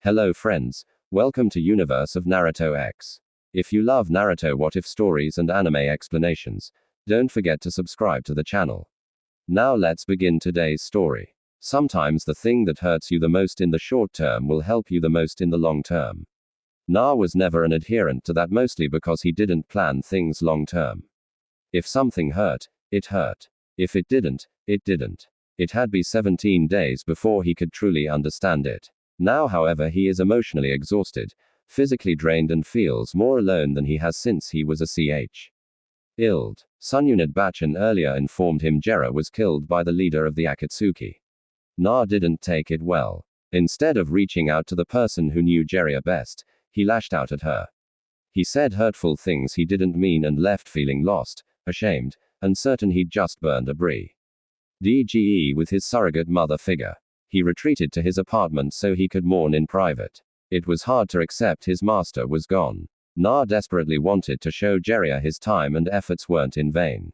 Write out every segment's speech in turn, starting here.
Hello friends, welcome to Universe of Naruto X. If you love Naruto what if stories and anime explanations, don't forget to subscribe to the channel. Now let's begin today's story. Sometimes the thing that hurts you the most in the short term will help you the most in the long term. Na was never an adherent to that, mostly because he didn't plan things long term. If something hurt, it hurt. If it didn't, it didn't. It had been 17 days before he could truly understand it. Now, however, he is emotionally exhausted, physically drained, and feels more alone than he has since he was a ch. Ild. Sununit Bachan earlier informed him Jiraiya was killed by the leader of the Akatsuki. Na didn't take it well. Instead of reaching out to the person who knew Jiraiya best, he lashed out at her. He said hurtful things he didn't mean and left feeling lost, ashamed, and certain he'd just burned a bridge. DGE with his surrogate mother figure. He retreated to his apartment so he could mourn in private. It was hard to accept his master was gone. Na desperately wanted to show Jiraiya his time and efforts weren't in vain.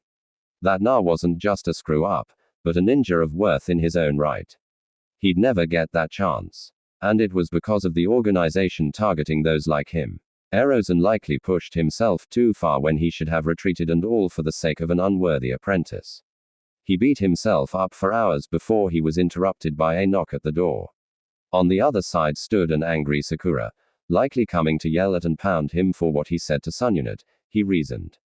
That Na wasn't just a screw-up, but a ninja of worth in his own right. He'd never get that chance. And it was because of the organization targeting those like him. Erosen likely pushed himself too far when he should have retreated, and all for the sake of an unworthy apprentice. He beat himself up for hours before he was interrupted by a knock at the door. On the other side stood an angry Sakura, likely coming to yell at and pound him for what he said to Sununit, he reasoned.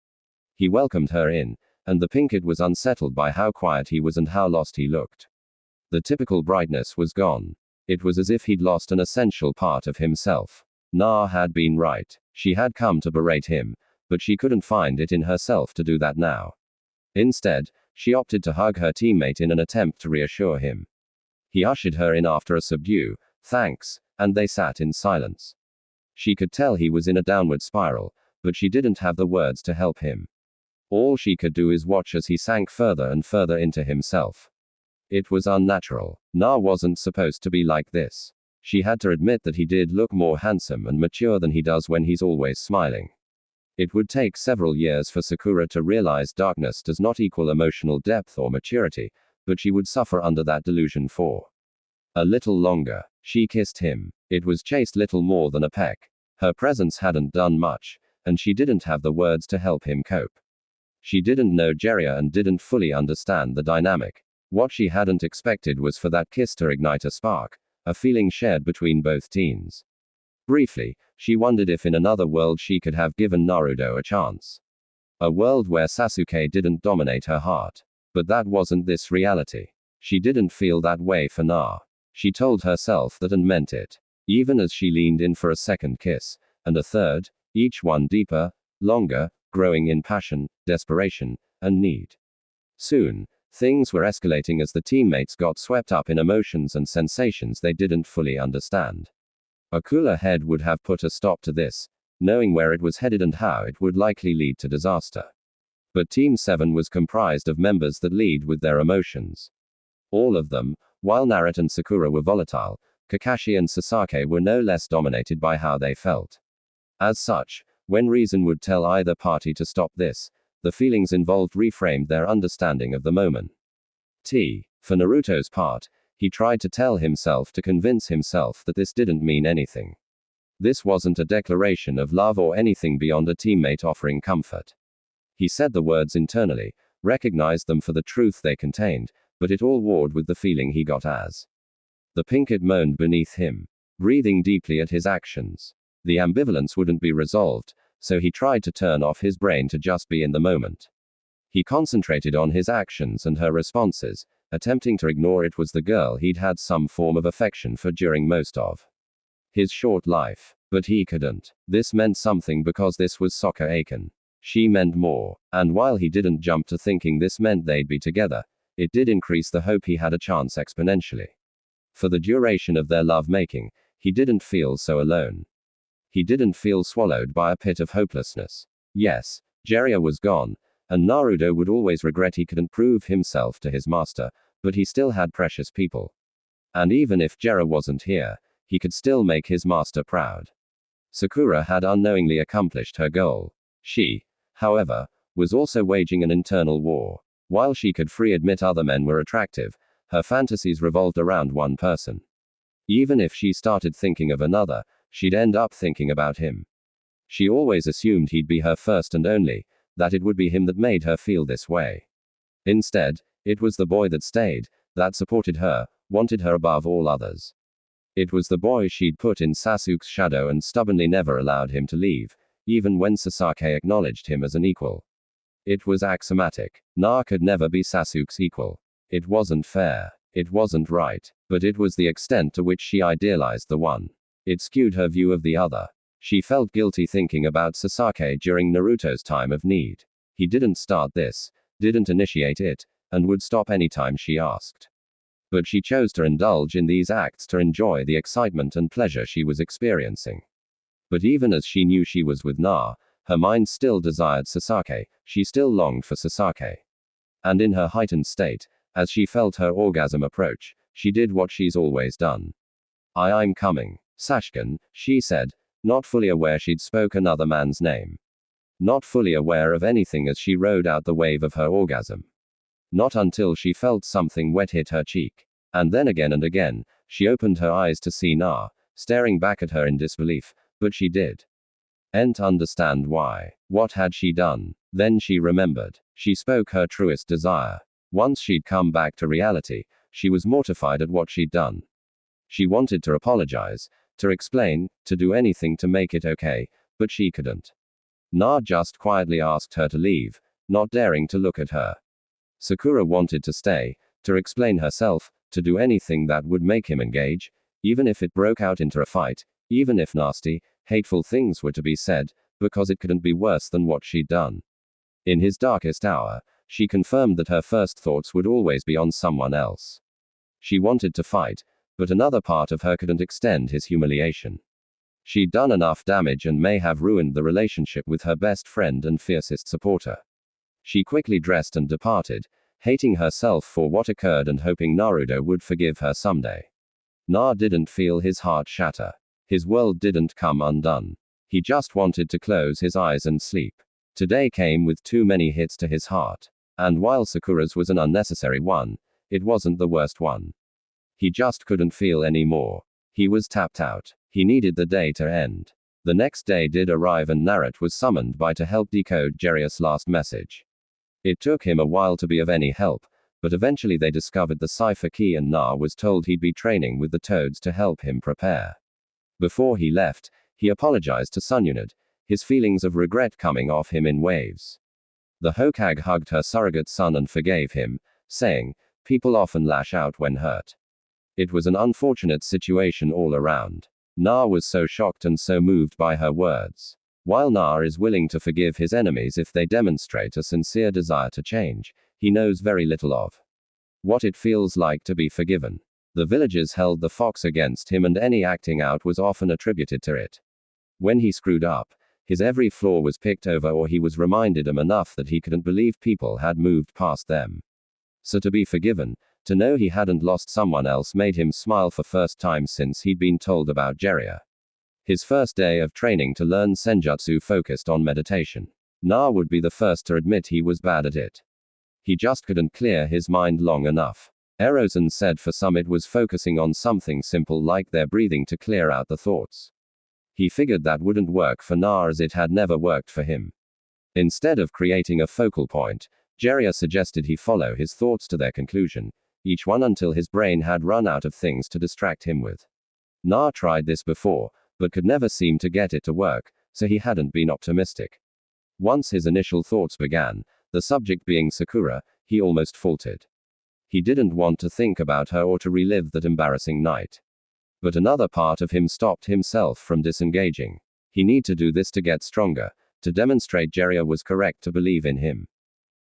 He welcomed her in, and the Pinkett was unsettled by how quiet he was and how lost he looked. The typical brightness was gone. It was as if he'd lost an essential part of himself. Na had been right. She had come to berate him, but she couldn't find it in herself to do that now. Instead, she opted to hug her teammate in an attempt to reassure him. He ushered her in after a subdued, "Thanks," and they sat in silence. She could tell he was in a downward spiral, but she didn't have the words to help him. All she could do is watch as he sank further and further into himself. It was unnatural. Na wasn't supposed to be like this. She had to admit that he did look more handsome and mature than he does when he's always smiling. It would take several years for Sakura to realize darkness does not equal emotional depth or maturity, but she would suffer under that delusion for a little longer. She kissed him. It was chaste little more than a peck. Her presence hadn't done much, and she didn't have the words to help him cope. She didn't know Jiraiya and didn't fully understand the dynamic. What she hadn't expected was for that kiss to ignite a spark, a feeling shared between both teens. Briefly, she wondered if in another world she could have given Naruto a chance. A world where Sasuke didn't dominate her heart. But that wasn't this reality. She didn't feel that way for Na. She told herself that and meant it. Even as she leaned in for a second kiss, and a third, each one deeper, longer, growing in passion, desperation, and need. Soon, things were escalating as the teammates got swept up in emotions and sensations they didn't fully understand. A cooler head would have put a stop to this, knowing where it was headed and how it would likely lead to disaster. But Team 7 was comprised of members that lead with their emotions. All of them, while Naruto and Sakura were volatile, Kakashi and Sasaki were no less dominated by how they felt. As such, when reason would tell either party to stop this, the feelings involved reframed their understanding of the moment. For Naruto's part, he tried to tell himself to convince himself that this didn't mean anything. This wasn't a declaration of love or anything beyond a teammate offering comfort. He said the words internally, recognized them for the truth they contained, but it all warred with the feeling he got as the Pinkett moaned beneath him, breathing deeply at his actions. The ambivalence wouldn't be resolved, so he tried to turn off his brain to just be in the moment. He concentrated on his actions and her responses, attempting to ignore it was the girl he'd had some form of affection for during most of his short life. But he couldn't. This meant something because this was awaken. She meant more. And while he didn't jump to thinking this meant they'd be together, it did increase the hope he had a chance exponentially. For the duration of their lovemaking, he didn't feel so alone. He didn't feel swallowed by a pit of hopelessness. Yes, Jiraiya was gone, and Naruto would always regret he couldn't prove himself to his master, but he still had precious people. And even if Jiraiya wasn't here, he could still make his master proud. Sakura had unknowingly accomplished her goal. She, however, was also waging an internal war. While she could freely admit other men were attractive, her fantasies revolved around one person. Even if she started thinking of another, she'd end up thinking about him. She always assumed he'd be her first and only, that it would be him that made her feel this way. Instead, it was the boy that stayed, that supported her, wanted her above all others. It was the boy she'd put in Sasuke's shadow and stubbornly never allowed him to leave, even when Sasaki acknowledged him as an equal. It was axiomatic. Na could never be Sasuke's equal. It wasn't fair. It wasn't right. But it was the extent to which she idealized the one. It skewed her view of the other. She felt guilty thinking about Sasaki during Naruto's time of need. He didn't start this, didn't initiate it, and would stop anytime she asked. But she chose to indulge in these acts to enjoy the excitement and pleasure she was experiencing. But even as she knew she was with Na, her mind still desired Sasaki, she still longed for Sasaki. And in her heightened state, as she felt her orgasm approach, she did what she's always done. I'm coming. Sasuke, she said, not fully aware she'd spoke another man's name. Not fully aware of anything as she rode out the wave of her orgasm. Not until she felt something wet hit her cheek. And then again and again, she opened her eyes to see Na, staring back at her in disbelief, but she did. Ain't understand why. What had she done? Then she remembered. She spoke her truest desire. Once she'd come back to reality, she was mortified at what she'd done. She wanted to apologize, to explain, to do anything to make it okay, but she couldn't. Na just quietly asked her to leave, not daring to look at her. Sakura wanted to stay, to explain herself, to do anything that would make him engage, even if it broke out into a fight, even if nasty, hateful things were to be said, because it couldn't be worse than what she'd done. In his darkest hour, she confirmed that her first thoughts would always be on someone else. She wanted to fight, but another part of her couldn't extend his humiliation. She'd done enough damage and may have ruined the relationship with her best friend and fiercest supporter. She quickly dressed and departed, hating herself for what occurred and hoping Naruto would forgive her someday. Na didn't feel his heart shatter. His world didn't come undone. He just wanted to close his eyes and sleep. Today came with too many hits to his heart. And while Sakura's was an unnecessary one, it wasn't the worst one. He just couldn't feel any more. He was tapped out. He needed the day to end. The next day did arrive and Naruto was summoned by to help decode Jiraiya's last message. It took him a while to be of any help, but eventually they discovered the cipher key and Na was told he'd be training with the toads to help him prepare. Before he left, he apologized to Sunyunad, his feelings of regret coming off him in waves. The Hokage hugged her surrogate son and forgave him, saying, "People often lash out when hurt." It was an unfortunate situation all around. Na was so shocked and so moved by her words. While Na is willing to forgive his enemies if they demonstrate a sincere desire to change, he knows very little of what it feels like to be forgiven. The villagers held the fox against him and any acting out was often attributed to it. When he screwed up, his every flaw was picked over or he was reminded enough that he couldn't believe people had moved past them. So to be forgiven, to know he hadn't lost someone else made him smile for first time since he'd been told about Jiraiya. His first day of training to learn senjutsu focused on meditation. Na would be the first to admit he was bad at it. He just couldn't clear his mind long enough. Erosen said for some it was focusing on something simple like their breathing to clear out the thoughts. He figured that wouldn't work for Na as it had never worked for him. Instead of creating a focal point, Jiraiya suggested he follow his thoughts to their conclusion, each one until his brain had run out of things to distract him with. Na tried this before, but could never seem to get it to work, so he hadn't been optimistic. Once his initial thoughts began, the subject being Sakura, he almost faltered. He didn't want to think about her or to relive that embarrassing night. But another part of him stopped himself from disengaging. He needed to do this to get stronger, to demonstrate Jiraiya was correct to believe in him.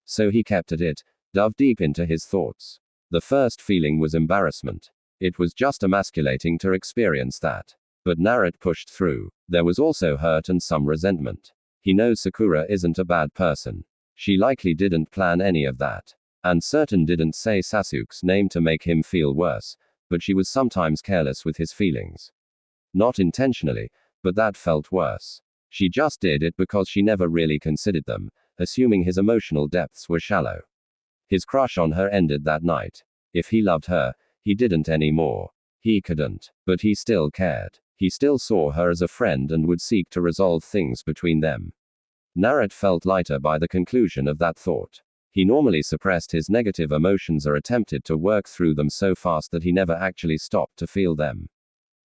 So he kept at it, dove deep into his thoughts. The first feeling was embarrassment. It was just emasculating to experience that. But Naruto pushed through. There was also hurt and some resentment. He knows Sakura isn't a bad person. She likely didn't plan any of that. And certain didn't say Sasuke's name to make him feel worse, but she was sometimes careless with his feelings. Not intentionally, but that felt worse. She just did it because she never really considered them, assuming his emotional depths were shallow. His crush on her ended that night. If he loved her, he didn't anymore. He couldn't. But he still cared. He still saw her as a friend and would seek to resolve things between them. Naruto felt lighter by the conclusion of that thought. He normally suppressed his negative emotions or attempted to work through them so fast that he never actually stopped to feel them.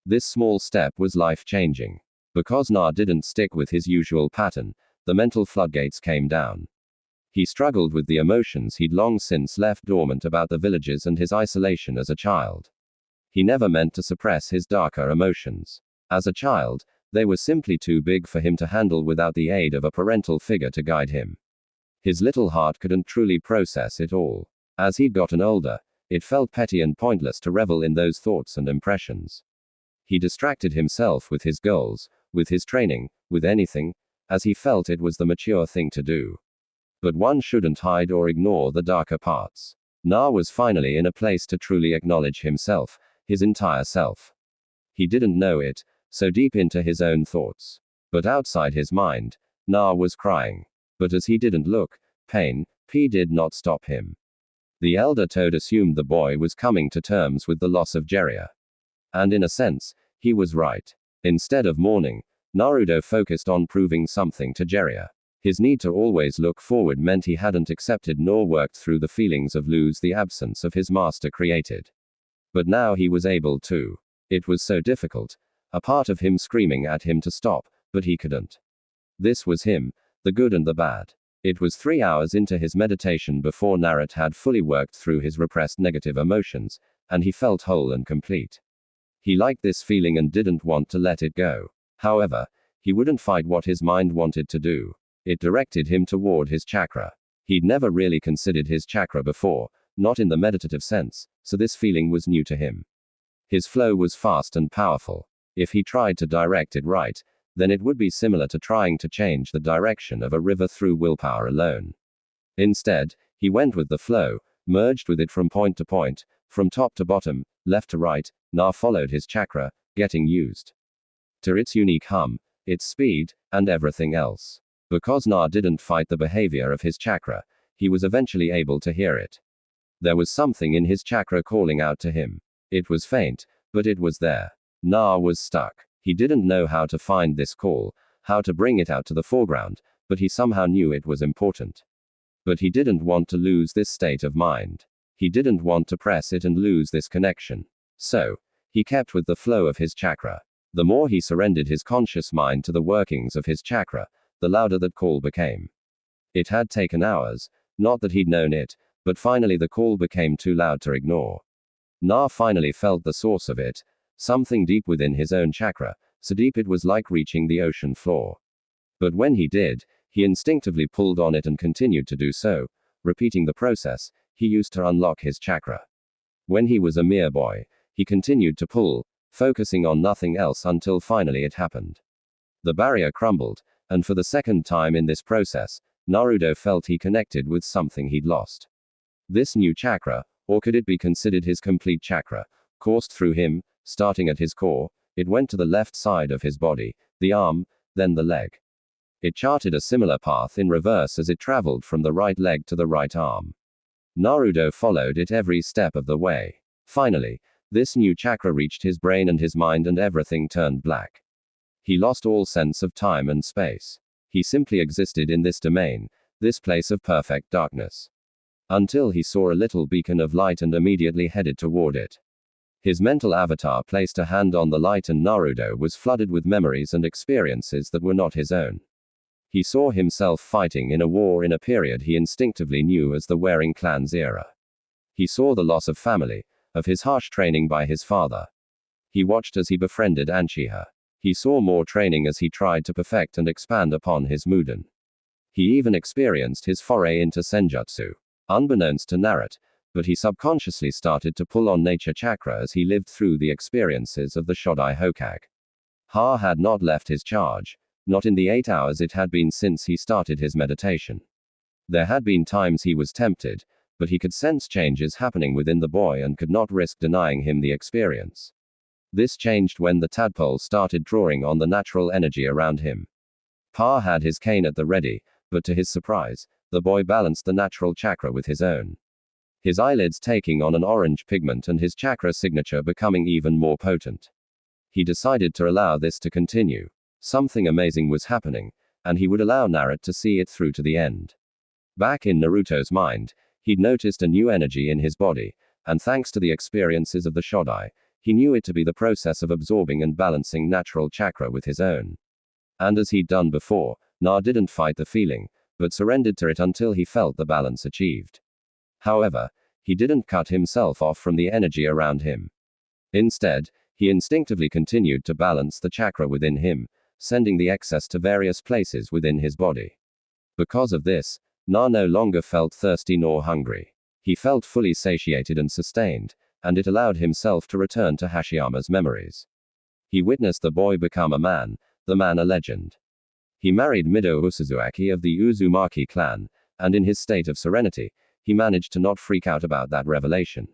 This small step was life-changing. Because Naruto didn't stick with his usual pattern, the mental floodgates came down. He struggled with the emotions he'd long since left dormant about the villages and his isolation as a child. He never meant to suppress his darker emotions. As a child, they were simply too big for him to handle without the aid of a parental figure to guide him. His little heart couldn't truly process it all. As he'd gotten older, it felt petty and pointless to revel in those thoughts and impressions. He distracted himself with his goals, with his training, with anything, as he felt it was the mature thing to do. But one shouldn't hide or ignore the darker parts. Naruto was finally in a place to truly acknowledge himself, his entire self. He didn't know it, so deep into his own thoughts. But outside his mind, Naruto was crying. But as he didn't look, pain, did not stop him. The elder Toad assumed the boy was coming to terms with the loss of Jiraiya. And in a sense, he was right. Instead of mourning, Naruto focused on proving something to Jiraiya. His need to always look forward meant he hadn't accepted nor worked through the feelings of lose the absence of his master created. But now he was able to. It was so difficult. A part of him screaming at him to stop, but he couldn't. This was him, the good and the bad. It was 3 hours into his meditation before Naruto had fully worked through his repressed negative emotions, and he felt whole and complete. He liked this feeling and didn't want to let it go. However, he wouldn't fight what his mind wanted to do. It directed him toward his chakra. He'd never really considered his chakra before, not in the meditative sense, so this feeling was new to him. His flow was fast and powerful. If he tried to direct it right, then it would be similar to trying to change the direction of a river through willpower alone. Instead, he went with the flow, merged with it from point to point, from top to bottom, left to right. Naruto followed his chakra, getting used to its unique hum, its speed, and everything else. Because Naruto didn't fight the behavior of his chakra, he was eventually able to hear it. There was something in his chakra calling out to him. It was faint, but it was there. Naruto was stuck. He didn't know how to find this call, how to bring it out to the foreground, but he somehow knew it was important. But he didn't want to lose this state of mind. He didn't want to press it and lose this connection. So, he kept with the flow of his chakra. The more he surrendered his conscious mind to the workings of his chakra, the louder that call became. It had taken hours, not that he'd known it, but finally the call became too loud to ignore. Naruto finally felt the source of it, something deep within his own chakra, so deep it was like reaching the ocean floor. But when he did, he instinctively pulled on it and continued to do so, repeating the process he used to unlock his chakra. When he was a mere boy, he continued to pull, focusing on nothing else until finally it happened. The barrier crumbled, and for the second time in this process, Naruto felt he connected with something he'd lost. This new chakra, or could it be considered his complete chakra, coursed through him, starting at his core. It went to the left side of his body, the arm, then the leg. It charted a similar path in reverse as it traveled from the right leg to the right arm. Naruto followed it every step of the way. Finally, this new chakra reached his brain and his mind and everything turned black. He lost all sense of time and space. He simply existed in this domain, this place of perfect darkness. Until he saw a little beacon of light and immediately headed toward it. His mental avatar placed a hand on the light and Naruto was flooded with memories and experiences that were not his own. He saw himself fighting in a war in a period he instinctively knew as the Wearing Clan's era. He saw the loss of family, of his harsh training by his father. He watched as he befriended Uchiha. He saw more training as he tried to perfect and expand upon his Muden. He even experienced his foray into Senjutsu. Unbeknownst to Naruto, but he subconsciously started to pull on nature chakra as he lived through the experiences of the Shodai Hokage. Ha had not left his charge, not in the 8 hours it had been since he started his meditation. There had been times he was tempted, but he could sense changes happening within the boy and could not risk denying him the experience. This changed when the tadpole started drawing on the natural energy around him. Pa had his cane at the ready, but to his surprise, the boy balanced the natural chakra with his own. his eyelids taking on an orange pigment and his chakra signature becoming even more potent. He decided to allow this to continue. Something amazing was happening, and he would allow Naruto to see it through to the end. Back in Naruto's mind, he'd noticed a new energy in his body, and thanks to the experiences of the Shodai, he knew it to be the process of absorbing and balancing natural chakra with his own. And as he'd done before, Na didn't fight the feeling, but surrendered to it until he felt the balance achieved. However, he didn't cut himself off from the energy around him. Instead, he instinctively continued to balance the chakra within him, sending the excess to various places within his body. Because of this, Na no longer felt thirsty nor hungry. He felt fully satiated and sustained, and it allowed himself to return to Hashiyama's memories. He witnessed the boy become a man, the man a legend. He married Mido Usuzuaki of the Uzumaki clan, and in his state of serenity, he managed to not freak out about that revelation.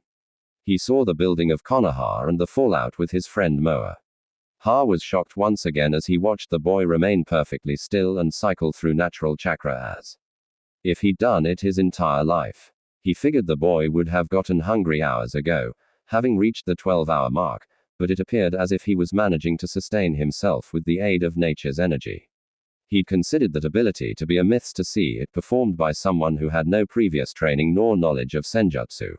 He saw the building of Konoha and the fallout with his friend Moa. Ha was shocked once again as he watched the boy remain perfectly still and cycle through natural chakra as if he'd done it his entire life. He figured the boy would have gotten hungry hours ago, having reached the 12-hour mark, but it appeared as if he was managing to sustain himself with the aid of nature's energy. He'd considered that ability to be a myth to see it performed by someone who had no previous training nor knowledge of senjutsu.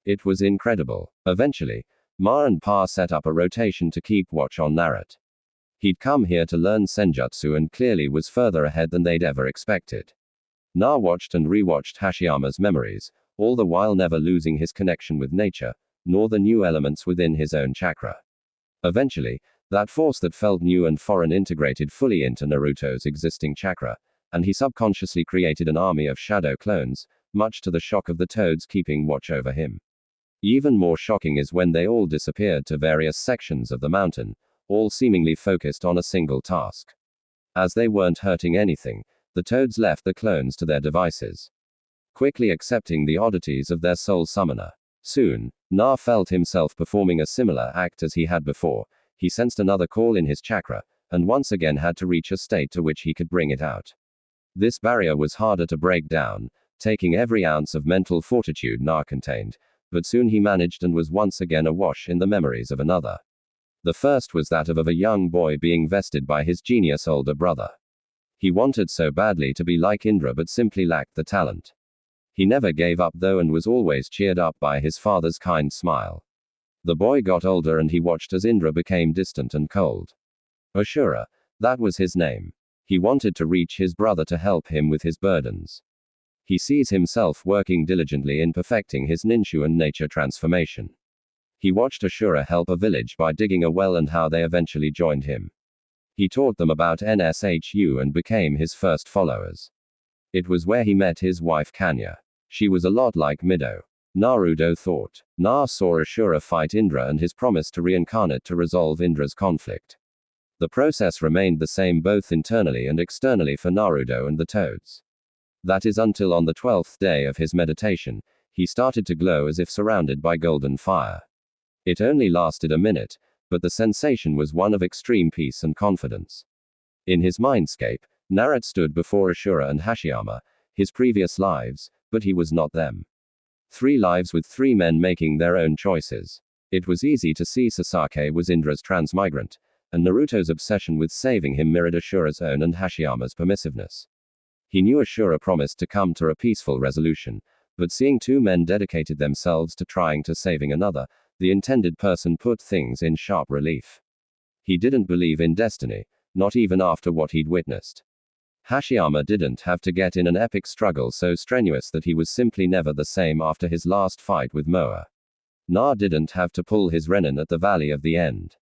It was incredible. Eventually, Ma and Pa set up a rotation to keep watch on Naruto. He'd come here to learn senjutsu and clearly was further ahead than they'd ever expected. Na watched and rewatched Hashiyama's memories, all the while never losing his connection with nature, nor the new elements within his own chakra. Eventually, that force that felt new and foreign integrated fully into Naruto's existing chakra, and he subconsciously created an army of shadow clones, much to the shock of the toads keeping watch over him. Even more shocking is when they all disappeared to various sections of the mountain, all seemingly focused on a single task. As they weren't hurting anything, the toads left the clones to their devices, quickly accepting the oddities of their soul summoner. Soon, Na felt himself performing a similar act as he had before. He sensed another call in his chakra, and once again had to reach a state to which he could bring it out. This barrier was harder to break down, taking every ounce of mental fortitude Na contained, but soon he managed and was once again awash in the memories of another. The first was that of a young boy being vested by his genius older brother. He wanted so badly to be like Indra but simply lacked the talent. He never gave up though and was always cheered up by his father's kind smile. The boy got older and he watched as Indra became distant and cold. Ashura, that was his name. He wanted to reach his brother to help him with his burdens. He sees himself working diligently in perfecting his ninshu and nature transformation. He watched Ashura help a village by digging a well and how they eventually joined him. He taught them about NSHU and became his first followers. It was where he met his wife Kanya. She was a lot like Mido. Naruto thought. Na saw Ashura fight Indra and his promise to reincarnate to resolve Indra's conflict. The process remained the same both internally and externally for Naruto and the toads. That is until on the 12th day of his meditation, he started to glow as if surrounded by golden fire. It only lasted a minute, but the sensation was one of extreme peace and confidence. In his mindscape, Naruto stood before Ashura and Hashiyama, his previous lives, but he was not them. 3 lives with 3 men making their own choices. It was easy to see Sasuke was Indra's transmigrant, and Naruto's obsession with saving him mirrored Ashura's own and Hashiyama's permissiveness. He knew Ashura promised to come to a peaceful resolution, but seeing 2 men dedicated themselves to trying to saving another, the intended person put things in sharp relief. He didn't believe in destiny, not even after what he'd witnessed. Hashiyama didn't have to get in an epic struggle so strenuous that he was simply never the same after his last fight with Moa. Na didn't have to pull his Renin at the Valley of the End.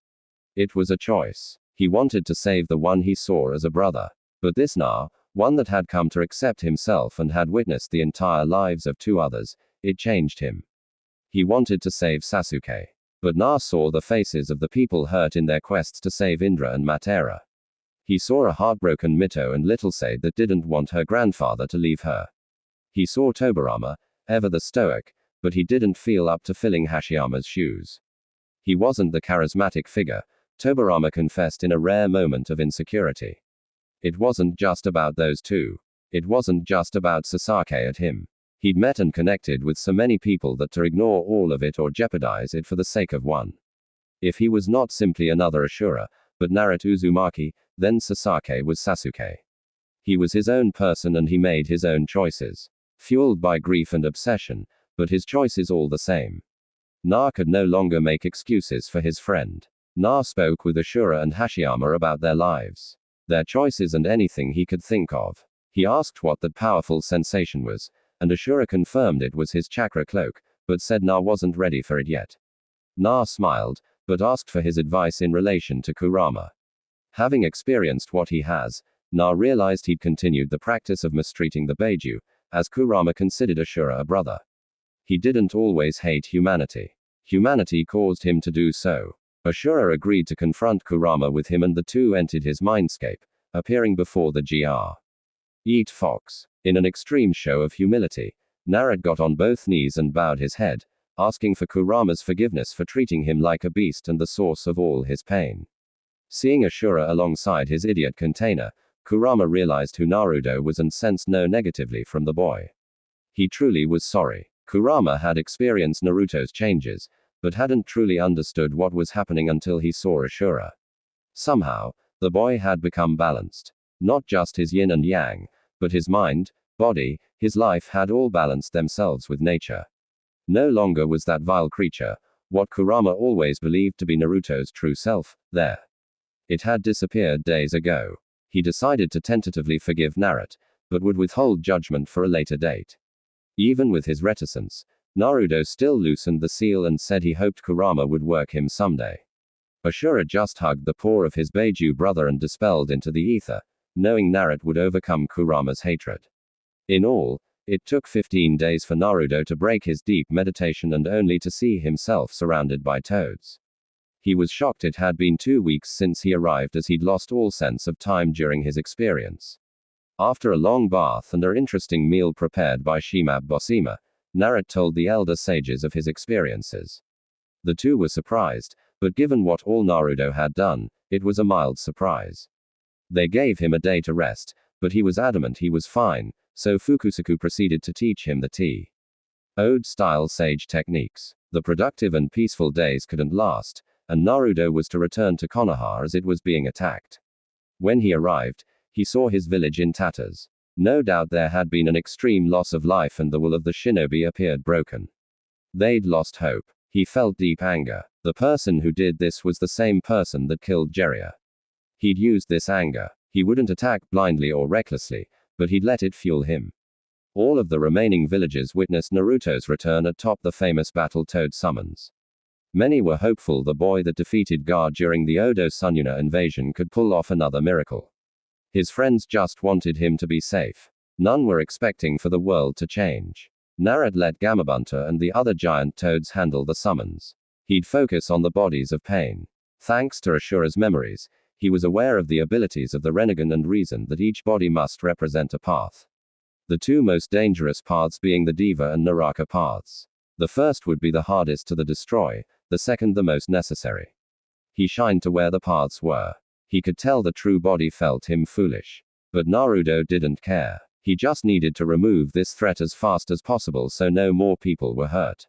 It was a choice. He wanted to save the one he saw as a brother. But this Na, one that had come to accept himself and had witnessed the entire lives of 2 others, it changed him. He wanted to save Sasuke. But Na saw the faces of the people hurt in their quests to save Indra and Matera. He saw a heartbroken Mito and Little Sade that didn't want her grandfather to leave her. He saw Tobirama, ever the stoic, but he didn't feel up to filling Hashiyama's shoes. He wasn't the charismatic figure, Tobirama confessed in a rare moment of insecurity. It wasn't just about those 2. It wasn't just about Sasuke at him. He'd met and connected with so many people that to ignore all of it or jeopardize it for the sake of one. If he was not simply another Ashura, but Naruto Uzumaki, then Sasaki was Sasuke. He was his own person and he made his own choices. Fueled by grief and obsession, but his choices all the same. Na could no longer make excuses for his friend. Na spoke with Ashura and Hashiyama about their lives, their choices and anything he could think of. He asked what that powerful sensation was, and Ashura confirmed it was his chakra cloak, but said Na wasn't ready for it yet. Na smiled, but asked for his advice in relation to Kurama. Having experienced what he has, Na realized he'd continued the practice of mistreating the Beiju, as Kurama considered Ashura a brother. He didn't always hate humanity. Humanity caused him to do so. Ashura agreed to confront Kurama with him and the two entered his mindscape, appearing before the GR. Eat Fox. In an extreme show of humility, Naruto got on both knees and bowed his head, asking for Kurama's forgiveness for treating him like a beast and the source of all his pain. Seeing Ashura alongside his idiot container, Kurama realized who Naruto was and sensed no negatively from the boy. He truly was sorry. Kurama had experienced Naruto's changes, but hadn't truly understood what was happening until he saw Ashura. Somehow, the boy had become balanced. Not just his yin and yang, but his mind, body, his life had all balanced themselves with nature. No longer was that vile creature, what Kurama always believed to be Naruto's true self, there. It had disappeared days ago. He decided to tentatively forgive Naruto, but would withhold judgment for a later date. Even with his reticence, Naruto still loosened the seal and said he hoped Kurama would work him someday. Ashura just hugged the paw of his Beiju brother and dispelled into the ether, knowing Naruto would overcome Kurama's hatred. In all, it took 15 days for Naruto to break his deep meditation and only to see himself surrounded by toads. He was shocked it had been 2 weeks since he arrived as he'd lost all sense of time during his experience. After a long bath and an interesting meal prepared by Shimab Bosima, Naruto told the elder sages of his experiences. The two were surprised, but given what all Naruto had done, it was a mild surprise. They gave him a day to rest, but he was adamant he was fine, so Fukusaku proceeded to teach him the tea. Ode-style sage techniques. The productive and peaceful days couldn't last, and Naruto was to return to Konoha as it was being attacked. When he arrived, he saw his village in tatters. No doubt there had been an extreme loss of life and the will of the shinobi appeared broken. They'd lost hope. He felt deep anger. The person who did this was the same person that killed Jiraiya. He'd used this anger. He wouldn't attack blindly or recklessly, but he'd let it fuel him. All of the remaining villagers witnessed Naruto's return atop the famous Battletoad summons. Many were hopeful the boy that defeated Gar during the Odo Sunyuna invasion could pull off another miracle. His friends just wanted him to be safe. None were expecting for the world to change. Naruto let Gamabunta and the other giant toads handle the summons. He'd focus on the bodies of pain. Thanks to Ashura's memories, he was aware of the abilities of the Renegan and reasoned that each body must represent a path. The two most dangerous paths being the Deva and Naraka paths. The first would be the hardest to destroy, the second the most necessary. He shined to where the paths were. He could tell the true body felt him foolish. But Naruto didn't care. He just needed to remove this threat as fast as possible so no more people were hurt.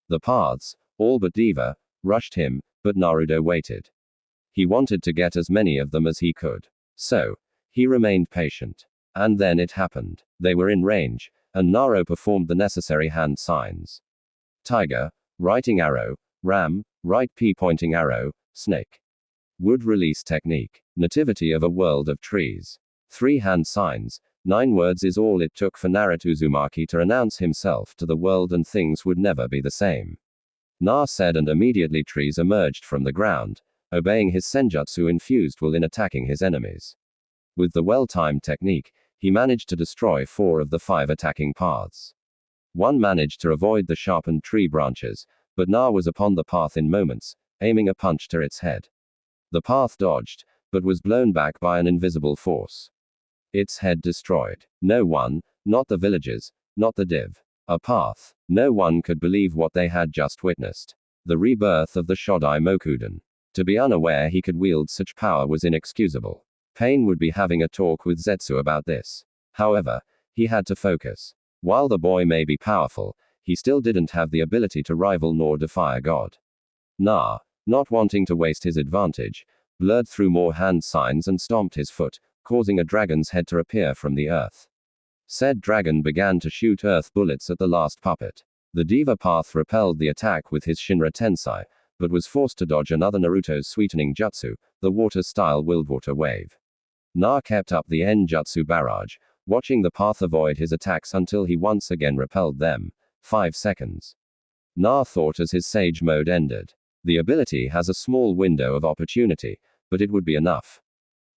The paths, all but Deva, rushed him, but Naruto waited. He wanted to get as many of them as he could. So, he remained patient. And then it happened. They were in range, and Naruto performed the necessary hand signs. Tiger, writing arrow, ram, right P pointing arrow, snake. Wood release technique. Nativity of a world of trees. 3 hand signs, 9 words is all it took for Naruto Uzumaki to announce himself to the world and things would never be the same. Na said and immediately trees emerged from the ground, obeying his senjutsu infused will in attacking his enemies. With the well-timed technique, he managed to destroy 4 of the 5 attacking paths. One managed to avoid the sharpened tree branches, but Na was upon the path in moments, aiming a punch to its head. The path dodged, but was blown back by an invisible force. Its head destroyed. No one, not the villagers, not the div. A path. No one could believe what they had just witnessed. The rebirth of the Shodai Mokuden. To be unaware he could wield such power was inexcusable. Pain would be having a talk with Zetsu about this. However, he had to focus. While the boy may be powerful, he still didn't have the ability to rival nor defy a god. Na, not wanting to waste his advantage, blurred through more hand signs and stomped his foot, causing a dragon's head to appear from the earth. Said dragon began to shoot earth bullets at the last puppet. The Diva Path repelled the attack with his Shinra Tensei, but was forced to dodge another Naruto's sweetening jutsu, the water-style Wildwater Wave. Na kept up the N-jutsu barrage, watching the path avoid his attacks until he once again repelled them. 5 seconds. Na thought as his Sage mode ended. The ability has a small window of opportunity, but it would be enough.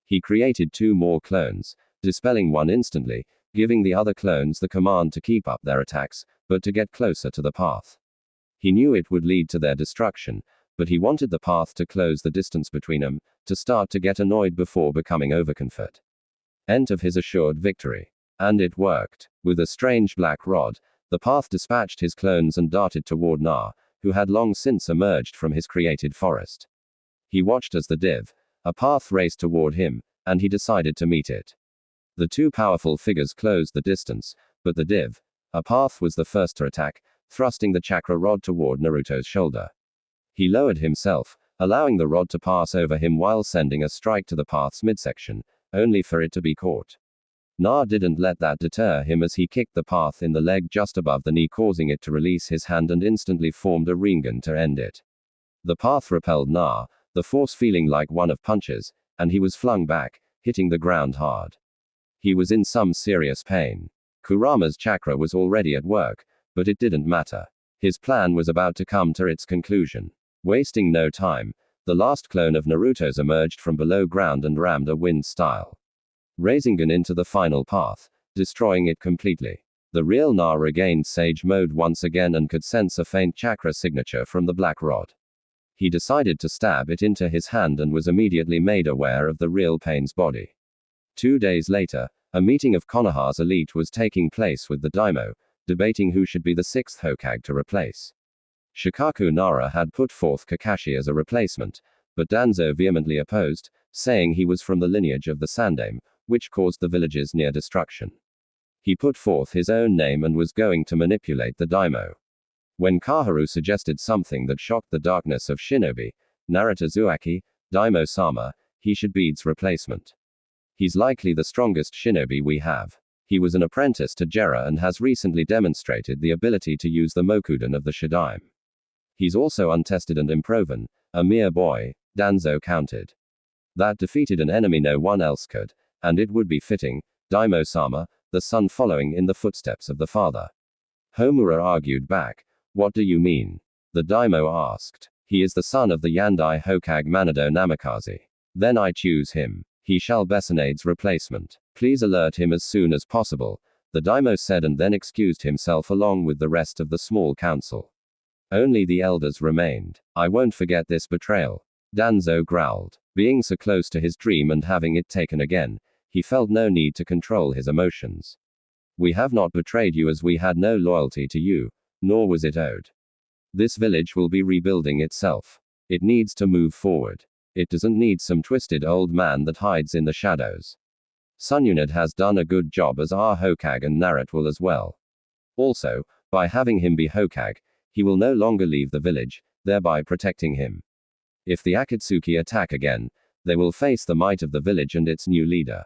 He created 2 more clones, dispelling one instantly, giving the other clones the command to keep up their attacks, but to get closer to the path. He knew it would lead to their destruction, but he wanted the path to close the distance between them, to start to get annoyed before becoming overconfident. End of his assured victory. And it worked. With a strange black rod, the path dispatched his clones and darted toward Na, who had long since emerged from his created forest. He watched as the div, a path raced toward him, and he decided to meet it. The 2 powerful figures closed the distance, but the div, a path was the first to attack, thrusting the chakra rod toward Naruto's shoulder. He lowered himself, allowing the rod to pass over him while sending a strike to the path's midsection, only for it to be caught. Na didn't let that deter him as he kicked the path in the leg just above the knee, causing it to release his hand and instantly formed a Rinnegan to end it. The path repelled Na, the force feeling like one of punches, and he was flung back, hitting the ground hard. He was in some serious pain. Kurama's chakra was already at work, but it didn't matter. His plan was about to come to its conclusion. Wasting no time, the last clone of Naruto's emerged from below ground and rammed a wind-style Rasengan into the final path, destroying it completely. The real Na regained Sage mode once again and could sense a faint chakra signature from the black rod. He decided to stab it into his hand and was immediately made aware of the real pain's body. 2 days later, a meeting of Konoha's elite was taking place with the daimyo, debating who should be the 6th Hokage to replace. Shikaku Nara had put forth Kakashi as a replacement, but Danzo vehemently opposed, saying he was from the lineage of the Sandaime, which caused the village's near destruction. He put forth his own name and was going to manipulate the daimyo. When Kaharu suggested something that shocked the darkness of shinobi, Narita Zuaki, Daimyo-sama, he should be's replacement. He's likely the strongest shinobi we have. He was an apprentice to Jera and has recently demonstrated the ability to use the Mokudan of the Shidaime. He's also untested and improven, a mere boy, Danzo countered. That defeated an enemy no one else could, and it would be fitting, Daimyo-sama, the son following in the footsteps of the father. Homura argued back. What do you mean? The daimyo asked. He is the son of the Yandai Hokage Manado Namikaze. Then I choose him. He shall be Besonade's replacement. Please alert him as soon as possible, the daimyo said and then excused himself along with the rest of the small council. Only the elders remained. I won't forget this betrayal, Danzo growled. Being so close to his dream and having it taken again, he felt no need to control his emotions. We have not betrayed you as we had no loyalty to you, nor was it owed. This village will be rebuilding itself. It needs to move forward. It doesn't need some twisted old man that hides in the shadows. Sununid has done a good job as our Hokage and Naruto will as well. Also, by having him be Hokage, he will no longer leave the village, thereby protecting him. If the Akatsuki attack again, they will face the might of the village and its new leader.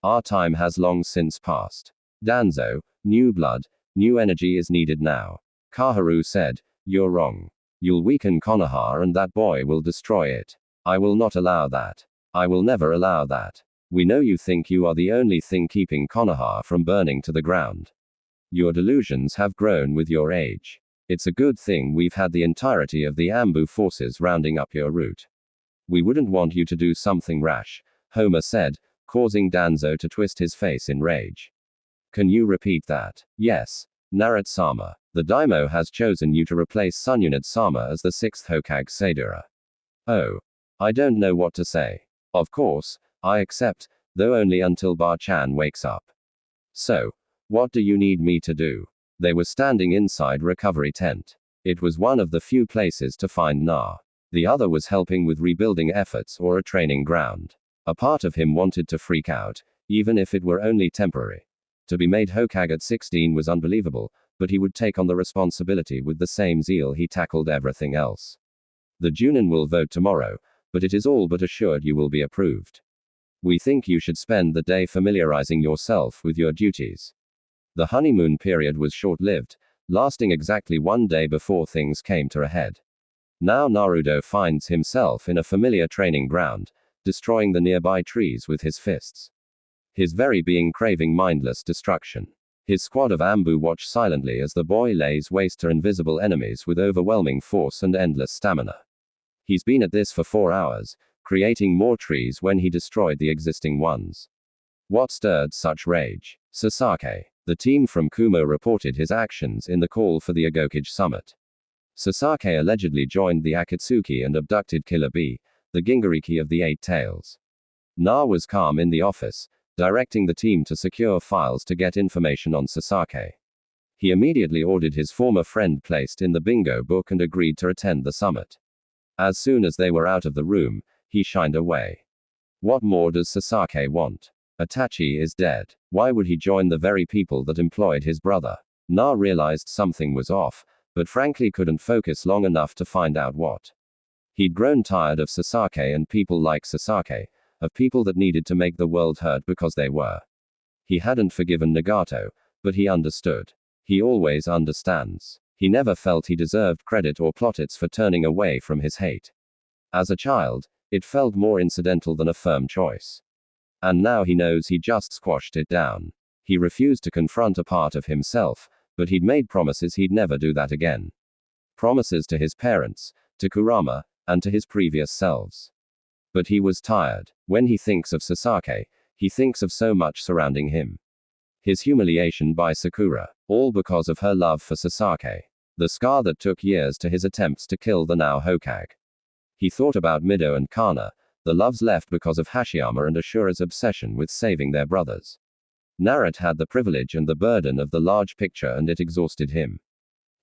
Our time has long since passed. Danzo, new blood, new energy is needed now. Kaharu said, you're wrong. You'll weaken Konoha and that boy will destroy it. I will not allow that. I will never allow that. We know you think you are the only thing keeping Konoha from burning to the ground. Your delusions have grown with your age. It's a good thing we've had the entirety of the Ambu forces rounding up your route. We wouldn't want you to do something rash, Homer said, causing Danzo to twist his face in rage. Can you repeat that? Yes, Naruto-sama. The daimyo has chosen you to replace Sununid-sama as the 6th Hokage Sadura. Oh. I don't know what to say. Of course, I accept, though only until Bar-chan wakes up. So, what do you need me to do? They were standing inside recovery tent. It was one of the few places to find Na. The other was helping with rebuilding efforts or a training ground. A part of him wanted to freak out, even if it were only temporary. To be made Hokage at 16 was unbelievable, but he would take on the responsibility with the same zeal he tackled everything else. The Junin will vote tomorrow, but it is all but assured you will be approved. We think you should spend the day familiarizing yourself with your duties. The honeymoon period was short-lived, lasting exactly 1 day before things came to a head. Now Naruto finds himself in a familiar training ground, destroying the nearby trees with his fists. His very being craving mindless destruction. His squad of Ambu watch silently as the boy lays waste to invisible enemies with overwhelming force and endless stamina. He's been at this for 4 hours, creating more trees when he destroyed the existing ones. What stirred such rage? Sasaki. The team from Kumo reported his actions in the call for the Agokage summit. Sasaki allegedly joined the Akatsuki and abducted Killer Bee, the Gingariki of the Eight Tails. Na was calm in the office, directing the team to secure files to get information on Sasaki. He immediately ordered his former friend placed in the bingo book and agreed to attend the summit. As soon as they were out of the room, he shined away. What more does Sasaki want? Itachi is dead. Why would he join the very people that employed his brother? Na realized something was off, but frankly couldn't focus long enough to find out what. He'd grown tired of Sasaki and people like Sasaki, of people that needed to make the world hurt because they were. He hadn't forgiven Nagato, but he understood. He always understands. He never felt he deserved credit or plaudits for turning away from his hate. As a child, it felt more incidental than a firm choice. And now he knows he just squashed it down. He refused to confront a part of himself, but he'd made promises he'd never do that again. Promises to his parents, to Kurama, and to his previous selves. But he was tired. When he thinks of Sasaki, he thinks of so much surrounding him. His humiliation by Sakura, all because of her love for Sasaki. The scar that took years to his attempts to kill the now Hokage. He thought about Mido and Kana, the loves left because of Hashiyama and Ashura's obsession with saving their brothers. Naruto had the privilege and the burden of the large picture and it exhausted him.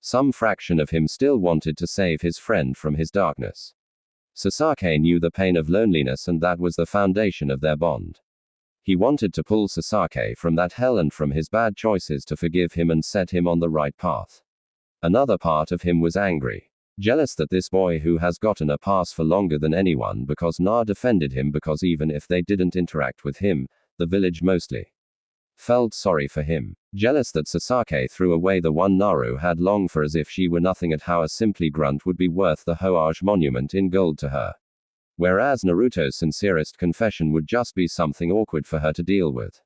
Some fraction of him still wanted to save his friend from his darkness. Sasaki knew the pain of loneliness and that was the foundation of their bond. He wanted to pull Sasaki from that hell and from his bad choices to forgive him and set him on the right path. Another part of him was angry. Jealous that this boy who has gotten a pass for longer than anyone because Na defended him because even if they didn't interact with him, the village mostly felt sorry for him. Jealous that Sasaki threw away the one Naru had longed for as if she were nothing at how a simply grunt would be worth the Hoage monument in gold to her. Whereas Naruto's sincerest confession would just be something awkward for her to deal with.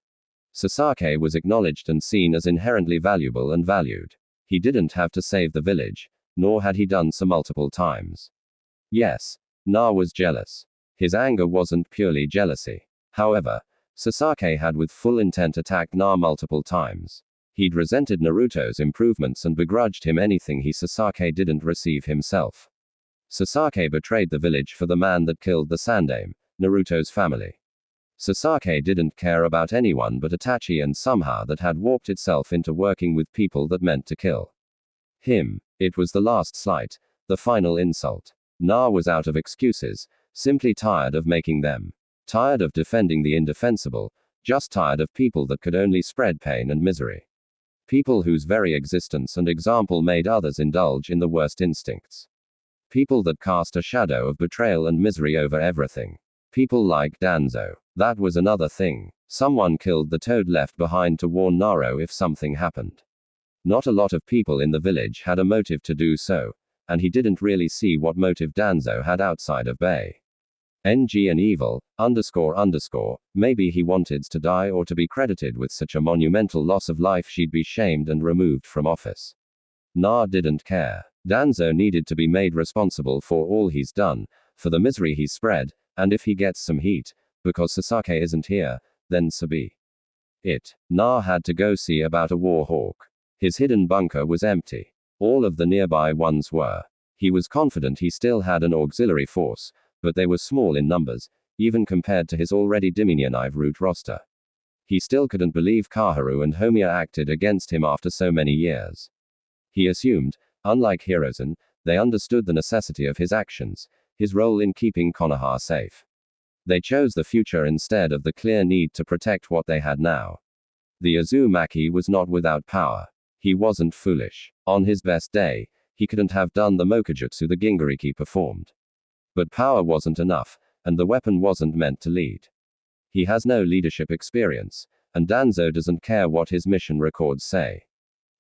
Sasaki was acknowledged and seen as inherently valuable and valued. He didn't have to save the village, nor had he done so multiple times. Yes, Na was jealous. His anger wasn't purely jealousy. However, Sasaki had with full intent attacked Na multiple times. He'd resented Naruto's improvements and begrudged him anything Sasaki didn't receive himself. Sasaki betrayed the village for the man that killed the Sandaime, Naruto's family. Sasaki didn't care about anyone but Itachi and somehow that had warped itself into working with people that meant to kill him. It was the last slight, the final insult. Na was out of excuses, simply tired of making them. Tired of defending the indefensible, just tired of people that could only spread pain and misery. People whose very existence and example made others indulge in the worst instincts. People that cast a shadow of betrayal and misery over everything. People like Danzo. That was another thing. Someone killed the toad left behind to warn Naruto if something happened. Not a lot of people in the village had a motive to do so, and he didn't really see what motive Danzo had outside of Bay. NG and evil, __, maybe he wanted to die or to be credited with such a monumental loss of life she'd be shamed and removed from office. Na didn't care. Danzo needed to be made responsible for all he's done, for the misery he's spread, and if he gets some heat, because Sasaki isn't here, then so be it. Na had to go see about a war hawk. His hidden bunker was empty. All of the nearby ones were. He was confident he still had an auxiliary force, but they were small in numbers, even compared to his already diminutive root roster. He still couldn't believe Kaharu and Homiya acted against him after so many years. He assumed, unlike Hirozen, they understood the necessity of his actions, his role in keeping Konoha safe. They chose the future instead of the clear need to protect what they had now. The Uzumaki was not without power. He wasn't foolish. On his best day, he couldn't have done the Mokujutsu the Gingariki performed. But power wasn't enough, and the weapon wasn't meant to lead. He has no leadership experience, and Danzo doesn't care what his mission records say.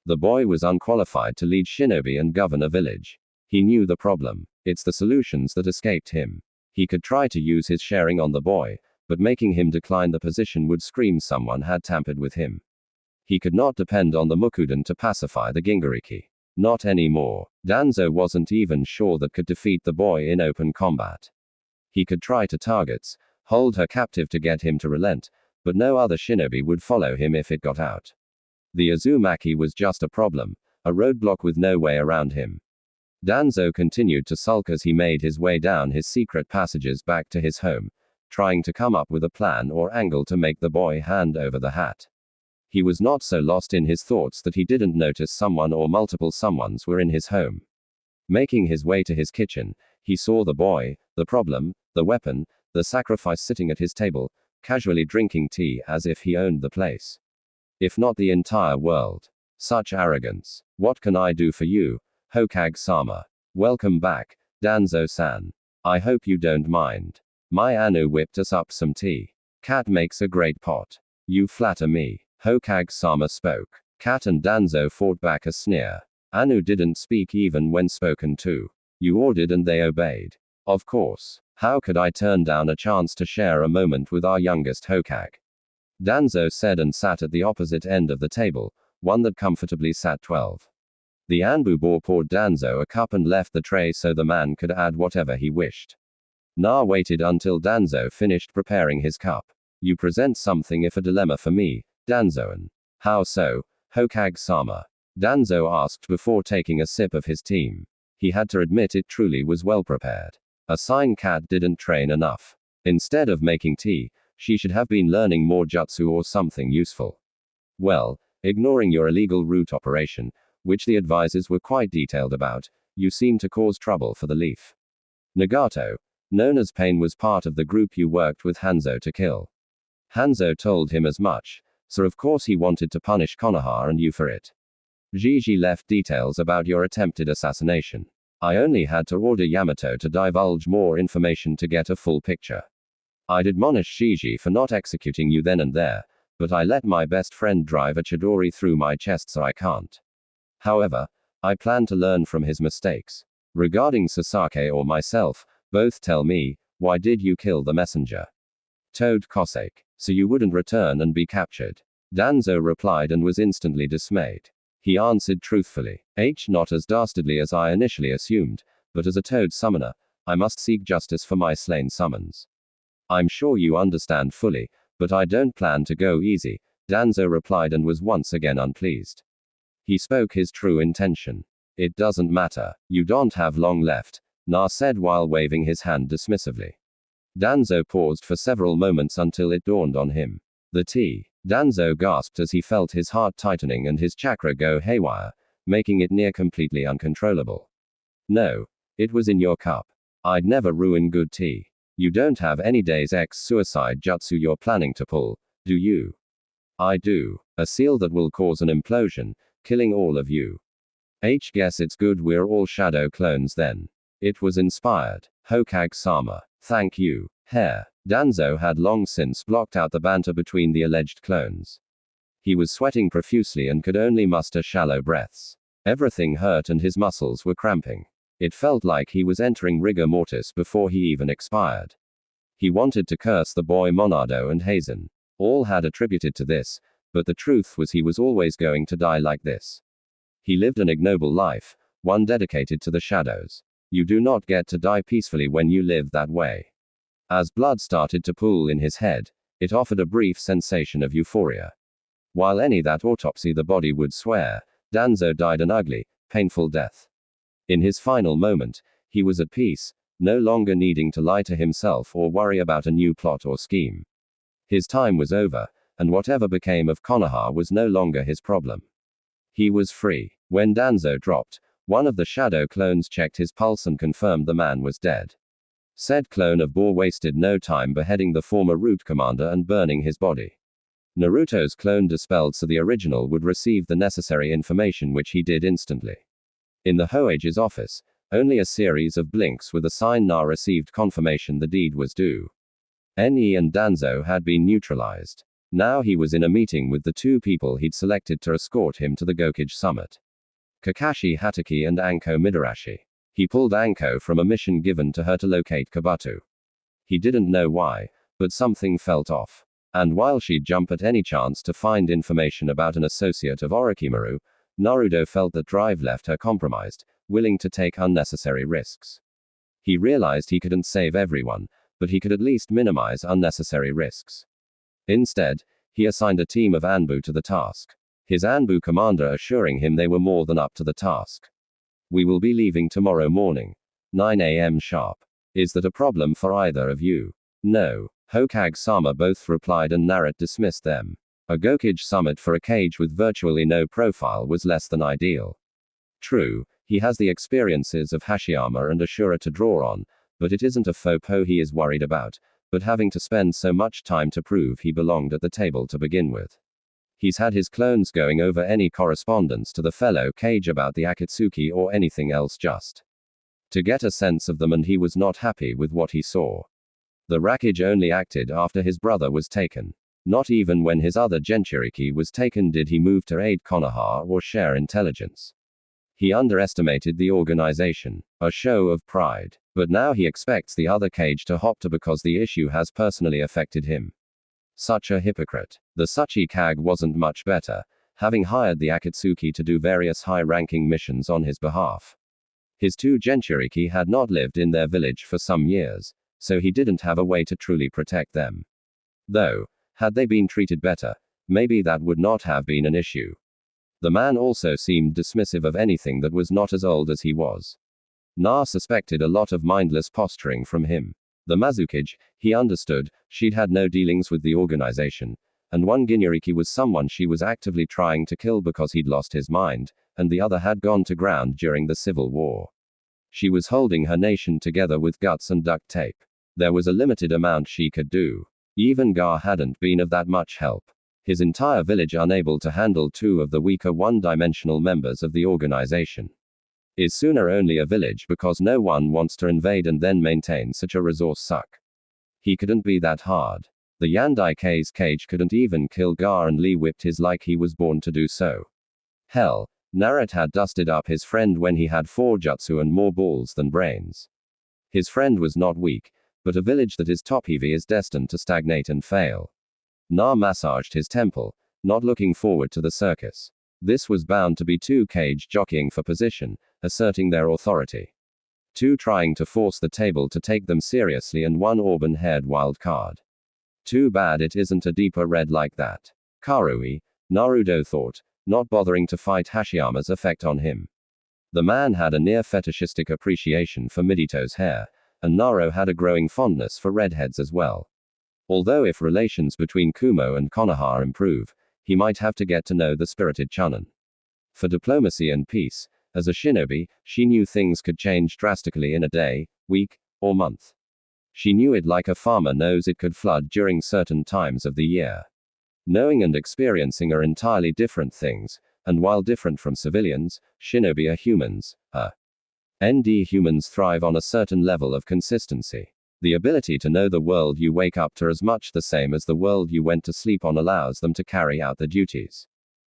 The boy was unqualified to lead shinobi and govern a village. He knew the problem. It's the solutions that escaped him. He could try to use his sharing on the boy, but making him decline the position would scream someone had tampered with him. He could not depend on the Mukuden to pacify the Gingariki. Not anymore. Danzo wasn't even sure that could defeat the boy in open combat. He could try to targets, hold her captive to get him to relent, but no other shinobi would follow him if it got out. The Uzumaki was just a problem, a roadblock with no way around him. Danzo continued to sulk as he made his way down his secret passages back to his home, trying to come up with a plan or angle to make the boy hand over the hat. He was not so lost in his thoughts that he didn't notice someone or multiple someones were in his home. Making his way to his kitchen, he saw the boy, the problem, the weapon, the sacrifice sitting at his table, casually drinking tea as if he owned the place. If not the entire world. Such arrogance. What can I do for you, Hokage-sama? Welcome back, Danzo-san. I hope you don't mind. My Anu whipped us up some tea. Cat makes a great pot. You flatter me. Hokage-sama spoke. Cat and Danzo fought back a sneer. Anu didn't speak even when spoken to. You ordered and they obeyed. Of course. How could I turn down a chance to share a moment with our youngest Hokage? Danzo said and sat at the opposite end of the table, one that comfortably sat 12. The Anbu poured Danzo a cup and left the tray so the man could add whatever he wished. Na waited until Danzo finished preparing his cup. You present something if a dilemma for me, Danzoan. How so, Hokage-sama? Danzo asked before taking a sip of his tea. He had to admit it truly was well prepared. A sign cat didn't train enough. Instead of making tea, she should have been learning more jutsu or something useful. Well, ignoring your illegal route operation, which the advisors were quite detailed about, you seem to cause trouble for the leaf. Nagato, known as Pain, was part of the group you worked with Hanzo to kill. Hanzo told him as much, so of course he wanted to punish Konoha and you for it. Gigi left details about your attempted assassination. I only had to order Yamato to divulge more information to get a full picture. I'd admonish Gigi for not executing you then and there, but I let my best friend drive a Chidori through my chest so I can't. However, I plan to learn from his mistakes. Regarding Sasaki or myself, both tell me, why did you kill the messenger? Toad Cossack. So you wouldn't return and be captured. Danzo replied and was instantly dismayed. He answered truthfully. Not as dastardly as I initially assumed, but as a toad summoner, I must seek justice for my slain summons. I'm sure you understand fully, but I don't plan to go easy, Danzo replied and was once again unpleased. He spoke his true intention. It doesn't matter. You don't have long left, Na said while waving his hand dismissively. Danzo paused for several moments until it dawned on him. The tea. Danzo gasped as he felt his heart tightening and his chakra go haywire, making it near completely uncontrollable. No, it was in your cup. I'd never ruin good tea. You don't have any Deus Ex suicide jutsu you're planning to pull, do you? I do. A seal that will cause an implosion, killing all of you. Guess it's good we're all shadow clones then. It was inspired. Hokage-sama. Thank you. Hair. Danzo had long since blocked out the banter between the alleged clones. He was sweating profusely and could only muster shallow breaths. Everything hurt and his muscles were cramping. It felt like he was entering rigor mortis before he even expired. He wanted to curse the boy Monado and Hazen. All had attributed to this, but the truth was he was always going to die like this. He lived an ignoble life, one dedicated to the shadows. You do not get to die peacefully when you live that way. As blood started to pool in his head, it offered a brief sensation of euphoria. While any that autopsy the body would swear, Danzo died an ugly, painful death. In his final moment, he was at peace, no longer needing to lie to himself or worry about a new plot or scheme. His time was over, and whatever became of Konoha was no longer his problem. He was free. When Danzo dropped, one of the shadow clones checked his pulse and confirmed the man was dead. Said clone of Boar wasted no time beheading the former route commander and burning his body. Naruto's clone dispelled so the original would receive the necessary information, which he did instantly. In the Hoage's office, only a series of blinks with a sign Na received confirmation the deed was due. Ne and Danzo had been neutralized. Now he was in a meeting with the two people he'd selected to escort him to the Gokage summit. Kakashi Hatake and Anko Midarashi. He pulled Anko from a mission given to her to locate Kabuto. He didn't know why, but something felt off. And while she'd jump at any chance to find information about an associate of Orochimaru, Naruto felt that drive left her compromised, willing to take unnecessary risks. He realized he couldn't save everyone, but he could at least minimize unnecessary risks. Instead, he assigned a team of Anbu to the task. His Anbu commander assuring him they were more than up to the task. We will be leaving tomorrow morning, 9 a.m. sharp. Is that a problem for either of you? No. Hokage-sama both replied, and Naruto dismissed them. A Gokage summit for a cage with virtually no profile was less than ideal. True, he has the experiences of Hashiyama and Ashura to draw on, but it isn't a faux pas he is worried about, but having to spend so much time to prove he belonged at the table to begin with. He's had his clones going over any correspondence to the fellow Kage about the Akatsuki or anything else just to get a sense of them, and he was not happy with what he saw. The Raikage only acted after his brother was taken. Not even when his other Jinchuriki was taken did he move to aid Konoha or share intelligence. He underestimated the organization, a show of pride. But now he expects the other Kage to hop to because the issue has personally affected him. Such a hypocrite. The Suchi Kage wasn't much better, having hired the Akatsuki to do various high-ranking missions on his behalf. His two Jinchuriki had not lived in their village for some years, so he didn't have a way to truly protect them. Though, had they been treated better, maybe that would not have been an issue. The man also seemed dismissive of anything that was not as old as he was. Na suspected a lot of mindless posturing from him. The Mazukage, he understood, she'd had no dealings with the organization, and one Ginuriki was someone she was actively trying to kill because he'd lost his mind, and the other had gone to ground during the Civil War. She was holding her nation together with guts and duct tape. There was a limited amount she could do. Even Gar hadn't been of that much help. His entire village unable to handle two of the weaker one-dimensional members of the organization. Is sooner only a village because no one wants to invade and then maintain such a resource suck. He couldn't be that hard. The Yandai K's Kage couldn't even kill Gar, and Lee whipped his like he was born to do so. Hell, Naruto had dusted up his friend when he had 4 jutsu and more balls than brains. His friend was not weak, but a village that is top heavy is destined to stagnate and fail. Na massaged his temple, not looking forward to the circus. This was bound to be 2 Kage jockeying for position, asserting their authority. 2 trying to force the table to take them seriously, and 1 auburn-haired wild card. Too bad it isn't a deeper red like that. Karui, Naruto thought, not bothering to fight Hashiyama's effect on him. The man had a near fetishistic appreciation for Midito's hair, and Naruto had a growing fondness for redheads as well. Although if relations between Kumo and Konoha improve, he might have to get to know the spirited Chunin. For diplomacy and peace, as a shinobi, she knew things could change drastically in a day, week, or month. She knew it like a farmer knows it could flood during certain times of the year. Knowing and experiencing are entirely different things, and while different from civilians, shinobi are humans. Humans thrive on a certain level of consistency. The ability to know the world you wake up to as much the same as the world you went to sleep on allows them to carry out their duties.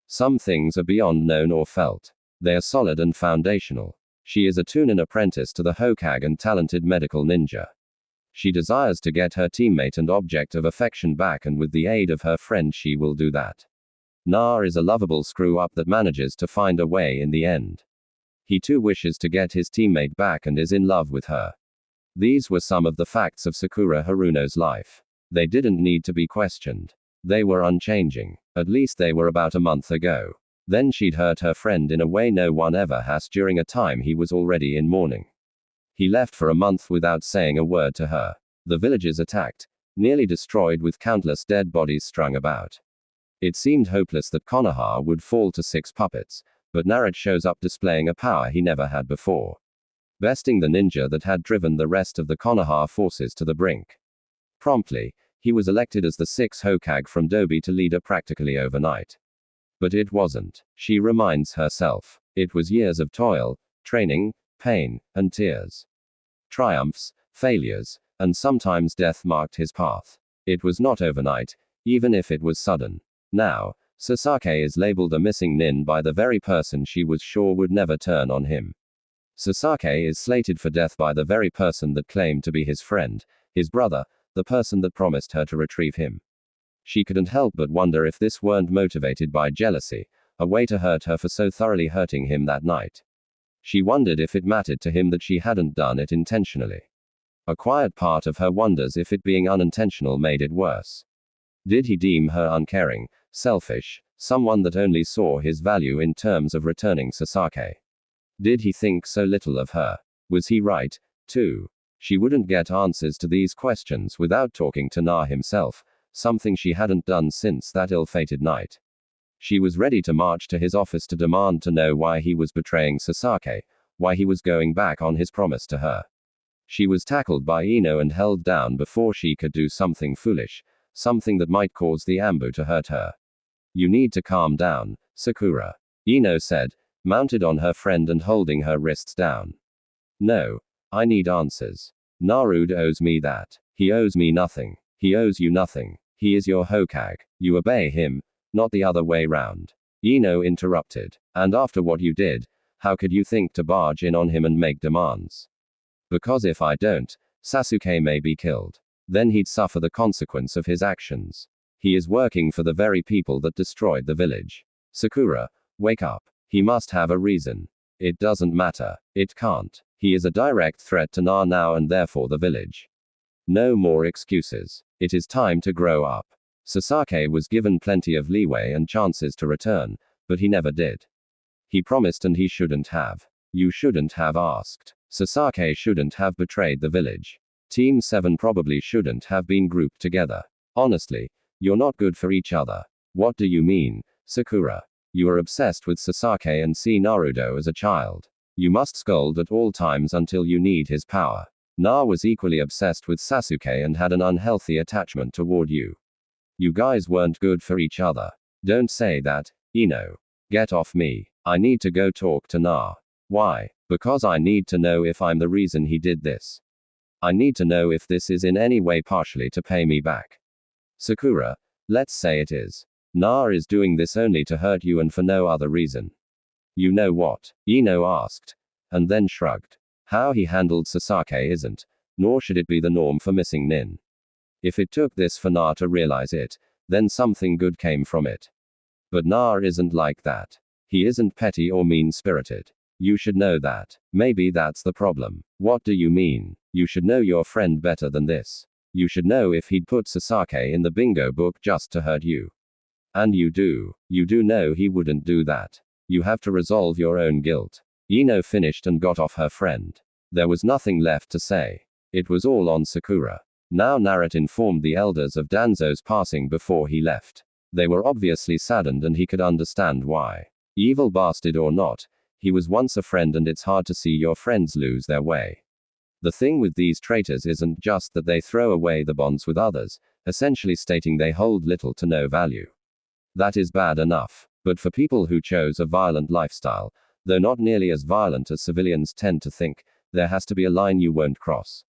Some things are beyond known or felt. They are solid and foundational. She is a Chunin apprentice to the Hokage and talented medical ninja. She desires to get her teammate and object of affection back, and with the aid of her friend she will do that. Na is a lovable screw-up that manages to find a way in the end. He too wishes to get his teammate back and is in love with her. These were some of the facts of Sakura Haruno's life. They didn't need to be questioned. They were unchanging. At least they were about a month ago. Then she'd hurt her friend in a way no one ever has during a time he was already in mourning. He left for a month without saying a word to her. The villages attacked, nearly destroyed with countless dead bodies strung about. It seemed hopeless that Konoha would fall to 6 puppets, but Naruto shows up displaying a power he never had before. Besting the ninja that had driven the rest of the Konoha forces to the brink. Promptly, He was elected as the 6th Hokage from Dobi to leader practically overnight. But it wasn't, she reminds herself. It was years of toil, training, pain, and tears. Triumphs, failures, and sometimes death marked his path. It was not overnight, even if it was sudden. Now, Sasaki is labeled a missing nin by the very person she was sure would never turn on him. Sasaki is slated for death by the very person that claimed to be his friend, his brother, the person that promised her to retrieve him. She couldn't help but wonder if this weren't motivated by jealousy, a way to hurt her for so thoroughly hurting him that night. She wondered if it mattered to him that she hadn't done it intentionally. A quiet part of her wonders if it being unintentional made it worse. Did he deem her uncaring, selfish, someone that only saw his value in terms of returning Sasaki? Did he think so little of her? Was he right, too? She wouldn't get answers to these questions without talking to Na himself, something she hadn't done since that ill-fated night. She was ready to march to his office to demand to know why he was betraying Sasaki, why he was going back on his promise to her. She was tackled by Ino and held down before she could do something foolish, something that might cause the Ambu to hurt her. You need to calm down, Sakura, Ino said, mounted on her friend and holding her wrists down. No, I need answers. Naruto owes me that. He owes me nothing. He owes you nothing. He is your Hokage. You obey him, not the other way round. Ino interrupted. And after what you did, how could you think to barge in on him and make demands? Because if I don't, Sasuke may be killed. Then he'd suffer the consequence of his actions. He is working for the very people that destroyed the village. Sakura, wake up. He must have a reason. It doesn't matter. It can't. He is a direct threat to Na now and therefore the village. No more excuses. It is time to grow up. Sasaki was given plenty of leeway and chances to return, but he never did. He promised and he shouldn't have. You shouldn't have asked. Sasaki shouldn't have betrayed the village. Team 7 probably shouldn't have been grouped together. Honestly, you're not good for each other. What do you mean, Sakura? You are obsessed with Sasaki and see Naruto as a child. You must scold at all times until you need his power. Na was equally obsessed with Sasuke and had an unhealthy attachment toward you. You guys weren't good for each other. Don't say that, Ino. Get off me. I need to go talk to Na. Why? Because I need to know if I'm the reason he did this. I need to know if this is in any way partially to pay me back. Sakura, let's say it is. Na is doing this only to hurt you and for no other reason. You know what? Ino asked. And then shrugged. How he handled Sasaki isn't, nor should it be the norm for missing nin. If it took this for Na to realize it, then something good came from it. But Na isn't like that. He isn't petty or mean-spirited. You should know that. Maybe that's the problem. What do you mean? You should know your friend better than this. You should know if he'd put Sasaki in the bingo book just to hurt you. And you do. You do know he wouldn't do that. You have to resolve your own guilt. Ino finished and got off her friend. There was nothing left to say. It was all on Sakura. Now Naruto informed the elders of Danzo's passing before he left. They were obviously saddened and he could understand why. Evil bastard or not, he was once a friend and it's hard to see your friends lose their way. The thing with these traitors isn't just that they throw away the bonds with others, essentially stating they hold little to no value. That is bad enough. But for people who chose a violent lifestyle, though not nearly as violent as civilians tend to think, there has to be a line you won't cross.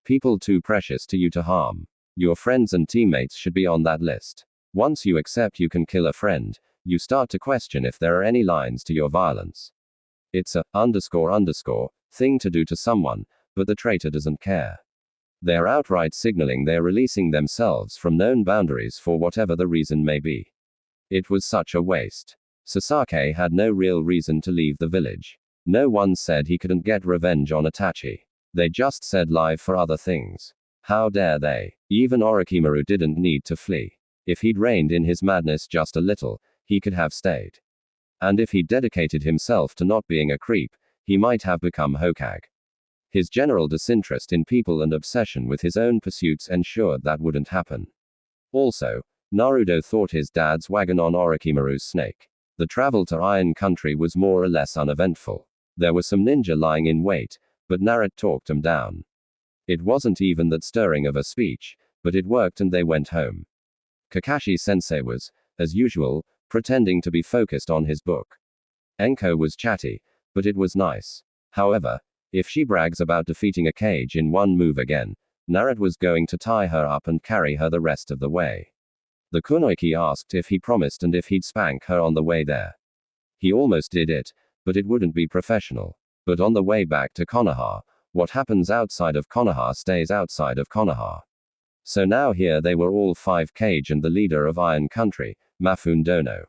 People too precious to you to harm. Your friends and teammates should be on that list. Once you accept you can kill a friend, you start to question if there are any lines to your violence. It's a thing to do to someone, but the traitor doesn't care. They're outright signaling they're releasing themselves from known boundaries for whatever the reason may be. It was such a waste. Sasaki had no real reason to leave the village. No one said he couldn't get revenge on Itachi. They just said live for other things. How dare they? Even Orochimaru didn't need to flee. If he'd reined in his madness just a little, he could have stayed. And if he'd dedicated himself to not being a creep, he might have become Hokage. His general disinterest in people and obsession with his own pursuits ensured that wouldn't happen. Also, Naruto thought his dad's wagon on Orochimaru's snake. The travel to Iron Country was more or less uneventful. There were some ninja lying in wait, but Naruto talked them down. It wasn't even that stirring of a speech, But it worked and they went home. Kakashi-sensei was, as usual, pretending to be focused on his book. Enko was chatty, but it was nice. However, if she brags about defeating a cage in one move again, Naruto was going to tie her up and carry her the rest of the way. The kunoichi asked if he promised and if he'd spank her on the way there. He almost did it, but it wouldn't be professional. But on the way back to Konoha, what happens outside of Konoha stays outside of Konoha. So now here they were all 5 Kage and the leader of Iron Country, Mifune Dono.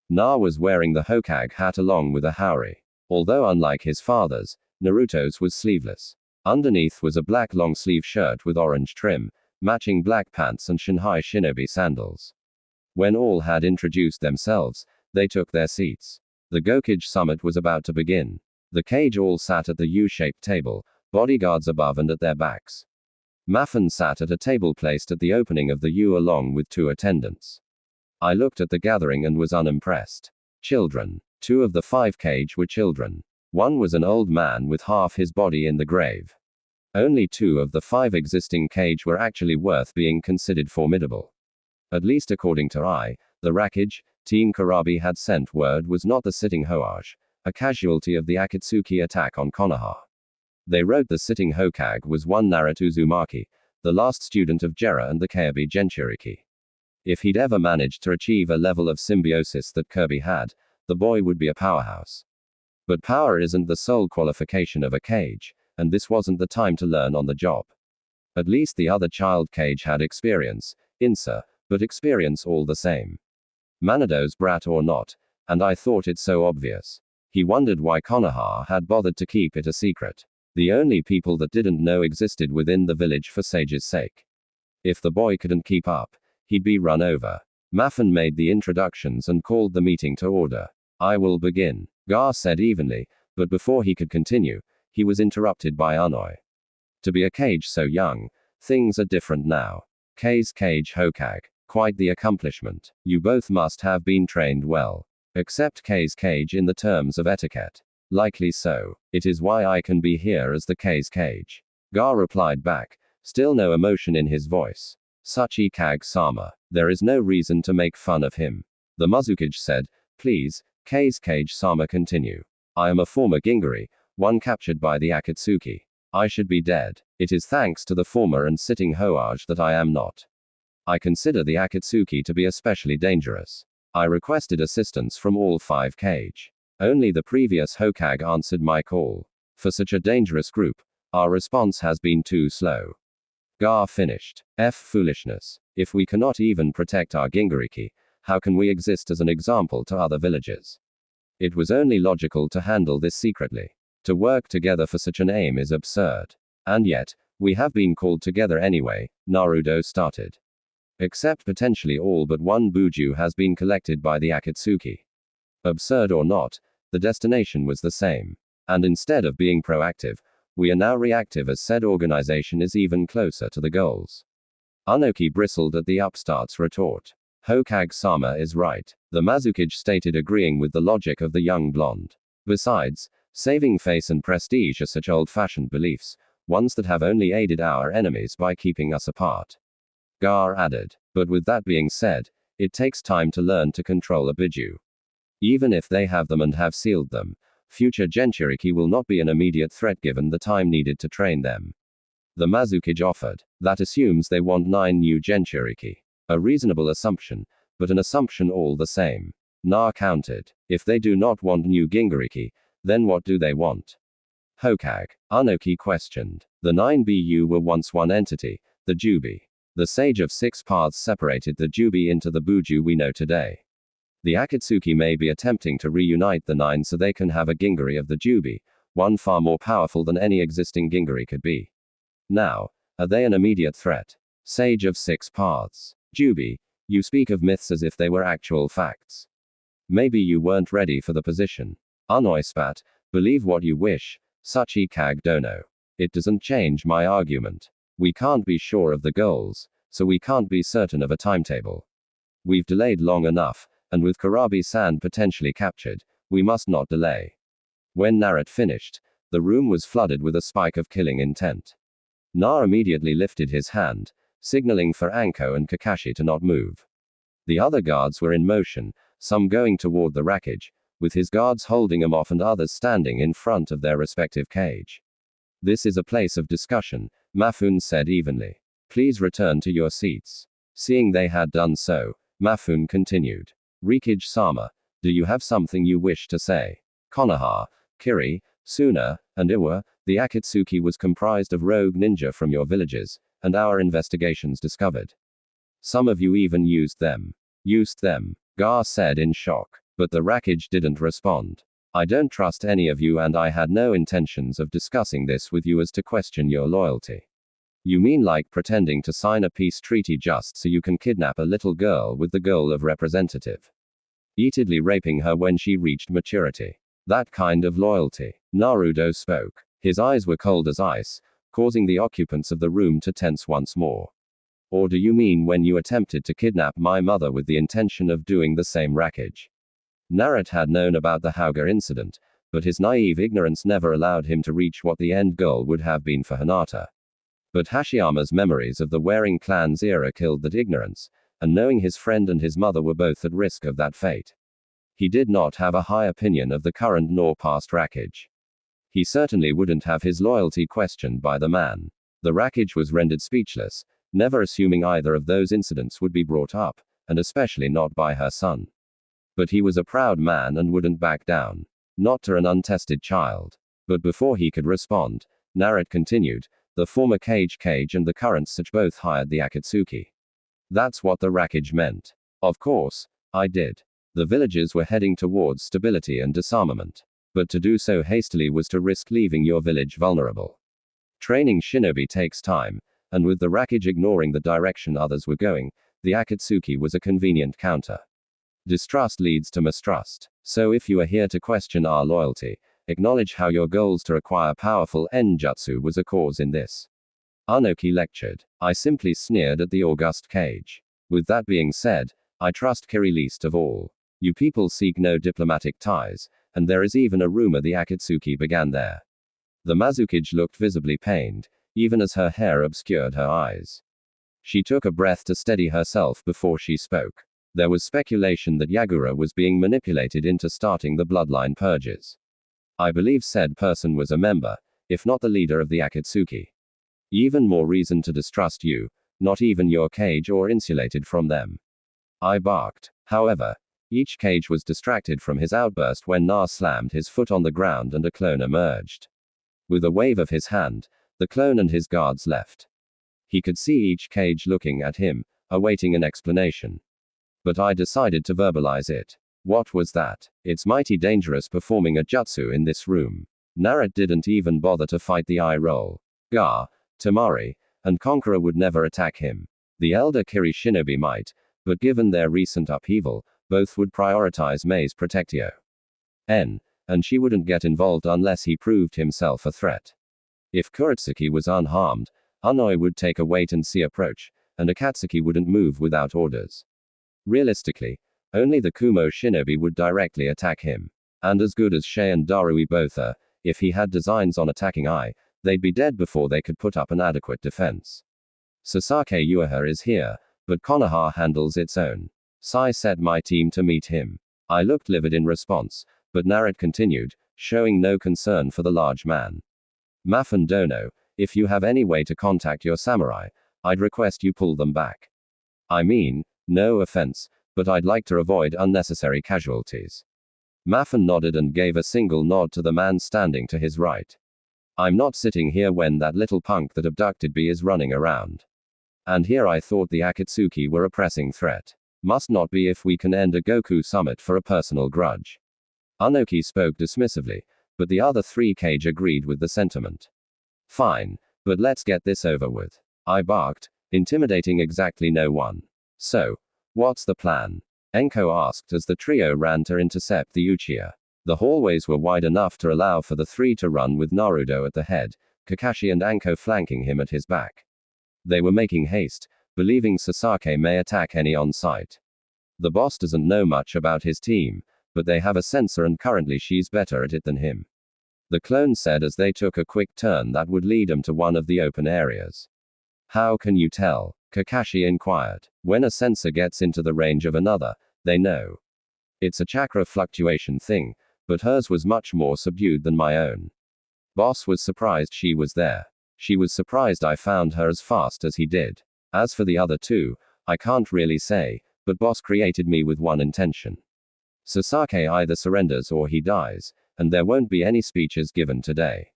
Na was wearing the Hokage hat along with a haori. Although unlike his father's, Naruto's was sleeveless. Underneath was a black long-sleeve shirt with orange trim, matching black pants and Shanghai shinobi sandals. When all had introduced themselves, they took their seats. The Gokage summit was about to begin. The Kage all sat at the U-shaped table, bodyguards above and at their backs. Mifune sat at a table placed at the opening of the U along with 2 attendants. I looked at the gathering and was unimpressed. Children. 2 of the 5 Kage were children. 1 was an old man with half his body in the grave. Only 2 of the 5 existing Kage were actually worth being considered formidable. At least according to the Raikage, Team Karabi had sent word was not the sitting Hokage, a casualty of the Akatsuki attack on Konoha. They wrote the sitting Hokage was one Naruto Uzumaki, the last student of Jiraiya and the Kyuubi Jinchuriki. If he'd ever managed to achieve a level of symbiosis that Kirby had, the boy would be a powerhouse. But power isn't the sole qualification of a Kage, and this wasn't the time to learn on the job. At least the other child Kage had experience, but experience all the same. Manado's brat or not, and I thought it so obvious. He wondered why Konoha had bothered to keep it a secret. The only people that didn't know existed within the village for Sage's sake. If the boy couldn't keep up, he'd be run over. Mifune made the introductions and called the meeting to order. I will begin, Gar said evenly, but before he could continue, he was interrupted by Unoi. To be a Kage so young, things are different now. Kage Hokage. Quite the accomplishment. You both must have been trained well. Except Kage in the terms of etiquette. Likely so. It is why I can be here as the Kage. Gar replied back, still no emotion in his voice. Suchi Kage-sama. There is no reason to make fun of him. The Mizukage said, please, Kage-sama continue. I am a former Gingari, one captured by the Akatsuki. I should be dead. It is thanks to the former and sitting Hokage that I am not. I consider the Akatsuki to be especially dangerous. I requested assistance from all 5 Kage. Only the previous Hokage answered my call. For such a dangerous group, our response has been too slow. Gar finished. Foolishness. If we cannot even protect our Gingariki, how can we exist as an example to other villages? It was only logical to handle this secretly. To work together for such an aim is absurd. And yet, we have been called together anyway, Naruto started. Except potentially all but one Buju has been collected by the Akatsuki. Absurd or not, the destination was the same. And instead of being proactive, we are now reactive as said organization is even closer to the goals. Unoki bristled at the upstart's retort. Hokage-sama is right. The Mizukage stated agreeing with the logic of the young blonde. Besides, saving face and prestige are such old-fashioned beliefs, ones that have only aided our enemies by keeping us apart. Gar added, but with that being said, it takes time to learn to control a Biju. Even if they have them and have sealed them, future Jinchuriki will not be an immediate threat given the time needed to train them. The Mizukage offered. That assumes they want 9 new Jinchuriki. A reasonable assumption, but an assumption all the same. Na countered. If they do not want new Gingariki, then what do they want? Hokage. Unoki questioned. The 9 BU were once one entity, the Jubi. The Sage of 6 Paths separated the Jubi into the Buju we know today. The Akatsuki may be attempting to reunite the 9 so they can have a Gingari of the Jubi, one far more powerful than any existing Gingari could be. Now, are they an immediate threat? Sage of 6 Paths. Jubi, you speak of myths as if they were actual facts. Maybe you weren't ready for the position. Unoi spat, believe what you wish, Suchi Kage Dono. It doesn't change my argument. We can't be sure of the goals, so we can't be certain of a timetable. We've delayed long enough, and with Karabi-san potentially captured, we must not delay. When Naruto finished, the room was flooded with a spike of killing intent. Na immediately lifted his hand, signaling for Anko and Kakashi to not move. The other guards were in motion, some going toward the wreckage, with his guards holding them off and others standing in front of their respective cage. This is a place of discussion, Mafune said evenly. Please return to your seats. Seeing they had done so, Mafune continued. Rikage-sama, do you have something you wish to say? Konoha, Kiri, Suna, and Iwa, the Akatsuki was comprised of rogue ninja from your villages, and our investigations discovered. Some of you even used them. Used them, Gar said in shock. But the wreckage didn't respond. I don't trust any of you and I had no intentions of discussing this with you as to question your loyalty. You mean like pretending to sign a peace treaty just so you can kidnap a little girl with the goal of representative. Eatedly raping her when she reached maturity. That kind of loyalty. Naruto spoke. His eyes were cold as ice, causing the occupants of the room to tense once more. Or do you mean when you attempted to kidnap my mother with the intention of doing the same wreckage? Naruto had known about the Hauga incident, but his naive ignorance never allowed him to reach what the end goal would have been for Hinata. But Hashiyama's memories of the Waring clan's era killed that ignorance, and knowing his friend and his mother were both at risk of that fate. He did not have a high opinion of the current nor past wreckage. He certainly wouldn't have his loyalty questioned by the man. The wreckage was rendered speechless, never assuming either of those incidents would be brought up, and especially not by her son. But he was a proud man and wouldn't back down. Not to an untested child. But before he could respond, Naruto continued, the former Cage and the current Sage both hired the Akatsuki. That's what the wreckage meant. Of course, I did. The villagers were heading towards stability and disarmament. But to do so hastily was to risk leaving your village vulnerable. Training shinobi takes time, and with the wreckage ignoring the direction others were going, the Akatsuki was a convenient counter. Distrust leads to mistrust. So if you are here to question our loyalty, acknowledge how your goals to acquire powerful Enjutsu was a cause in this. Unoki lectured. I simply sneered at the august Cage. With that being said, I trust Kiri least of all. You people seek no diplomatic ties, and there is even a rumor the Akatsuki began there. The Mazukage looked visibly pained, even as her hair obscured her eyes. She took a breath to steady herself before she spoke. There was speculation that Yagura was being manipulated into starting the bloodline purges. I believe said person was a member, if not the leader of the Akatsuki. Even more reason to distrust you, not even your Cage or insulated from them. I barked. However, each Cage was distracted from his outburst when Na slammed his foot on the ground and a clone emerged. With a wave of his hand, the clone and his guards left. He could see each Cage looking at him, awaiting an explanation. But I decided to verbalize it. What was that? It's mighty dangerous performing a jutsu in this room. Naruto didn't even bother to fight the eye roll. Gar, Tamari, and Conqueror would never attack him. The elder Kiri shinobi might, but given their recent upheaval, both would prioritize Mei's protectio. And she wouldn't get involved unless he proved himself a threat. If Kurotsuki was unharmed, Unoi would take a wait-and-see approach, and Akatsuki wouldn't move without orders. Realistically, only the Kumo shinobi would directly attack him. And as good as Shei and Darui both are, if he had designs on attacking Ai, they'd be dead before they could put up an adequate defense. Sasake Ueha is here, but Konoha handles its own. Sai set my team to meet him. I looked livid in response, but Naruto continued, showing no concern for the large man. Mafun Dono, if you have any way to contact your samurai, I'd request you pull them back. I mean, no offense, but I'd like to avoid unnecessary casualties. Mafun nodded and gave a single nod to the man standing to his right. I'm not sitting here when that little punk that abducted me is running around. And here I thought the Akatsuki were a pressing threat. Must not be if we can end a Goku summit for a personal grudge. Unoki spoke dismissively, but the other three Cage agreed with the sentiment. Fine, but let's get this over with. I barked, intimidating exactly no one. So, what's the plan? Enko asked as the trio ran to intercept the Uchiha. The hallways were wide enough to allow for the three to run with Naruto at the head, Kakashi and Anko flanking him at his back. They were making haste, believing Sasake may attack any on sight. The boss doesn't know much about his team, but they have a sensor and currently she's better at it than him. The clone said as they took a quick turn that would lead them to one of the open areas. How can you tell? Kakashi inquired. When a sensor gets into the range of another, they know. It's a chakra fluctuation thing, but hers was much more subdued than my own. Boss was surprised she was there. She was surprised I found her as fast as he did. As for the other two, I can't really say, but Boss created me with one intention. Sasuke either surrenders or he dies, and there won't be any speeches given today.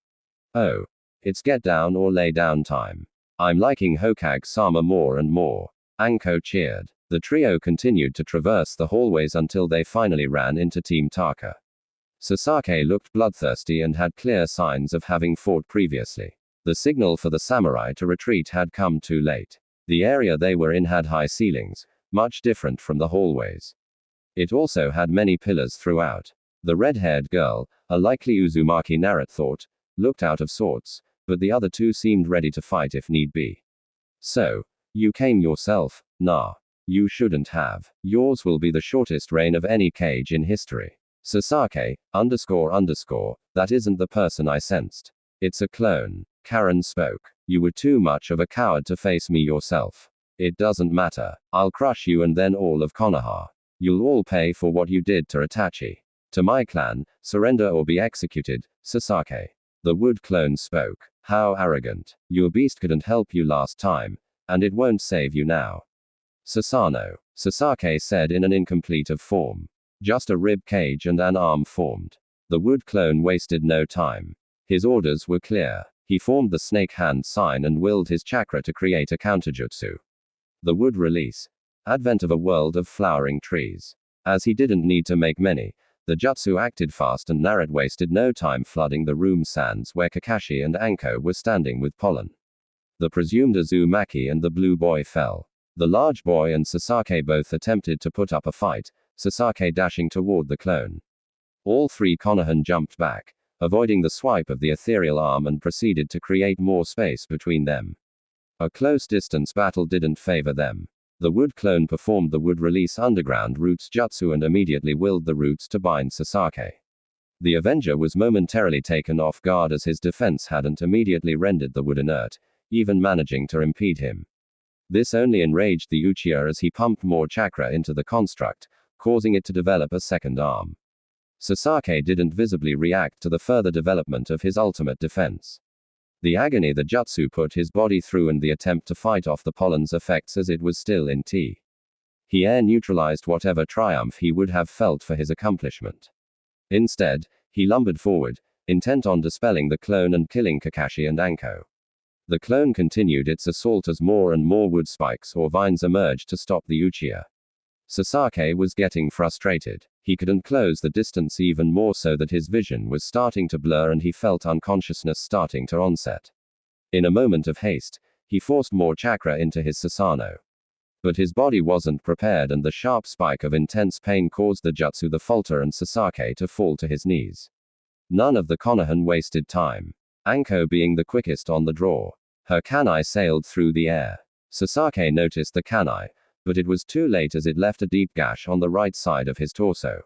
Oh. It's get down or lay down time. I'm liking Hokage-sama more and more. Anko cheered. The trio continued to traverse the hallways until they finally ran into Team Taka. Sasuke looked bloodthirsty and had clear signs of having fought previously. The signal for the samurai to retreat had come too late. The area they were in had high ceilings, much different from the hallways. It also had many pillars throughout. The red-haired girl, a likely Uzumaki Naruto thought, looked out of sorts, but the other two seemed ready to fight if need be. So, you came yourself? Nah. You shouldn't have. Yours will be the shortest reign of any cage in history. Sasuke, __, that isn't the person I sensed. It's a clone. Karen spoke. You were too much of a coward to face me yourself. It doesn't matter. I'll crush you and then all of Konoha. You'll all pay for what you did to Itachi. To my clan, surrender or be executed, Sasuke. The wood clone spoke. How arrogant. Your beast couldn't help you last time, and it won't save you now. Sasano, Sasuke said in an incomplete of form. Just a rib cage and an arm formed. The wood clone wasted no time. His orders were clear. He formed the snake hand sign and willed his chakra to create a counterjutsu. The wood release. Advent of a world of flowering trees. As he didn't need to make many, the jutsu acted fast and Naruto wasted no time flooding the room sands where Kakashi and Anko were standing with pollen. The presumed Uzumaki and the blue boy fell. The large boy and Sasuke both attempted to put up a fight, Sasuke dashing toward the clone. All three Konohan jumped back, avoiding the swipe of the ethereal arm and proceeded to create more space between them. A close distance battle didn't favor them. The wood clone performed the wood release underground roots jutsu and immediately willed the roots to bind Sasuke. The Avenger was momentarily taken off guard as his defense hadn't immediately rendered the wood inert, even managing to impede him. This only enraged the Uchiha as he pumped more chakra into the construct, causing it to develop a second arm. Sasuke didn't visibly react to the further development of his ultimate defense. The agony the jutsu put his body through and the attempt to fight off the pollen's effects as it was still in T. He air neutralized whatever triumph he would have felt for his accomplishment. Instead, he lumbered forward, intent on dispelling the clone and killing Kakashi and Anko. The clone continued its assault as more and more wood spikes or vines emerged to stop the Uchiha. Sasuke was getting frustrated. He couldn't close the distance even more so that his vision was starting to blur and he felt unconsciousness starting to onset. In a moment of haste, he forced more chakra into his Susanoo. But his body wasn't prepared and the sharp spike of intense pain caused the jutsu to falter and Sasuke to fall to his knees. None of the Konohan wasted time. Anko being the quickest on the draw. Her kanai sailed through the air. Sasuke noticed the kanai, but it was too late as it left a deep gash on the right side of his torso.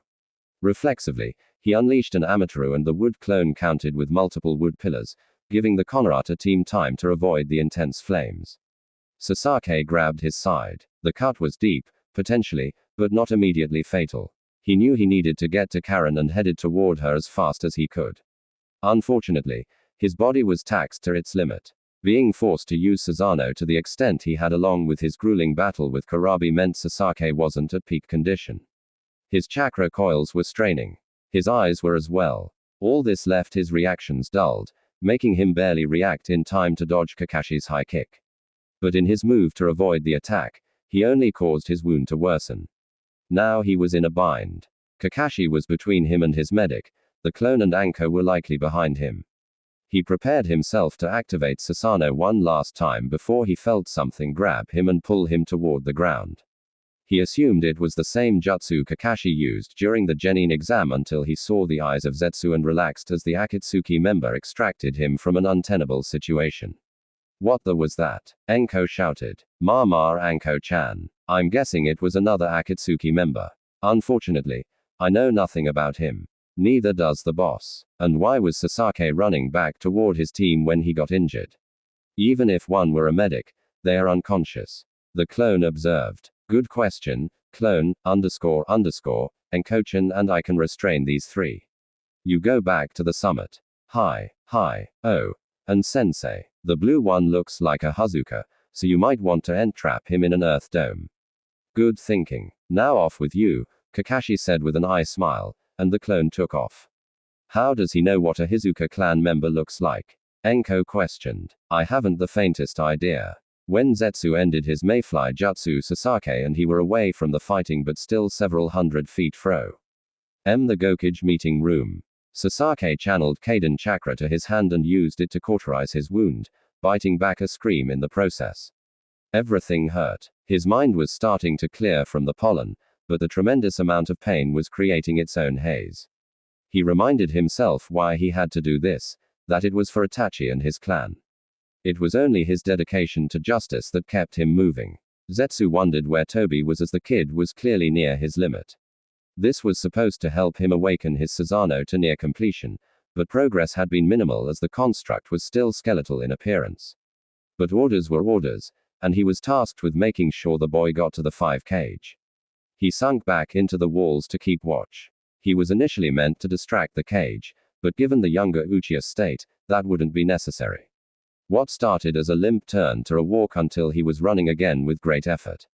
Reflexively, he unleashed an Amaterasu and the wood clone countered with multiple wood pillars, giving the Konohata team time to avoid the intense flames. Sasuke grabbed his side. The cut was deep, potentially, but not immediately fatal. He knew he needed to get to Karen and headed toward her as fast as he could. Unfortunately, his body was taxed to its limit. Being forced to use Susanoo to the extent he had along with his grueling battle with Kurabi meant Sasuke wasn't at peak condition. His chakra coils were straining. His eyes were as well. All this left his reactions dulled, making him barely react in time to dodge Kakashi's high kick. But in his move to avoid the attack, he only caused his wound to worsen. Now he was in a bind. Kakashi was between him and his medic, the clone and Anko were likely behind him. He prepared himself to activate Susanoo one last time before he felt something grab him and pull him toward the ground. He assumed it was the same jutsu Kakashi used during the Genin exam until he saw the eyes of Zetsu and relaxed as the Akatsuki member extracted him from an untenable situation. What the was that? Anko shouted. Ma Anko-chan. I'm guessing it was another Akatsuki member. Unfortunately, I know nothing about him. Neither does the boss. And why was Sasuke running back toward his team when he got injured? Even if one were a medic, they are unconscious. The clone observed. Good question, clone, Enkochin and I can restrain these three. You go back to the summit. Hi, oh. And sensei. The blue one looks like a Hazuka, so you might want to entrap him in an earth dome. Good thinking. Now off with you, Kakashi said with an eye smile, and the clone took off. How does he know what a Hizuka clan member looks like? Enko questioned. I haven't the faintest idea. When Zetsu ended his Mayfly Jutsu, Sasaki and he were away from the fighting but still several hundred feet fro. The Gokage meeting room. Sasaki channeled Kaden chakra to his hand and used it to cauterize his wound, biting back a scream in the process. Everything hurt. His mind was starting to clear from the pollen, but the tremendous amount of pain was creating its own haze. He reminded himself why he had to do this, that it was for Itachi and his clan. It was only his dedication to justice that kept him moving. Zetsu wondered where Toby was as the kid was clearly near his limit. This was supposed to help him awaken his Susanoo to near completion, but progress had been minimal as the construct was still skeletal in appearance. But orders were orders, and he was tasked with making sure the boy got to the 5 cage. He sunk back into the walls to keep watch. He was initially meant to distract the cage, but given the younger Uchiha state, that wouldn't be necessary. What started as a limp turned to a walk until he was running again with great effort.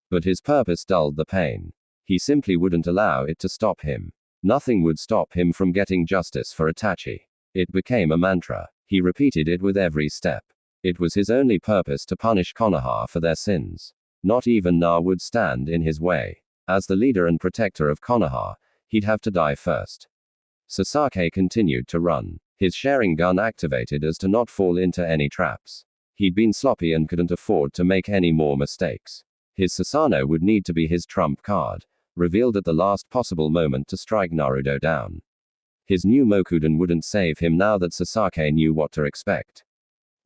But his purpose dulled the pain. He simply wouldn't allow it to stop him. Nothing would stop him from getting justice for Itachi. It became a mantra. He repeated it with every step. It was his only purpose to punish Konoha for their sins. Not even Na would stand in his way. As the leader and protector of Konoha, he'd have to die first. Sasaki continued to run. His Sharingan activated as to not fall into any traps. He'd been sloppy and couldn't afford to make any more mistakes. His Susanoo would need to be his trump card, revealed at the last possible moment to strike Naruto down. His new Mokuden wouldn't save him now that Sasaki knew what to expect.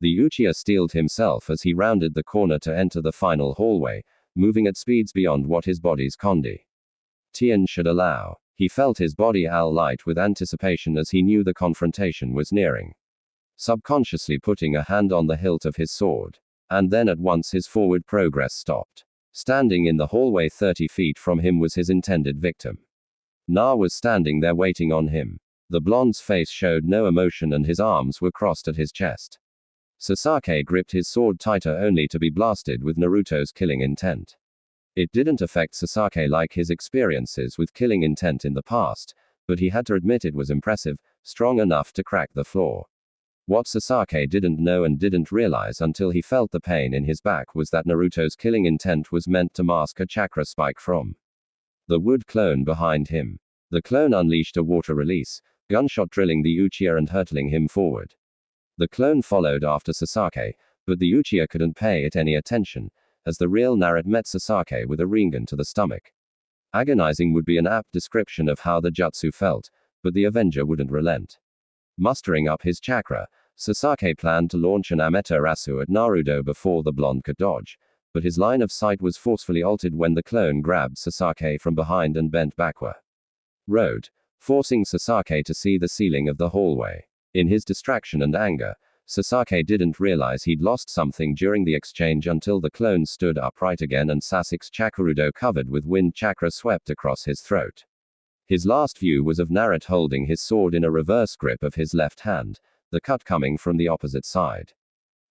The Uchiha steeled himself as he rounded the corner to enter the final hallway, moving at speeds beyond what his body's kondi Tien should allow. He felt his body light with anticipation as he knew the confrontation was nearing. Subconsciously putting a hand on the hilt of his sword. And then at once his forward progress stopped. Standing in the hallway 30 feet from him was his intended victim. Na was standing there waiting on him. The blonde's face showed no emotion and his arms were crossed at his chest. Sasaki gripped his sword tighter only to be blasted with Naruto's killing intent. It didn't affect Sasaki like his experiences with killing intent in the past, but he had to admit it was impressive, strong enough to crack the floor. What Sasaki didn't know and didn't realize until he felt the pain in his back was that Naruto's killing intent was meant to mask a chakra spike from the wood clone behind him. The clone unleashed a water release, gunshot drilling the Uchiha and hurtling him forward. The clone followed after Sasaki, but the Uchiha couldn't pay it any attention, as the real Naruto met Sasaki with a ringan to the stomach. Agonizing would be an apt description of how the jutsu felt, but the Avenger wouldn't relent. Mustering up his chakra, Sasaki planned to launch an Amaterasu at Naruto before the blonde could dodge, but his line of sight was forcefully altered when the clone grabbed Sasaki from behind and bent backward, forcing Sasaki to see the ceiling of the hallway. In his distraction and anger, Sasaki didn't realize he'd lost something during the exchange until the clone stood upright again and Sasuke's chakurudo covered with wind chakra swept across his throat. His last view was of Naruto holding his sword in a reverse grip of his left hand, the cut coming from the opposite side.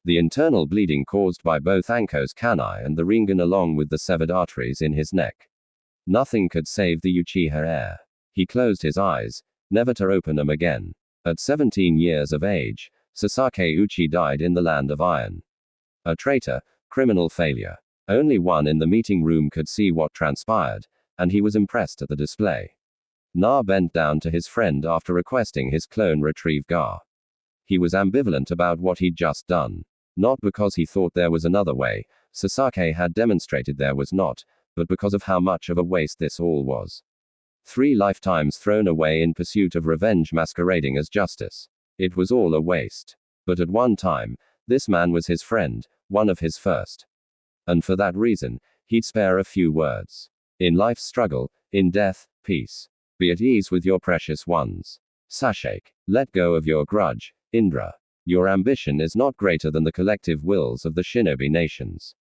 The internal bleeding caused by both Anko's kanai and the ringan along with the severed arteries in his neck. Nothing could save the Uchiha heir. He closed his eyes, never to open them again. At 17 years of age, Sasaki Uchi died in the land of iron. A traitor, criminal failure. Only one in the meeting room could see what transpired, and he was impressed at the display. Na bent down to his friend after requesting his clone retrieve Ga. He was ambivalent about what he'd just done. Not because he thought there was another way, Sasaki had demonstrated there was not, but because of how much of a waste this all was. 3 lifetimes thrown away in pursuit of revenge masquerading as justice. It was all a waste. But at one time, this man was his friend, one of his first. And for that reason, he'd spare a few words. In life's struggle, in death, peace. Be at ease with your precious ones. Sashake. Let go of your grudge, Indra. Your ambition is not greater than the collective wills of the shinobi nations.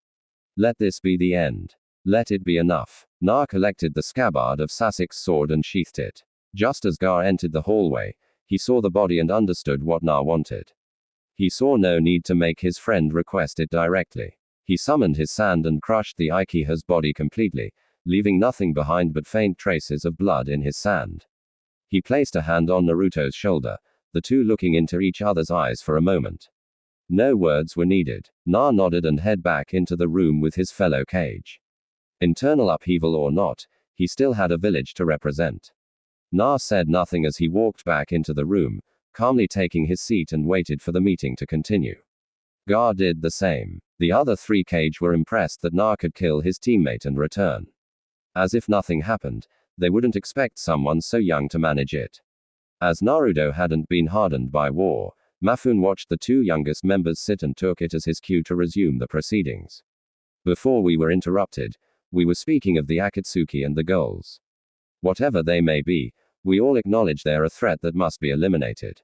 Let this be the end. Let it be enough. Na collected the scabbard of Sasek's sword and sheathed it. Just as Gar entered the hallway, he saw the body and understood what Na wanted. He saw no need to make his friend request it directly. He summoned his sand and crushed the Ikeha's body completely, leaving nothing behind but faint traces of blood in his sand. He placed a hand on Naruto's shoulder, the two looking into each other's eyes for a moment. No words were needed. Na nodded and headed back into the room with his fellow Kage. Internal upheaval or not, he still had a village to represent. Na said nothing as he walked back into the room, calmly taking his seat and waited for the meeting to continue. Gar did the same. The other three Kage were impressed that Na could kill his teammate and return. As if nothing happened, they wouldn't expect someone so young to manage it. As Naruto hadn't been hardened by war, Mafune watched the two youngest members sit and took it as his cue to resume the proceedings. Before we were interrupted, we were speaking of the Akatsuki and the goals. Whatever they may be, we all acknowledge they're a threat that must be eliminated.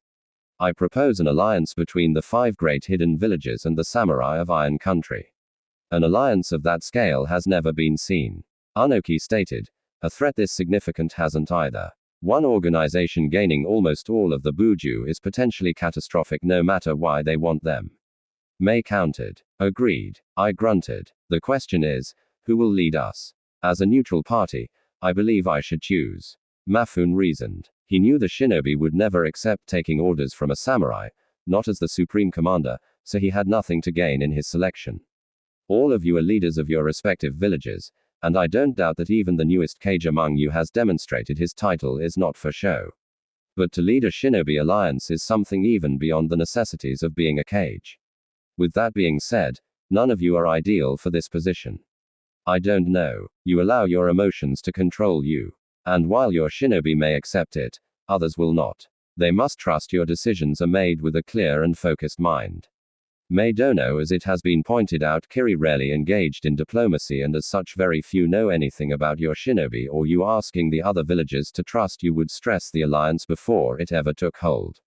I propose an alliance between the 5 great hidden villages and the samurai of Iron Country. An alliance of that scale has never been seen. Anoki stated, a threat this significant hasn't either. One organization gaining almost all of the Buju is potentially catastrophic no matter why they want them. May countered. Agreed. I grunted. The question is, who will lead us? As a neutral party, I believe I should choose. Mafune reasoned. He knew the shinobi would never accept taking orders from a samurai, not as the supreme commander, so he had nothing to gain in his selection. All of you are leaders of your respective villages, and I don't doubt that even the newest Kage among you has demonstrated his title is not for show. But to lead a shinobi alliance is something even beyond the necessities of being a Kage. With that being said, none of you are ideal for this position. I don't know. You allow your emotions to control you. And while your shinobi may accept it, others will not. They must trust your decisions are made with a clear and focused mind. Maidono, as it has been pointed out, Kiri rarely engaged in diplomacy, and as such very few know anything about your shinobi, or you asking the other villagers to trust you would stress the alliance before it ever took hold.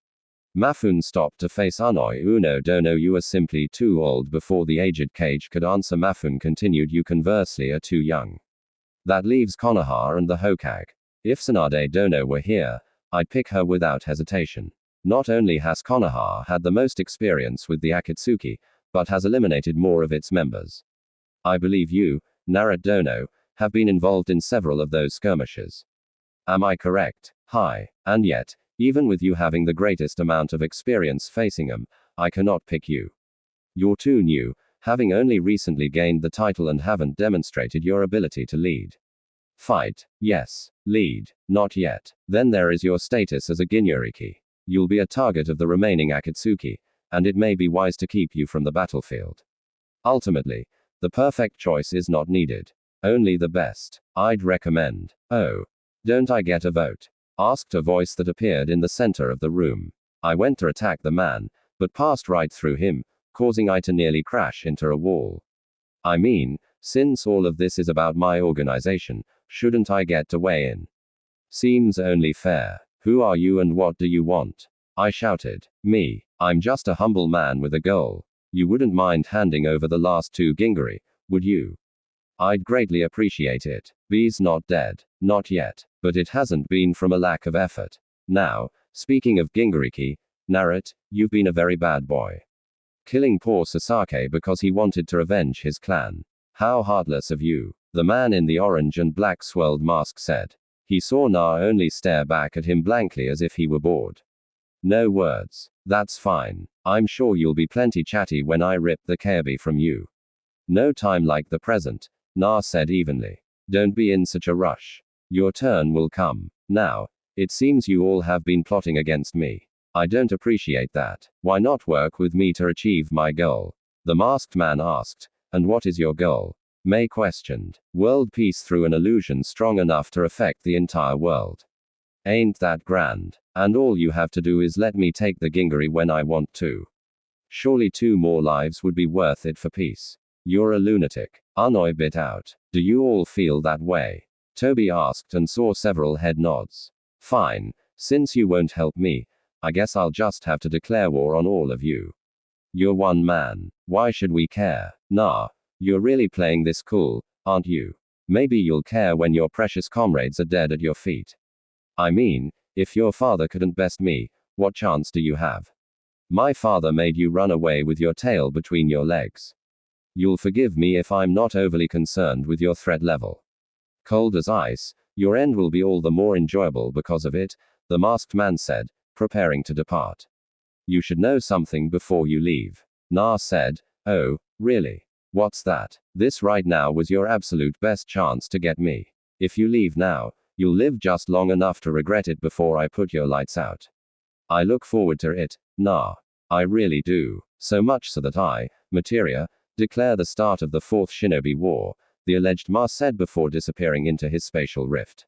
Mafune stopped to face Unoi Uno Dono. You are simply too old. Before the aged Kage could answer, Mafune continued, you conversely are too young. That leaves Konoha and the Hokage. If Tsunade Dono were here, I'd pick her without hesitation. Not only has Konoha had the most experience with the Akatsuki, but has eliminated more of its members. I believe you, Naruto Dono, have been involved in several of those skirmishes. Am I correct? Hi. And yet, even with you having the greatest amount of experience facing them, I cannot pick you. You're too new, having only recently gained the title and haven't demonstrated your ability to lead. Fight. Yes. Lead. Not yet. Then there is your status as a Ginryuki. You'll be a target of the remaining Akatsuki, and it may be wise to keep you from the battlefield. Ultimately, the perfect choice is not needed. Only the best. I'd recommend. Oh. Don't I get a vote? Asked a voice that appeared in the center of the room. I went to attack the man, but passed right through him, causing I to nearly crash into a wall. I mean, since all of this is about my organization, shouldn't I get to weigh in? Seems only fair. Who are you and what do you want? I shouted. Me. I'm just a humble man with a goal. You wouldn't mind handing over the last 2 Gingari, would you? I'd greatly appreciate it. B's not dead. Not yet. But it hasn't been from a lack of effort. Now, speaking of Gingariki, Naruto, you've been a very bad boy. Killing poor Sasaki because he wanted to revenge his clan. How heartless of you. The man in the orange and black swirled mask said. He saw Na only stare back at him blankly as if he were bored. No words. That's fine. I'm sure you'll be plenty chatty when I rip the Kayabi from you. No time like the present, Na said evenly. Don't be in such a rush. Your turn will come. Now, it seems you all have been plotting against me. I don't appreciate that. Why not work with me to achieve my goal? The masked man asked. And what is your goal? May questioned. World peace through an illusion strong enough to affect the entire world. Ain't that grand? And all you have to do is let me take the Gingari when I want to. Surely 2 more lives would be worth it for peace. You're a lunatic. Unoi bit out. Do you all feel that way? Toby asked and saw several head nods. Fine. Since you won't help me, I guess I'll just have to declare war on all of you. You're one man. Why should we care? Nah. You're really playing this cool, aren't you? Maybe you'll care when your precious comrades are dead at your feet. I mean, if your father couldn't best me, what chance do you have? My father made you run away with your tail between your legs. You'll forgive me if I'm not overly concerned with your threat level. Cold as ice, your end will be all the more enjoyable because of it, the masked man said, preparing to depart. You should know something before you leave. Na said, oh, really? What's that? This right now was your absolute best chance to get me. If you leave now, you'll live just long enough to regret it before I put your lights out. I look forward to it, Na. I really do. So much so that I, Materia, declare the start of the Fourth Shinobi War, the alleged Ma said before disappearing into his spatial rift.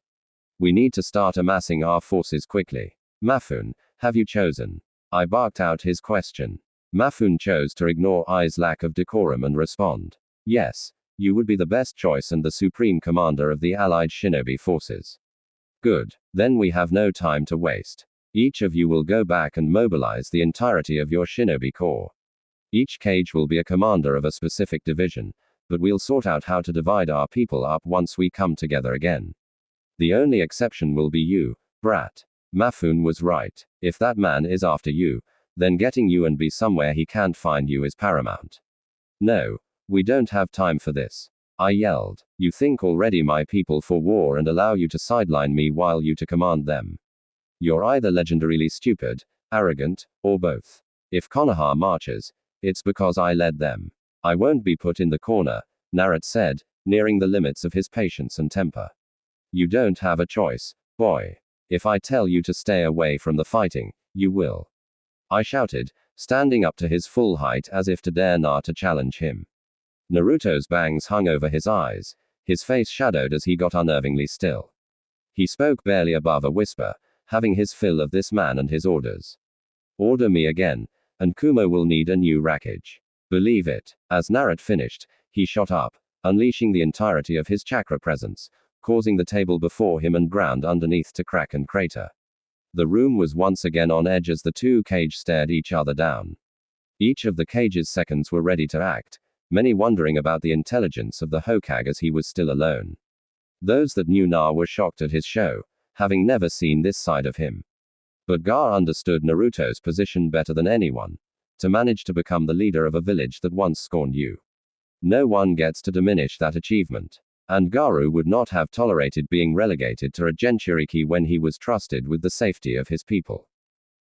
We need to start amassing our forces quickly. Mafun, have you chosen? I barked out his question. Mafun chose to ignore I's lack of decorum and respond. Yes, you would be the best choice and the supreme commander of the allied shinobi forces. Good. Then we have no time to waste. Each of you will go back and mobilize the entirety of your shinobi corps. Each cage will be a commander of a specific division, but we'll sort out how to divide our people up once we come together again. The only exception will be you, brat. Mafun was right. If that man is after you, then getting you and be somewhere he can't find you is paramount. No, we don't have time for this. I yelled. You think already my people for war and allow you to sideline me while you to command them. You're either legendarily stupid, arrogant, or both. If Konoha marches, it's because I led them. I won't be put in the corner, Naruto said, nearing the limits of his patience and temper. You don't have a choice, boy. If I tell you to stay away from the fighting, you will. I shouted, standing up to his full height as if to dare Na to challenge him. Naruto's bangs hung over his eyes, his face shadowed as he got unnervingly still. He spoke barely above a whisper, having his fill of this man and his orders. Order me again, and Kumo will need a new rackage. Believe it. As Naruto finished, he shot up, unleashing the entirety of his chakra presence, causing the table before him and ground underneath to crack and crater. The room was once again on edge as the two cages stared each other down. Each of the cage's seconds were ready to act, many wondering about the intelligence of the Hokage as he was still alone. Those that knew Na were shocked at his show, having never seen this side of him. But Gar understood Naruto's position better than anyone. To manage to become the leader of a village that once scorned you. No one gets to diminish that achievement. And Garu would not have tolerated being relegated to a Jinchuriki when he was trusted with the safety of his people.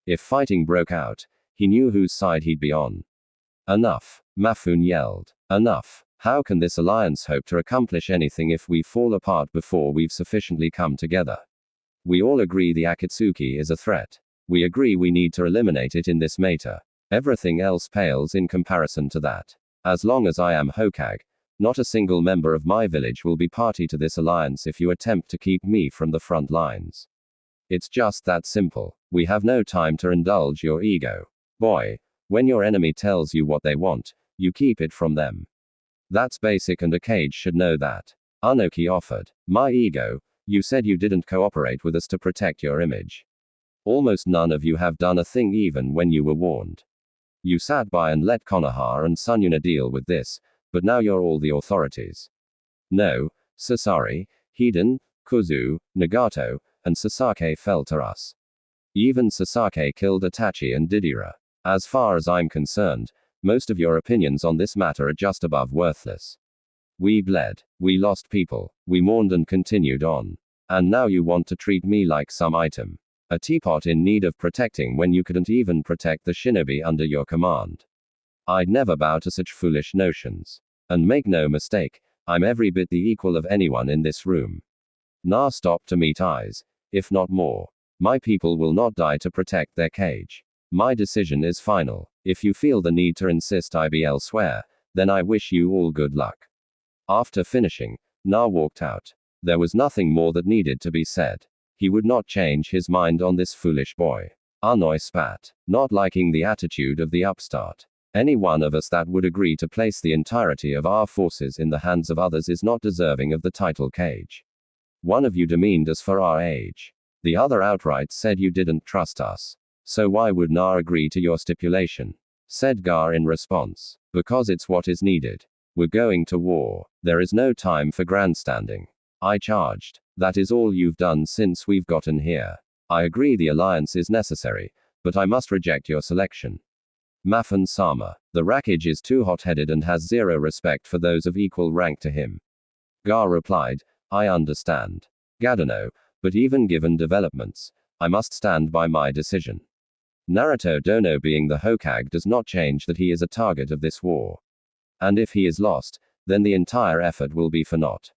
If fighting broke out, he knew whose side he'd be on. Enough, Mafun yelled. Enough. How can this alliance hope to accomplish anything if we fall apart before we've sufficiently come together? We all agree the Akatsuki is a threat. We agree we need to eliminate it in this matter. Everything else pales in comparison to that. As long as I am Hokage, not a single member of my village will be party to this alliance if you attempt to keep me from the front lines. It's just that simple. We have no time to indulge your ego. Boy, when your enemy tells you what they want, you keep it from them. That's basic and a cage should know that. Anoki offered. My ego, you said you didn't cooperate with us to protect your image. Almost none of you have done a thing even when you were warned. You sat by and let Konoha and Sunyuna deal with this, but now you're all the authorities. No, Sasori, Hiden, Kuzu, Nagato, and Sasake fell to us. Even Sasake killed Itachi and Didira. As far as I'm concerned, most of your opinions on this matter are just above worthless. We bled. We lost people. We mourned and continued on. And now you want to treat me like some item. A teapot in need of protecting when you couldn't even protect the shinobi under your command. I'd never bow to such foolish notions. And make no mistake, I'm every bit the equal of anyone in this room. Na stopped to meet eyes, if not more. My people will not die to protect their cage. My decision is final. If you feel the need to insist I be elsewhere, then I wish you all good luck. After finishing, Na walked out. There was nothing more that needed to be said. He would not change his mind on this foolish boy. Anoi spat, not liking the attitude of the upstart. Any one of us that would agree to place the entirety of our forces in the hands of others is not deserving of the title cage. One of you demeaned us for our age. The other outright said you didn't trust us. So why would Na agree to your stipulation? Said Gar in response. Because it's what is needed. We're going to war. There is no time for grandstanding. I charged. That is all you've done since we've gotten here. I agree the alliance is necessary, but I must reject your selection. Mafan-sama. The Rackage is too hot-headed and has zero respect for those of equal rank to him. Gar replied, I understand. Gadano, but even given developments, I must stand by my decision. Naruto Dono being the Hokage does not change that he is a target of this war. And if he is lost, then the entire effort will be for naught.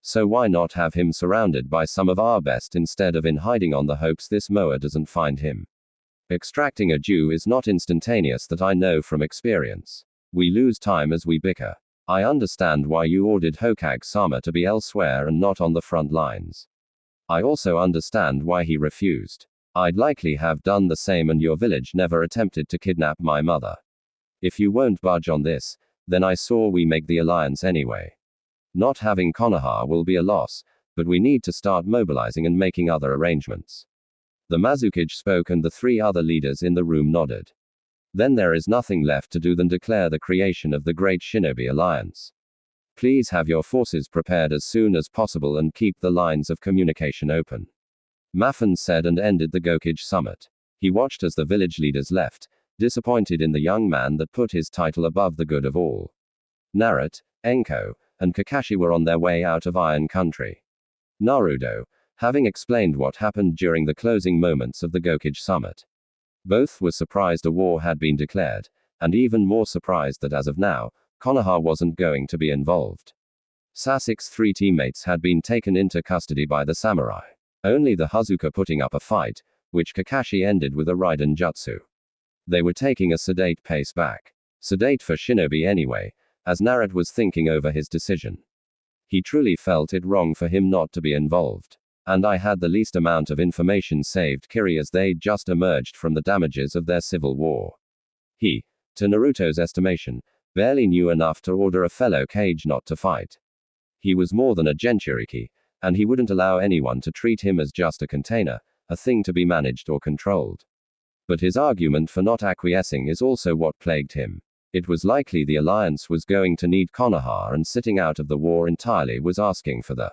So why not have him surrounded by some of our best instead of in hiding on the hopes this Moa doesn't find him? Extracting a Jew is not instantaneous, that I know from experience. We lose time as we bicker. I understand why you ordered Hokage-sama to be elsewhere and not on the front lines. I also understand why he refused. I'd likely have done the same, and your village never attempted to kidnap my mother. If you won't budge on this, then I saw we make the alliance anyway. Not having Konoha will be a loss, but we need to start mobilizing and making other arrangements. The Mazukage spoke and the three other leaders in the room nodded. Then there is nothing left to do than declare the creation of the Great Shinobi Alliance. Please have your forces prepared as soon as possible and keep the lines of communication open. Mafan said and ended the Gokage summit. He watched as the village leaders left, disappointed in the young man that put his title above the good of all. Naruto, Enko, and Kakashi were on their way out of Iron Country. Naruto, having explained what happened during the closing moments of the Gokage summit. Both were surprised a war had been declared, and even more surprised that as of now, Konoha wasn't going to be involved. Sasuke's three teammates had been taken into custody by the samurai. Only the Hazuka putting up a fight, which Kakashi ended with a Raiden Jutsu. They were taking a sedate pace back. Sedate for shinobi anyway, as Naruto was thinking over his decision. He truly felt it wrong for him not to be involved. And I had the least amount of information saved Kiri as they just emerged from the damages of their civil war. He, to Naruto's estimation, barely knew enough to order a fellow Kage not to fight. He was more than a Jinchuriki, and he wouldn't allow anyone to treat him as just a container, a thing to be managed or controlled. But his argument for not acquiescing is also what plagued him. It was likely the alliance was going to need Konoha, and sitting out of the war entirely was asking for the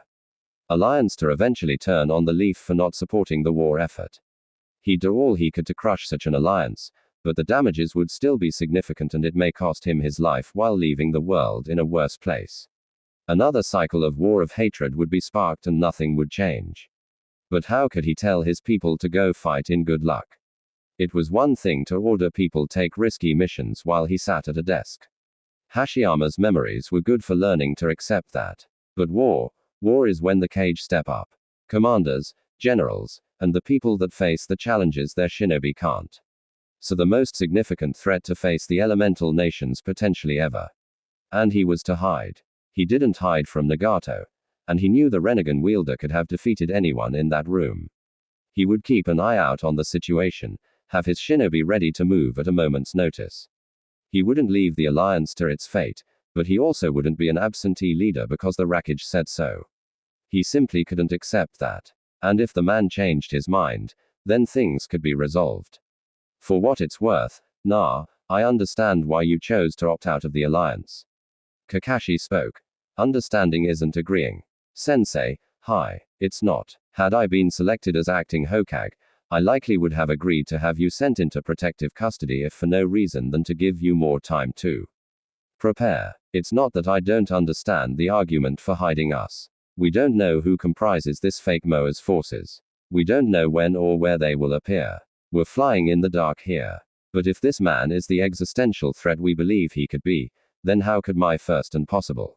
alliance to eventually turn on the leaf for not supporting the war effort. He'd do all he could to crush such an alliance, but the damages would still be significant and it may cost him his life while leaving the world in a worse place. Another cycle of war of hatred would be sparked and nothing would change. But how could he tell his people to go fight in good luck? It was one thing to order people take risky missions while he sat at a desk. Hashiyama's memories were good for learning to accept that. But war is when the Kage step up. Commanders, generals, and the people that face the challenges their shinobi can't. So the most significant threat to face the elemental nations potentially ever. And he was to hide. He didn't hide from Nagato. And he knew the Renegan wielder could have defeated anyone in that room. He would keep an eye out on the situation, have his shinobi ready to move at a moment's notice. He wouldn't leave the alliance to its fate, but he also wouldn't be an absentee leader because the Rackage said so. He simply couldn't accept that. And if the man changed his mind, then things could be resolved. For what it's worth, I understand why you chose to opt out of the alliance. Kakashi spoke. Understanding isn't agreeing. Sensei, hi, it's not. Had I been selected as acting Hokage, I likely would have agreed to have you sent into protective custody if for no reason than to give you more time to prepare. It's not that I don't understand the argument for hiding us. We don't know who comprises this fake Moa's forces. We don't know when or where they will appear. We're flying in the dark here. But if this man is the existential threat we believe he could be, then how could my first and possible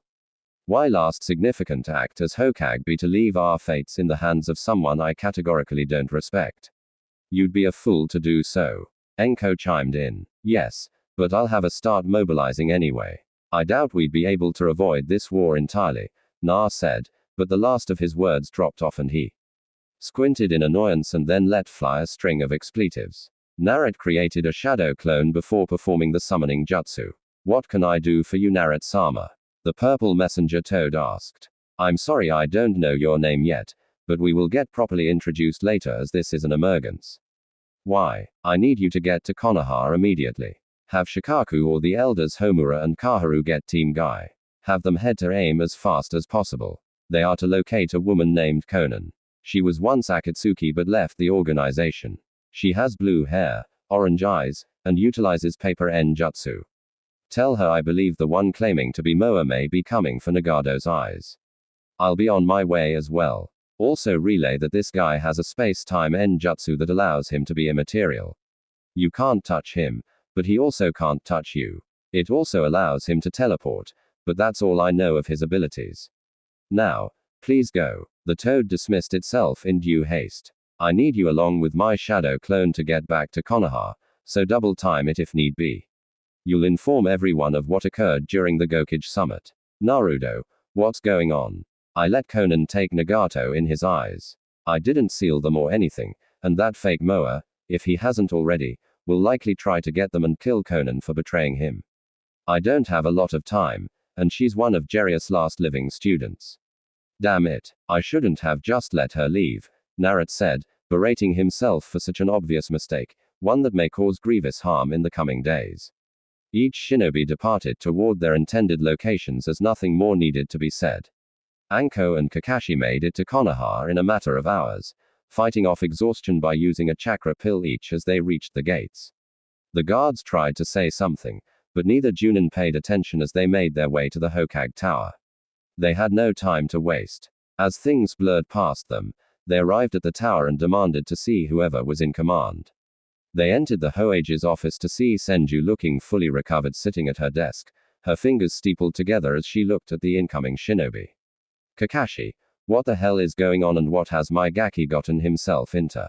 why last significant act as Hokage be to leave our fates in the hands of someone I categorically don't respect? You'd be a fool to do so. Enko chimed in. Yes, but I'll have a start mobilizing anyway. I doubt we'd be able to avoid this war entirely, Na said, but the last of his words dropped off and he squinted in annoyance and then let fly a string of expletives. Naruto created a shadow clone before performing the summoning jutsu. What can I do for you, Naruto-sama? The purple messenger toad asked. I'm sorry I don't know your name yet, but we will get properly introduced later as this is an emergence. Why? I need you to get to Konoha immediately. Have Shikaku or the elders Homura and Kaharu get Team Guy. Have them head to aim as fast as possible. They are to locate a woman named Konan. She was once Akatsuki but left the organization. She has blue hair, orange eyes, and utilizes paper N-jutsu. Tell her I believe the one claiming to be Moa may be coming for Nagado's eyes. I'll be on my way as well. Also relay that this guy has a space-time N-jutsu that allows him to be immaterial. You can't touch him, but he also can't touch you. It also allows him to teleport, but that's all I know of his abilities. Now, please go. The toad dismissed itself in due haste. I need you along with my shadow clone to get back to Konoha, so double time it if need be. You'll inform everyone of what occurred during the Gokage summit. Naruto, what's going on? I let Konan take Nagato in his eyes. I didn't seal them or anything, and that fake Moa, if he hasn't already, will likely try to get them and kill Konan for betraying him. I don't have a lot of time, and she's one of Jerius' last living students. Damn it, I shouldn't have just let her leave, Naruto said, berating himself for such an obvious mistake, one that may cause grievous harm in the coming days. Each shinobi departed toward their intended locations as nothing more needed to be said. Anko and Kakashi made it to Konoha in a matter of hours, fighting off exhaustion by using a chakra pill each as they reached the gates. The guards tried to say something, but neither Junin paid attention as they made their way to the Hokage Tower. They had no time to waste. As things blurred past them, they arrived at the tower and demanded to see whoever was in command. They entered the Hokage's office to see Senju looking fully recovered sitting at her desk, her fingers steepled together as she looked at the incoming shinobi. Kakashi, what the hell is going on and what has my Gaki gotten himself into?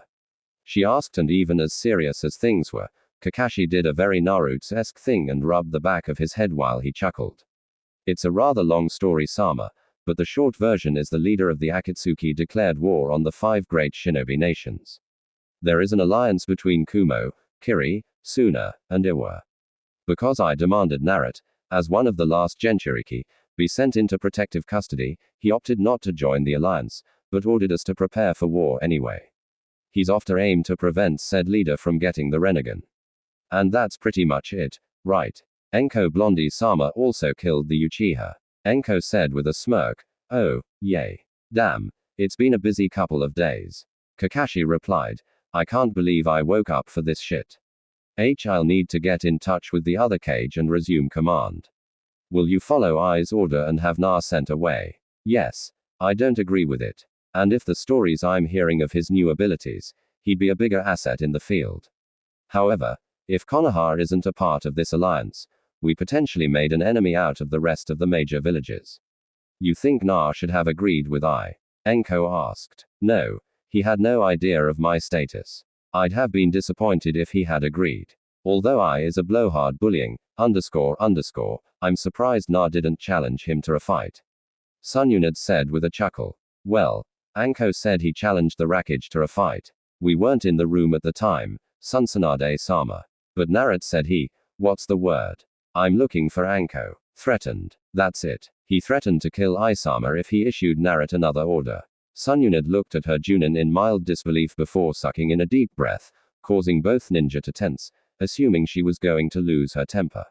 She asked, and even as serious as things were, Kakashi did a very Naruto-esque thing and rubbed the back of his head while he chuckled. It's a rather long story, Sama, but the short version is the leader of the Akatsuki declared war on the 5 great shinobi nations. There is an alliance between Kumo, Kiri, Suna, and Iwa. Because I demanded Naruto, as one of the last Jinchuriki, be sent into protective custody, he opted not to join the alliance, but ordered us to prepare for war anyway. He's off to aim to prevent said leader from getting the Renegan. And that's pretty much it, right? Enko Blondie Sama also killed the Uchiha. Enko said with a smirk, oh, yay. Damn, it's been a busy couple of days. Kakashi replied, I can't believe I woke up for this shit. I'll need to get in touch with the other cage and resume command. Will you follow I's order and have Na sent away? Yes. I don't agree with it. And if the stories I'm hearing of his new abilities, he'd be a bigger asset in the field. However, if Konoha isn't a part of this alliance, we potentially made an enemy out of the rest of the major villages. You think Na should have agreed with I? Enko asked. No. He had no idea of my status. I'd have been disappointed if he had agreed. Although I is a blowhard bullying, I'm surprised Na didn't challenge him to a fight. Sunyunad said with a chuckle. Well, Anko said he challenged the Rakage to a fight. We weren't in the room at the time, Sunsanade-sama. But Naruto said what's the word? I'm looking for Anko. Threatened. That's it. He threatened to kill Isama if he issued Naruto another order. Sunyunad looked at her Junin in mild disbelief before sucking in a deep breath, causing both ninja to tense, assuming she was going to lose her temper.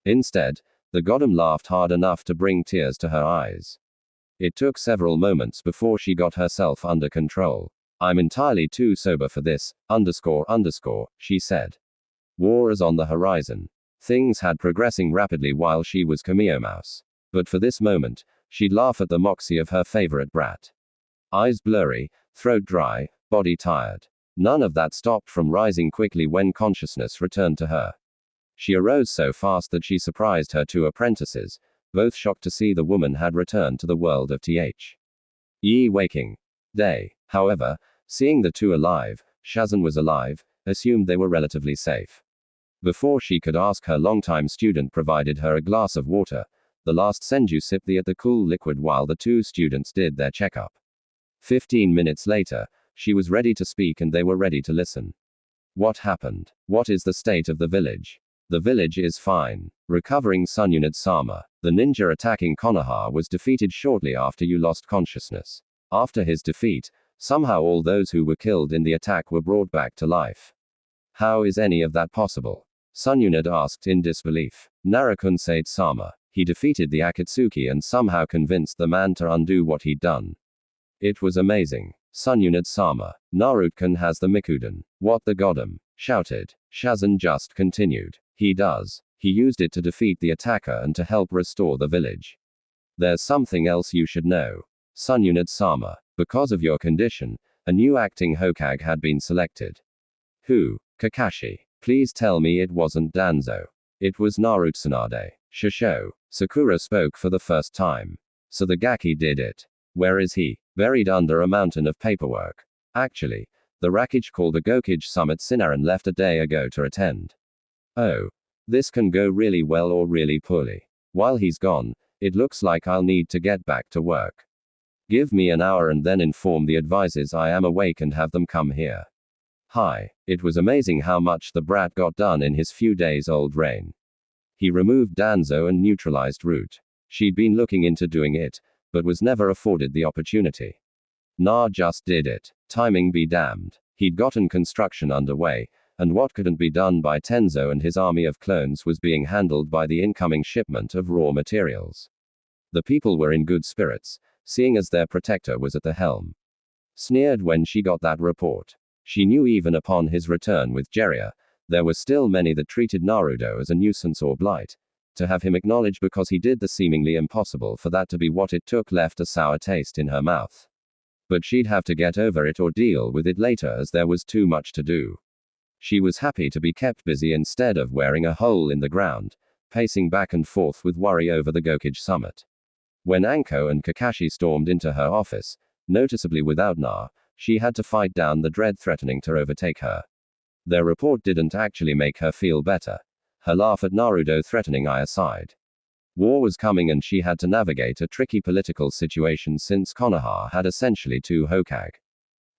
Instead, the Godam laughed hard enough to bring tears to her eyes. It took several moments before she got herself under control. I'm entirely too sober for this, she said. War is on the horizon. Things had progressing rapidly while she was Kamio Mouse. But for this moment, she'd laugh at the moxie of her favorite brat. Eyes blurry, throat dry, body tired. None of that stopped from rising quickly when consciousness returned to her. She arose so fast that she surprised her 2 apprentices, both shocked to see the woman had returned to the world of waking day. However, seeing the 2 alive, Shazan was alive, assumed they were relatively safe. Before she could ask, her longtime student provided her a glass of water. The last Senju sipped the cool liquid while the 2 students did their checkup. 15 minutes later, she was ready to speak and they were ready to listen. What happened? What is the state of the village? The village is fine. Recovering Sunyunad-sama. The ninja attacking Konoha was defeated shortly after you lost consciousness. After his defeat, somehow all those who were killed in the attack were brought back to life. How is any of that possible? Sunyunad asked in disbelief. Narakun-sama. He defeated the Akatsuki and somehow convinced the man to undo what he'd done. It was amazing. Sununad-sama. Naruto has the Mikuden. What the goddamn? Shouted. Shazan just continued. He does. He used it to defeat the attacker and to help restore the village. There's something else you should know. Sununad-sama. Because of your condition, a new acting Hokage had been selected. Who? Kakashi. Please tell me it wasn't Danzo. It was Naruto-Tsunade. Shisho. Sakura spoke for the first time. So the Gaki did it. Where is he? Buried under a mountain of paperwork. Actually, the Rakkage called a Gokage summit Sinaran left a day ago to attend. Oh. This can go really well or really poorly. While he's gone, it looks like I'll need to get back to work. Give me an hour and then inform the advisors I am awake and have them come here. Hi. It was amazing how much the brat got done in his few days old reign. He removed Danzo and neutralized Root. She'd been looking into doing it, but was never afforded the opportunity. Nah just did it. Timing be damned. He'd gotten construction underway, and what couldn't be done by Tenzo and his army of clones was being handled by the incoming shipment of raw materials. The people were in good spirits, seeing as their protector was at the helm. Sneered when she got that report. She knew even upon his return with Jiraiya, there were still many that treated Naruto as a nuisance or blight. To have him acknowledged because he did the seemingly impossible for that to be what it took left a sour taste in her mouth. But she'd have to get over it or deal with it later as there was too much to do. She was happy to be kept busy instead of wearing a hole in the ground, pacing back and forth with worry over the Gokage summit. When Anko and Kakashi stormed into her office, noticeably without Na, she had to fight down the dread threatening to overtake her. Their report didn't actually make her feel better. Her laugh at Naruto threatening I aside. War was coming and she had to navigate a tricky political situation since Konoha had essentially two Hokage.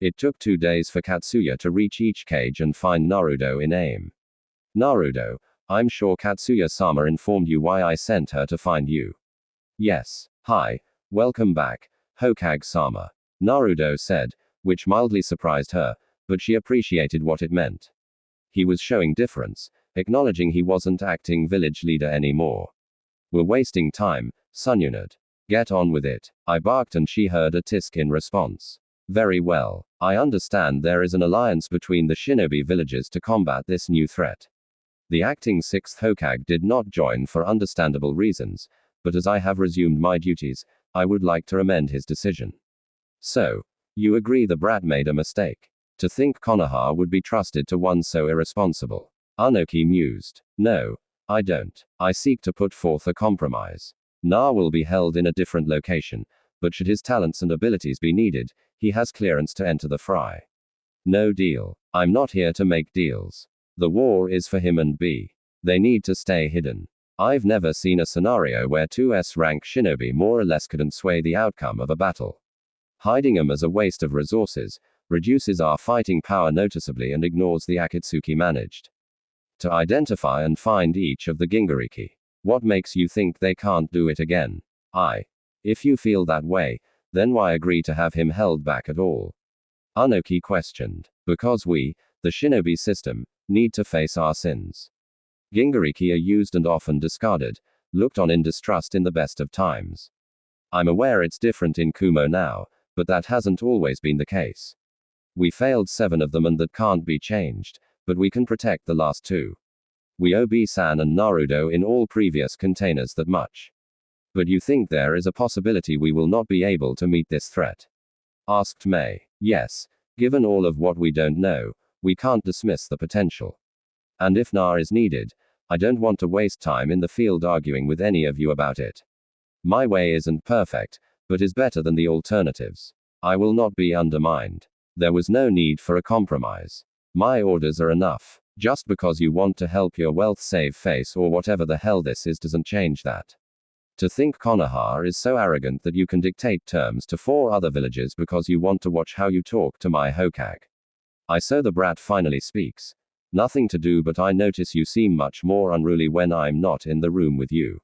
It took 2 days for Katsuya to reach each cage and find Naruto in aim. Naruto, I'm sure Katsuya-sama informed you why I sent her to find you. Yes. Hi. Welcome back, Hokage-sama. Naruto said, which mildly surprised her, but she appreciated what it meant. He was showing difference, acknowledging he wasn't acting village leader anymore. We're wasting time, Sununad. Get on with it. I barked and she heard a tisk in response. Very well. I understand there is an alliance between the shinobi villages to combat this new threat. The acting 6th Hokage did not join for understandable reasons, but as I have resumed my duties, I would like to amend his decision. So, you agree the brat made a mistake? To think Konoha would be trusted to one so irresponsible. Anoki mused. No, I don't. I seek to put forth a compromise. Na will be held in a different location, but should his talents and abilities be needed, he has clearance to enter the fray. No deal. I'm not here to make deals. The war is for him and B. They need to stay hidden. I've never seen a scenario where 2 S-rank shinobi more or less couldn't sway the outcome of a battle. Hiding them as a waste of resources, reduces our fighting power noticeably and ignores the Akatsuki managed to identify and find each of the Gingariki. What makes you think they can't do it again? If you feel that way, then why agree to have him held back at all? Anoki questioned. Because we, the shinobi system, need to face our sins. Gingariki are used and often discarded, looked on in distrust in the best of times. I'm aware it's different in Kumo now, but that hasn't always been the case. We failed 7 of them and that can't be changed, but we can protect the last 2. We owe B-san and Naruto in all previous containers that much. But you think there is a possibility we will not be able to meet this threat? Asked May. Yes, given all of what we don't know, we can't dismiss the potential. And if Na is needed, I don't want to waste time in the field arguing with any of you about it. My way isn't perfect, but is better than the alternatives. I will not be undermined. There was no need for a compromise. My orders are enough. Just because you want to help your wealth save face or whatever the hell this is doesn't change that. To think Konoha is so arrogant that you can dictate terms to 4 other villages because you want to watch how you talk to my Hokage. I saw the brat finally speaks. Nothing to do, but I notice you seem much more unruly when I'm not in the room with you.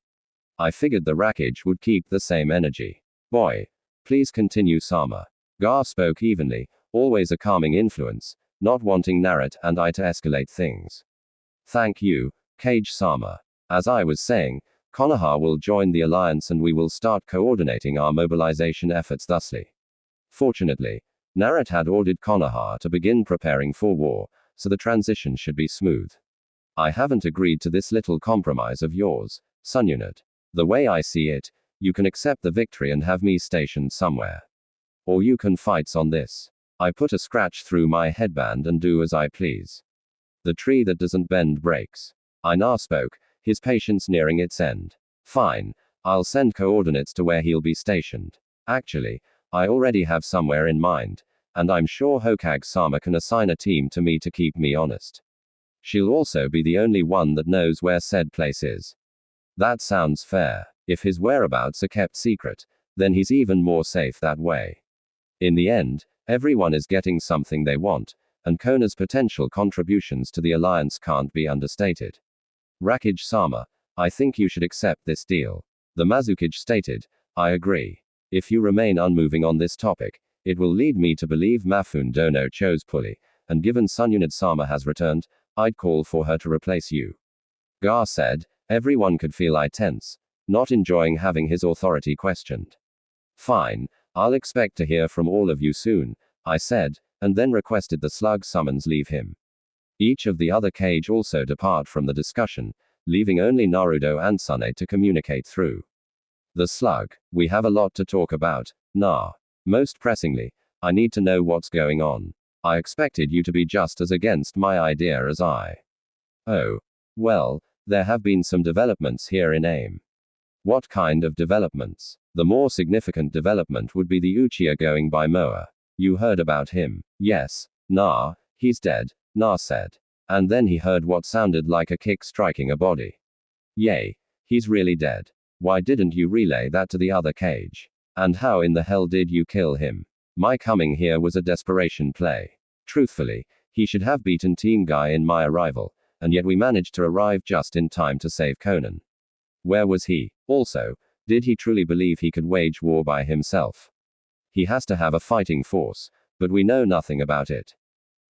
I figured the Rakkage would keep the same energy. Boy. Please continue, Sama. Gar spoke evenly, always a calming influence, not wanting Naruto and I to escalate things. Thank you, Kage-sama. As I was saying, Konoha will join the alliance and we will start coordinating our mobilization efforts thusly. Fortunately, Naruto had ordered Konoha to begin preparing for war, so the transition should be smooth. I haven't agreed to this little compromise of yours, Sun Unit. The way I see it, you can accept the victory and have me stationed somewhere. Or you can fight on this. I put a scratch through my headband and do as I please. The tree that doesn't bend breaks. Einar spoke, his patience nearing its end. Fine, I'll send coordinates to where he'll be stationed. Actually, I already have somewhere in mind, and I'm sure Hokage-sama can assign a team to me to keep me honest. She'll also be the only one that knows where said place is. That sounds fair. If his whereabouts are kept secret, then he's even more safe that way. In the end, everyone is getting something they want, and Kona's potential contributions to the alliance can't be understated. Rakage-sama, I think you should accept this deal. The Mazukage stated, I agree. If you remain unmoving on this topic, it will lead me to believe Mifune Dono chose Pulley, and given Sun Unit-sama has returned, I'd call for her to replace you. Gar said, everyone could feel I tense, not enjoying having his authority questioned. Fine, I'll expect to hear from all of you soon, I said, and then requested the slug summons leave him. Each of the other Kage also depart from the discussion, leaving only Naruto and Sune to communicate through. The slug, we have a lot to talk about, nah. Most pressingly, I need to know what's going on. I expected you to be just as against my idea as I. Oh. Well, there have been some developments here in AIM. What kind of developments? The more significant development would be the Uchiha going by Moa. You heard about him? Yes. Nah, he's dead, Na said. And then he heard what sounded like a kick striking a body. Yay. He's really dead. Why didn't you relay that to the other Kage? And how in the hell did you kill him? My coming here was a desperation play. Truthfully, he should have beaten Team Guy in my arrival, and yet we managed to arrive just in time to save Conan. Where was he? Also, did he truly believe he could wage war by himself? He has to have a fighting force, but we know nothing about it.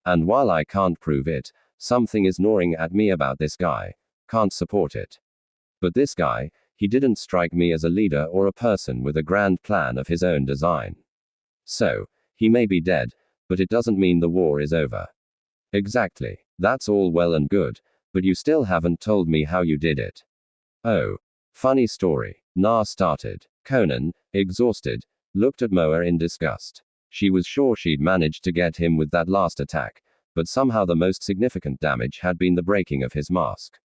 And while I can't prove it, something is gnawing at me about this guy. Can't support it. But this guy, he didn't strike me as a leader or a person with a grand plan of his own design. So, he may be dead, but it doesn't mean the war is over. Exactly. That's all well and good, but you still haven't told me how you did it. Oh. Funny story. Na started. Conan, exhausted, looked at Moa in disgust. She was sure she'd managed to get him with that last attack, but somehow the most significant damage had been the breaking of his mask.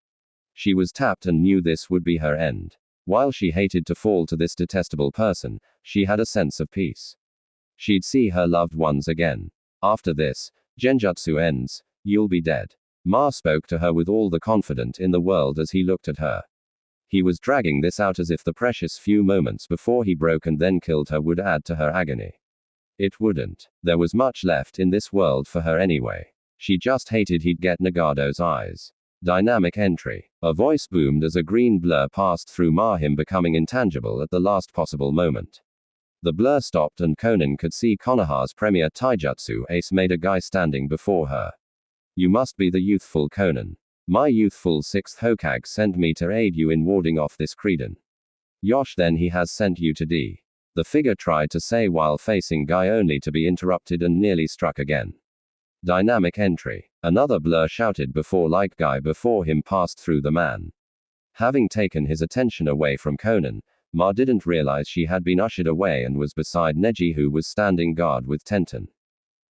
She was tapped and knew this would be her end. While she hated to fall to this detestable person, she had a sense of peace. She'd see her loved ones again. After this, Genjutsu ends, you'll be dead. Ma spoke to her with all the confidence in the world as he looked at her. He was dragging this out as if the precious few moments before he broke and then killed her would add to her agony. It wouldn't. There was much left in this world for her anyway. She just hated he'd get Nagado's eyes. Dynamic entry. A voice boomed as a green blur passed through Mahim, becoming intangible at the last possible moment. The blur stopped and Conan could see Konoha's premier taijutsu ace made a guy standing before her. You must be the youthful Conan. My youthful 6th Hokage sent me to aid you in warding off this Creedon. Yosh, then he has sent you to D. The figure tried to say while facing Guy, only to be interrupted and nearly struck again. Dynamic entry. Another blur shouted before like Guy before him passed through the man. Having taken his attention away from Conan, Ma didn't realize she had been ushered away and was beside Neji, who was standing guard with Tenten.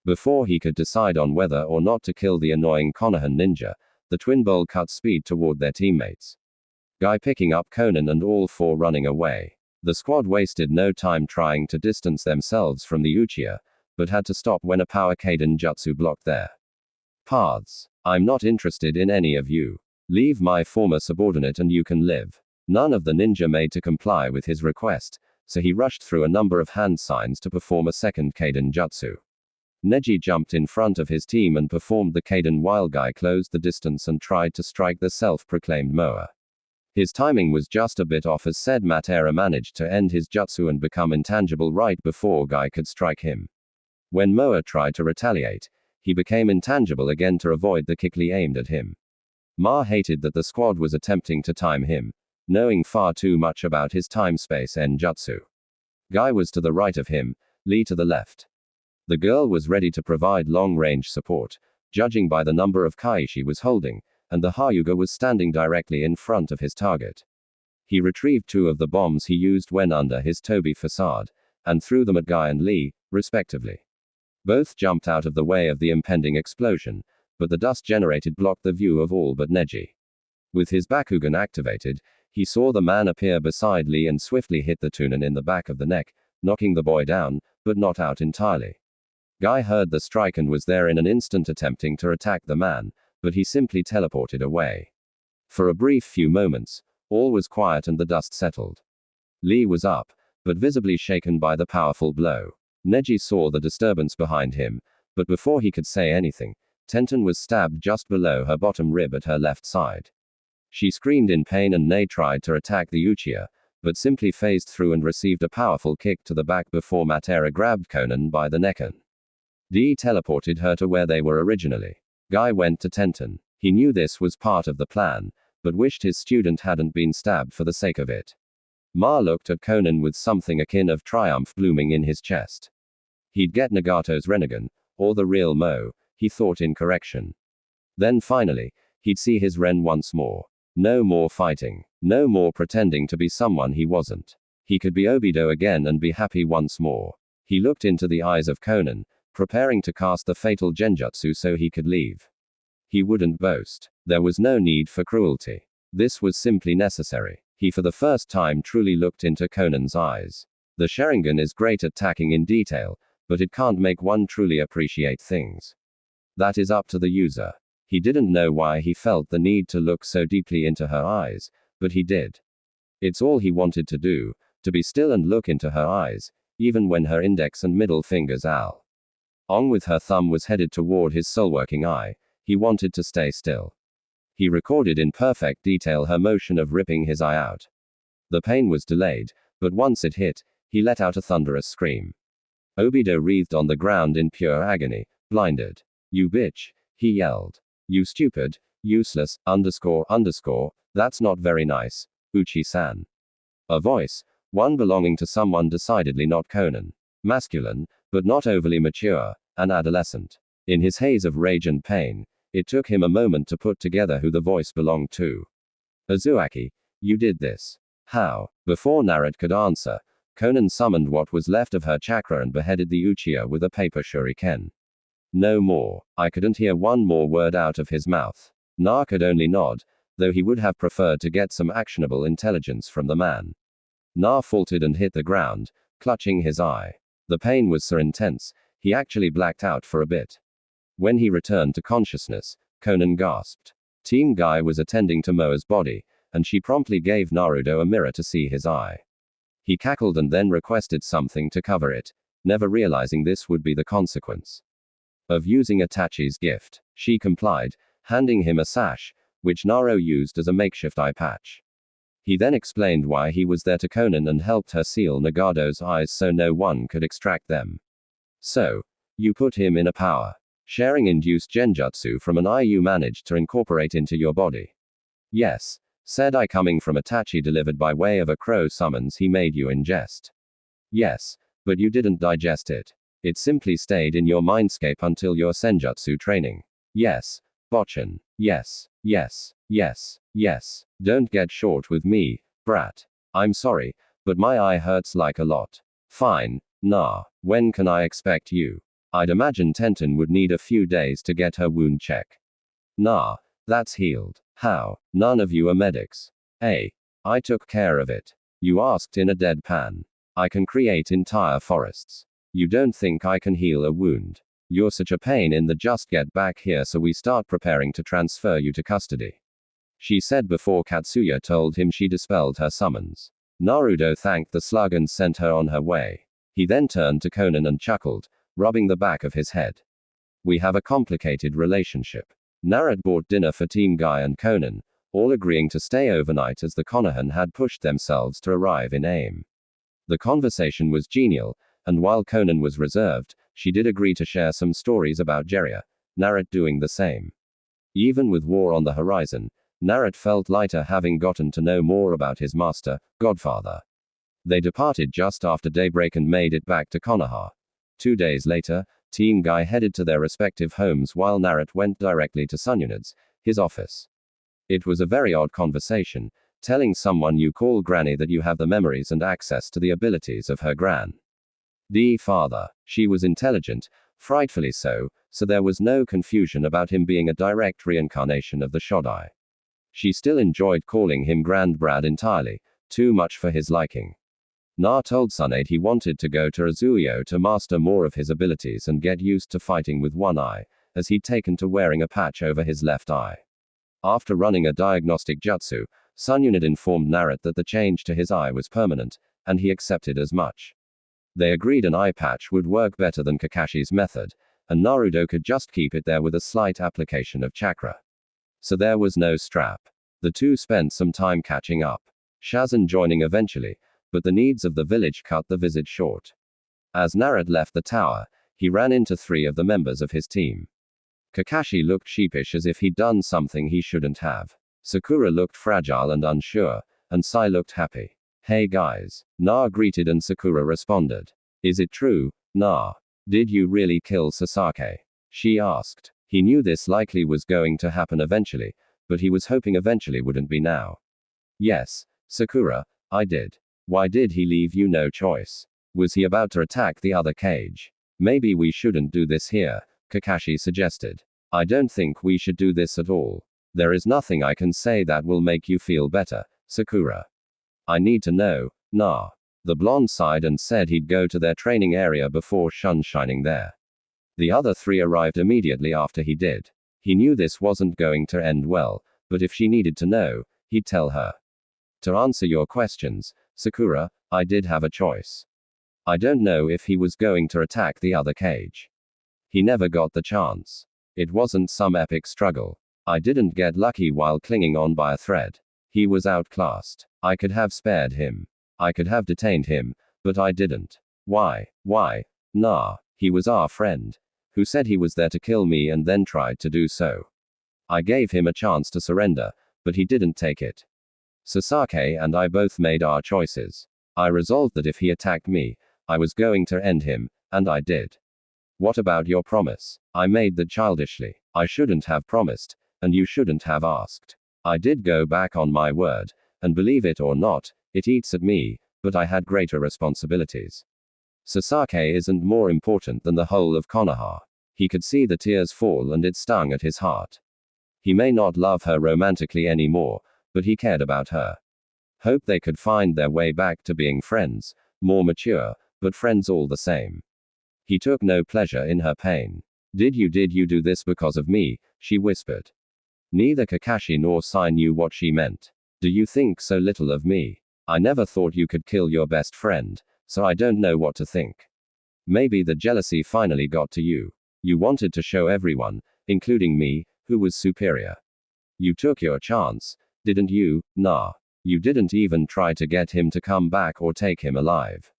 Before he could decide on whether or not to kill the annoying Konohan ninja, the twin bowl cut speed toward their teammates. Guy picking up Conan and all four running away. The squad wasted no time trying to distance themselves from the Uchiha, but had to stop when a power Kaiden jutsu blocked their paths. I'm not interested in any of you. Leave my former subordinate and you can live. None of the ninja made to comply with his request, so he rushed through a number of hand signs to perform a second Kaiden jutsu. Neji jumped in front of his team and performed the Kaiden while Guy closed the distance and tried to strike the self-proclaimed Moa. His timing was just a bit off as said Matera managed to end his jutsu and become intangible right before Guy could strike him. When Moa tried to retaliate, he became intangible again to avoid the kickly aimed at him. Ma hated that the squad was attempting to time him, knowing far too much about his time-space enjutsu. Guy was to the right of him, Lee to the left. The girl was ready to provide long-range support, judging by the number of kai she was holding, and the Hyuga was standing directly in front of his target. He retrieved 2 of the bombs he used when under his Toby facade, and threw them at Guy and Lee, respectively. Both jumped out of the way of the impending explosion, but the dust generated blocked the view of all but Neji. With his Bakugan activated, he saw the man appear beside Lee and swiftly hit the Tunin in the back of the neck, knocking the boy down, but not out entirely. Guy heard the strike and was there in an instant attempting to attack the man, but he simply teleported away. For a brief few moments, all was quiet and the dust settled. Lee was up, but visibly shaken by the powerful blow. Neji saw the disturbance behind him, but before he could say anything, Tenten was stabbed just below her bottom rib at her left side. She screamed in pain and Ne tried to attack the Uchiha, but simply phased through and received a powerful kick to the back before Matera grabbed Conan by the neck and teleported her to where they were originally. Guy went to Tenten. He knew this was part of the plan, but wished his student hadn't been stabbed for the sake of it. Ma looked at Conan with something akin of triumph blooming in his chest. He'd get Nagato's Renegan, or the real Mo, he thought in correction. Then finally, he'd see his Ren once more. No more fighting. No more pretending to be someone he wasn't. He could be Obito again and be happy once more. He looked into the eyes of Conan, preparing to cast the fatal genjutsu so he could leave. He wouldn't boast. There was no need for cruelty. This was simply necessary. He for the first time truly looked into Conan's eyes. The Sharingan is great at tacking in detail, but it can't make one truly appreciate things. That is up to the user. He didn't know why he felt the need to look so deeply into her eyes, but he did. It's all he wanted to do, to be still and look into her eyes, even when her index and middle fingers on with her thumb was headed toward his soul-working eye. He wanted to stay still. He recorded in perfect detail her motion of ripping his eye out. The pain was delayed, but once it hit, he let out a thunderous scream. Obito wreathed on the ground in pure agony, blinded. "You bitch," he yelled. "You stupid, useless, __, that's not very nice, Uchi-san." A voice, one belonging to someone decidedly not Conan. Masculine, but not overly mature, an adolescent. In his haze of rage and pain, it took him a moment to put together who the voice belonged to. "Azuaki, you did this. How?" Before Naruto could answer, Conan summoned what was left of her chakra and beheaded the Uchiha with a paper shuriken. No more. I couldn't hear one more word out of his mouth. Na could only nod, though he would have preferred to get some actionable intelligence from the man. Na faltered and hit the ground, clutching his eye. The pain was so intense, he actually blacked out for a bit. When he returned to consciousness, Conan gasped. Team Guy was attending to Moa's body, and she promptly gave Naruto a mirror to see his eye. He cackled and then requested something to cover it, never realizing this would be the consequence of using Itachi's gift. She complied, handing him a sash, which Naruto used as a makeshift eye patch. He then explained why he was there to Conan and helped her seal Nagato's eyes so no one could extract them. "So, you put him in a power sharing induced genjutsu from an eye you managed to incorporate into your body?" "Yes," said I, coming from Itachi, delivered by way of a crow summons he made you ingest. "Yes, but you didn't digest it. It simply stayed in your mindscape until your senjutsu training." "Yes, Bochin. Yes, yes, yes, yes. Don't get short with me, brat. I'm sorry, but my eye hurts like a lot." "Fine, nah. When can I expect you?" I'd imagine Tenten would need a few days to get her wound check. "Nah, that's healed." "How? None of you are medics." "Hey, I took care of it." You asked in a deadpan. "I can create entire forests. You don't think I can heal a wound? You're such a pain in the just get back here so we start preparing to transfer you to custody," she said before Katsuya told him she dispelled her summons. Naruto thanked the slug and sent her on her way. He then turned to Conan and chuckled, rubbing the back of his head. "We have a complicated relationship." Naruto bought dinner for Team Guy and Conan, all agreeing to stay overnight as the Konohan had pushed themselves to arrive in AIM. The conversation was genial, and while Conan was reserved, she did agree to share some stories about Jiraiya, Naruto doing the same. Even with war on the horizon, Naruto felt lighter having gotten to know more about his master, Godfather. They departed just after daybreak and made it back to Konoha. 2 days later, Team Guy headed to their respective homes while Naruto went directly to Sunyunad's, his office. It was a very odd conversation, telling someone you call Granny that you have the memories and access to the abilities of her father. She was intelligent, frightfully so there was no confusion about him being a direct reincarnation of the Shodai. She still enjoyed calling him Grand Brad entirely, too much for his liking. Na told Tsunade he wanted to go to Azuyo to master more of his abilities and get used to fighting with one eye, as he'd taken to wearing a patch over his left eye. After running a diagnostic jutsu, Sunyunade informed Naruto that the change to his eye was permanent, and he accepted as much. They agreed an eye patch would work better than Kakashi's method, and Naruto could just keep it there with a slight application of chakra. So there was no strap. The two spent some time catching up, Shazan joining eventually, but the needs of the village cut the visit short. As Naruto left the tower, he ran into 3 of the members of his team. Kakashi looked sheepish as if he'd done something he shouldn't have. Sakura looked fragile and unsure, and Sai looked happy. Hey guys, Na greeted and Sakura responded. Is it true, Na? Did you really kill Sasaki? She asked. He knew this likely was going to happen eventually, but he was hoping eventually wouldn't be now. Yes, Sakura, I did. Why did he leave you no choice? Was he about to attack the other cage? Maybe we shouldn't do this here, Kakashi suggested. I don't think we should do this at all. There is nothing I can say that will make you feel better, Sakura. I need to know, Na. The blonde sighed and said he'd go to their training area before shining there. The other 3 arrived immediately after he did. He knew this wasn't going to end well, but if she needed to know, he'd tell her. To answer your questions, Sakura, I did have a choice. I don't know if he was going to attack the other cage. He never got the chance. It wasn't some epic struggle. I didn't get lucky while clinging on by a thread. He was outclassed. I could have spared him. I could have detained him, but I didn't. Why? Nah, he was our friend. Who said he was there to kill me and then tried to do so. I gave him a chance to surrender, but he didn't take it. Sasaki and I both made our choices. I resolved that if he attacked me, I was going to end him, and I did. What about your promise? I made that childishly. I shouldn't have promised, and you shouldn't have asked. I did go back on my word, and believe it or not, it eats at me, but I had greater responsibilities. Sasaki isn't more important than the whole of Konoha. He could see the tears fall and it stung at his heart. He may not love her romantically anymore, but he cared about her. Hope they could find their way back to being friends, more mature, but friends all the same. He took no pleasure in her pain. Did you do this because of me? She whispered. Neither Kakashi nor Sai knew what she meant. Do you think so little of me? I never thought you could kill your best friend, so I don't know what to think. Maybe the jealousy finally got to you. You wanted to show everyone, including me, who was superior. You took your chance, didn't you? Nah. You didn't even try to get him to come back or take him alive.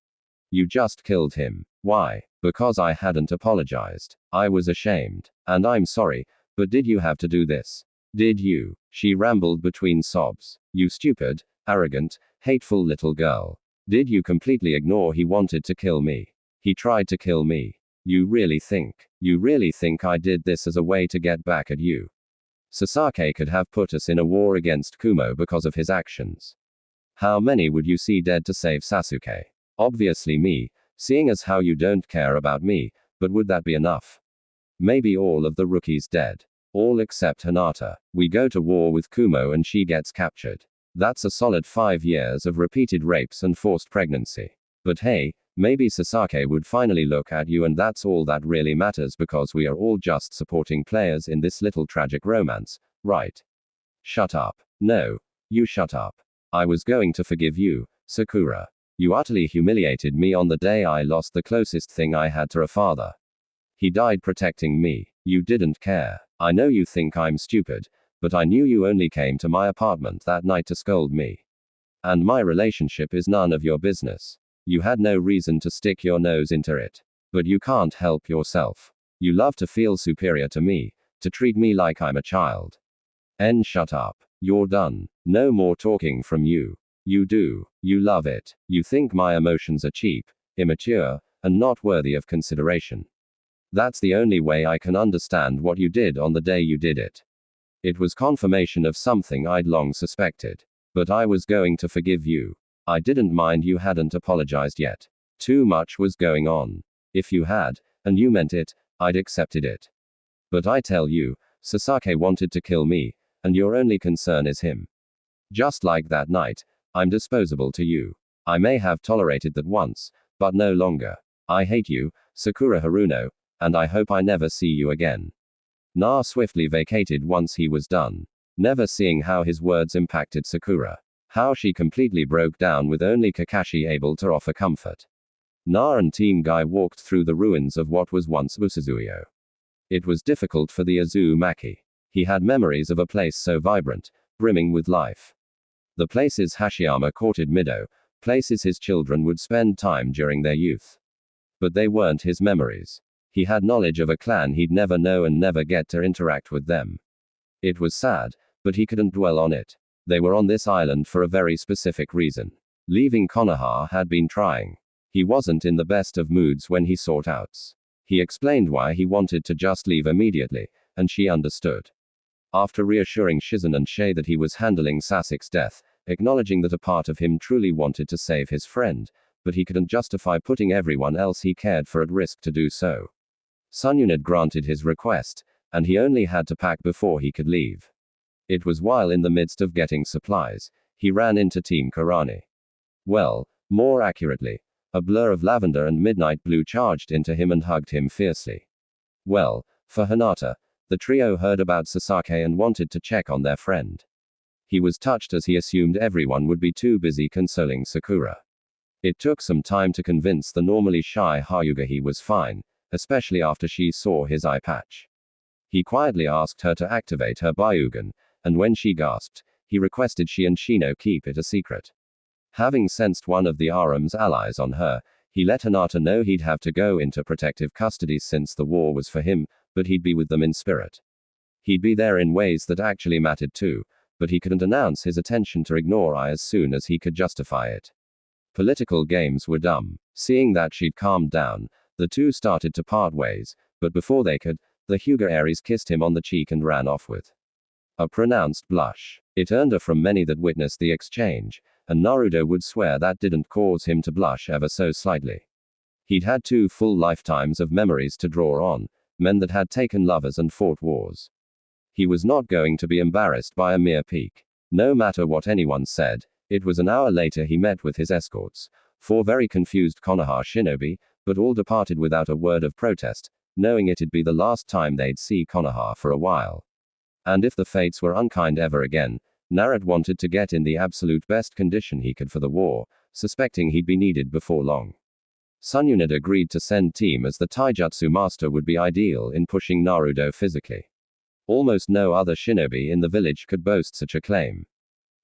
You just killed him. Why? Because I hadn't apologized. I was ashamed. And I'm sorry, but did you have to do this? Did you? She rambled between sobs. You stupid, arrogant, hateful little girl. Did you completely ignore he wanted to kill me? He tried to kill me. You really think I did this as a way to get back at you? Sasaki could have put us in a war against Kumo because of his actions. How many would you see dead to save Sasuke? Obviously me, seeing as how you don't care about me, but would that be enough? Maybe all of the rookies dead. All except Hinata. We go to war with Kumo and she gets captured. That's a solid 5 years of repeated rapes and forced pregnancy. But hey, maybe Sasaki would finally look at you and that's all that really matters because we are all just supporting players in this little tragic romance, right? Shut up. No. You shut up. I was going to forgive you, Sakura. You utterly humiliated me on the day I lost the closest thing I had to a father. He died protecting me. You didn't care. I know you think I'm stupid, but I knew you only came to my apartment that night to scold me. And my relationship is none of your business. You had no reason to stick your nose into it. But you can't help yourself. You love to feel superior to me, to treat me like I'm a child. Shut up. You're done. No more talking from you. You do. You love it. You think my emotions are cheap, immature, and not worthy of consideration. That's the only way I can understand what you did on the day you did it. It was confirmation of something I'd long suspected. But I was going to forgive you. I didn't mind you hadn't apologized yet. Too much was going on. If you had, and you meant it, I'd accepted it. But I tell you, Sasaki wanted to kill me, and your only concern is him. Just like that night, I'm disposable to you. I may have tolerated that once, but no longer. I hate you, Sakura Haruno, and I hope I never see you again. Na swiftly vacated once he was done, never seeing how his words impacted Sakura. How she completely broke down with only Kakashi able to offer comfort. Na and Team Guy walked through the ruins of what was once Usuzuyo. It was difficult for the Uzumaki. He had memories of a place so vibrant, brimming with life. The places Hashiyama courted Mido, places his children would spend time during their youth. But they weren't his memories. He had knowledge of a clan he'd never know and never get to interact with them. It was sad, but he couldn't dwell on it. They were on this island for a very specific reason. Leaving Konoha had been trying. He wasn't in the best of moods when he sought outs. He explained why he wanted to just leave immediately, and she understood. After reassuring Shizen and Shay that he was handling Sasuke's death, acknowledging that a part of him truly wanted to save his friend, but he couldn't justify putting everyone else he cared for at risk to do so. Sunyunid granted his request, and he only had to pack before he could leave. It was while in the midst of getting supplies, he ran into Team Karani. Well, more accurately, a blur of lavender and midnight blue charged into him and hugged him fiercely. Well, for Hinata, the trio heard about Sasaki and wanted to check on their friend. He was touched as he assumed everyone would be too busy consoling Sakura. It took some time to convince the normally shy Hyuga he was fine, especially after she saw his eye patch. He quietly asked her to activate her Byugan, and when she gasped, he requested she and Shino keep it a secret. Having sensed one of the Aram's allies on her, he let Hinata know he'd have to go into protective custody since the war was for him, but he'd be with them in spirit. He'd be there in ways that actually mattered too, but he couldn't announce his intention to ignore I as soon as he could justify it. Political games were dumb. Seeing that she'd calmed down, the two started to part ways, but before they could, the Hyuga Aries kissed him on the cheek and ran off with a pronounced blush. It earned her from many that witnessed the exchange, and Naruto would swear that didn't cause him to blush ever so slightly. He'd had 2 full lifetimes of memories to draw on, men that had taken lovers and fought wars. He was not going to be embarrassed by a mere peek. No matter what anyone said, it was an hour later he met with his escorts, 4 very confused Konoha shinobi, but all departed without a word of protest, knowing it'd be the last time they'd see Konoha for a while. And if the fates were unkind ever again, Naruto wanted to get in the absolute best condition he could for the war, suspecting he'd be needed before long. Sunyunid agreed to send team as the taijutsu master would be ideal in pushing Naruto physically. Almost no other shinobi in the village could boast such a claim.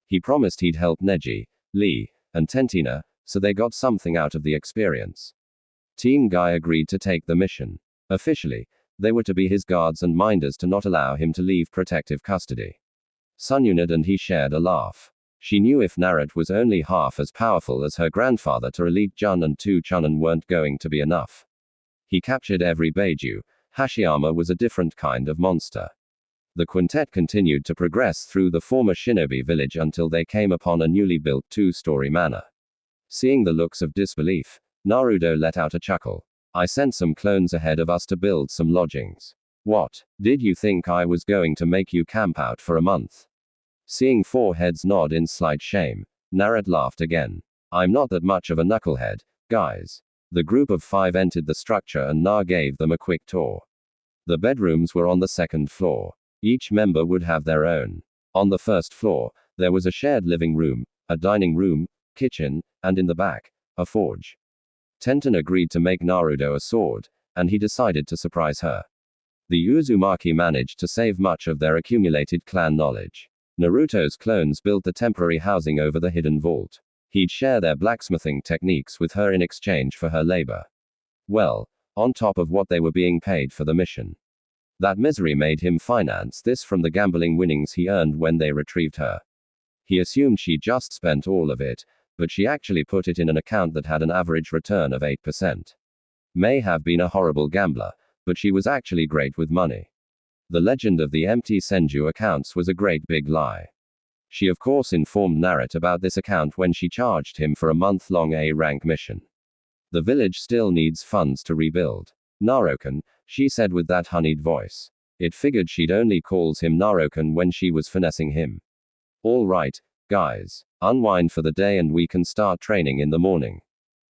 He promised he'd help Neji, Lee, and Tentina, so they got something out of the experience. Team Guy agreed to take the mission. Officially, they were to be his guards and minders to not allow him to leave protective custody. Sunyunid and he shared a laugh. She knew if Naruto was only half as powerful as her grandfather to elite Jun and 2 Chunin weren't going to be enough. He captured every Beiju. Hashiyama was a different kind of monster. The quintet continued to progress through the former shinobi village until they came upon a newly built 2-story manor. Seeing the looks of disbelief, Naruto let out a chuckle. I sent some clones ahead of us to build some lodgings. What, did you think I was going to make you camp out for a month? Seeing 4 heads nod in slight shame, Naruto laughed again. I'm not that much of a knucklehead, guys. The group of 5 entered the structure and Na gave them a quick tour. The bedrooms were on the 2nd floor. Each member would have their own. On the 1st floor, there was a shared living room, a dining room, kitchen, and in the back, a forge. Tenten agreed to make Naruto a sword, and he decided to surprise her. The Uzumaki managed to save much of their accumulated clan knowledge. Naruto's clones built the temporary housing over the hidden vault. He'd share their blacksmithing techniques with her in exchange for her labor. Well, on top of what they were being paid for the mission. That misery made him finance this from the gambling winnings he earned when they retrieved her. He assumed she just spent all of it, but she actually put it in an account that had an average return of 8%. May have been a horrible gambler, but she was actually great with money. The legend of the empty Senju accounts was a great big lie. She of course informed Naruto about this account when she charged him for a month-long A-rank mission. The village still needs funds to rebuild. Narokan, she said with that honeyed voice. It figured she'd only calls him Narokan when she was finessing him. All right, guys, unwind for the day and we can start training in the morning.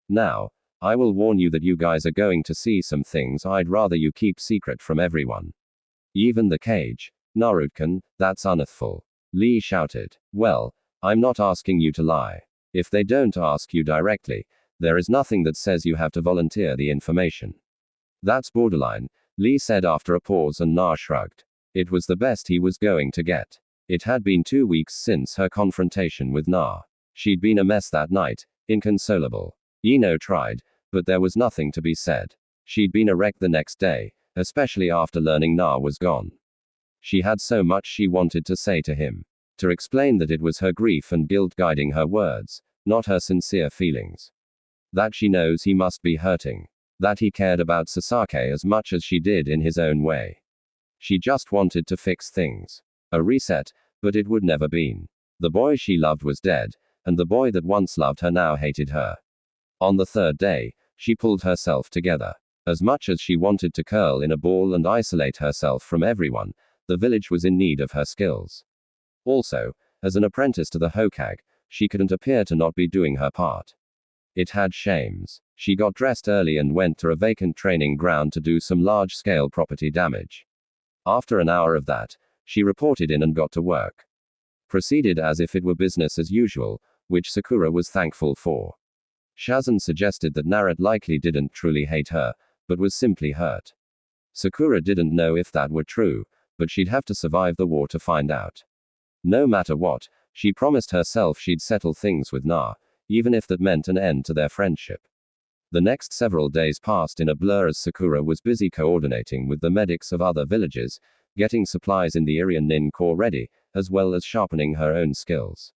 Now, I will warn you that you guys are going to see some things I'd rather you keep secret from everyone. Even the cage. Naruto-kun, that's unearthful. Lee shouted. Well, I'm not asking you to lie. If they don't ask you directly, there is nothing that says you have to volunteer the information. That's borderline, Lee said after a pause, and Na shrugged. It was the best he was going to get. It had been 2 weeks since her confrontation with Na. She'd been a mess that night, inconsolable. Ino tried, but there was nothing to be said. She'd been a wreck the next day, especially after learning Na was gone. She had so much she wanted to say to him. To explain that it was her grief and guilt guiding her words, not her sincere feelings. That she knows he must be hurting. That he cared about Sasaki as much as she did in his own way. She just wanted to fix things. A reset, but it would never been. The boy she loved was dead, and the boy that once loved her now hated her. On the third day, she pulled herself together. As much as she wanted to curl in a ball and isolate herself from everyone, the village was in need of her skills. Also, as an apprentice to the Hokage, she couldn't appear to not be doing her part. It had shames. She got dressed early and went to a vacant training ground to do some large-scale property damage. After an hour of that, she reported in and got to work. Proceeded as if it were business as usual, which Sakura was thankful for. Shazan suggested that Naruto likely didn't truly hate her, but was simply hurt. Sakura didn't know if that were true, but she'd have to survive the war to find out. No matter what, she promised herself she'd settle things with Na, even if that meant an end to their friendship. The next several days passed in a blur as Sakura was busy coordinating with the medics of other villages, getting supplies in the area Nin Corps ready, as well as sharpening her own skills.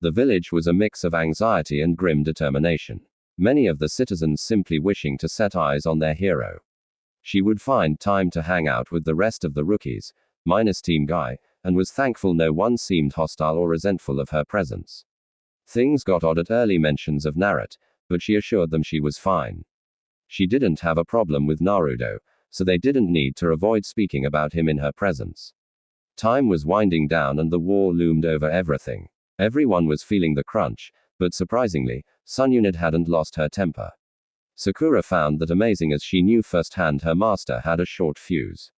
The village was a mix of anxiety and grim determination. Many of the citizens simply wishing to set eyes on their hero. She would find time to hang out with the rest of the rookies, minus Team Guy, and was thankful no one seemed hostile or resentful of her presence. Things got odd at early mentions of Naruto, but she assured them she was fine. She didn't have a problem with Naruto, so they didn't need to avoid speaking about him in her presence. Time was winding down and the war loomed over everything. Everyone was feeling the crunch, but surprisingly, Sun Unit hadn't lost her temper. Sakura found that amazing as she knew firsthand her master had a short fuse.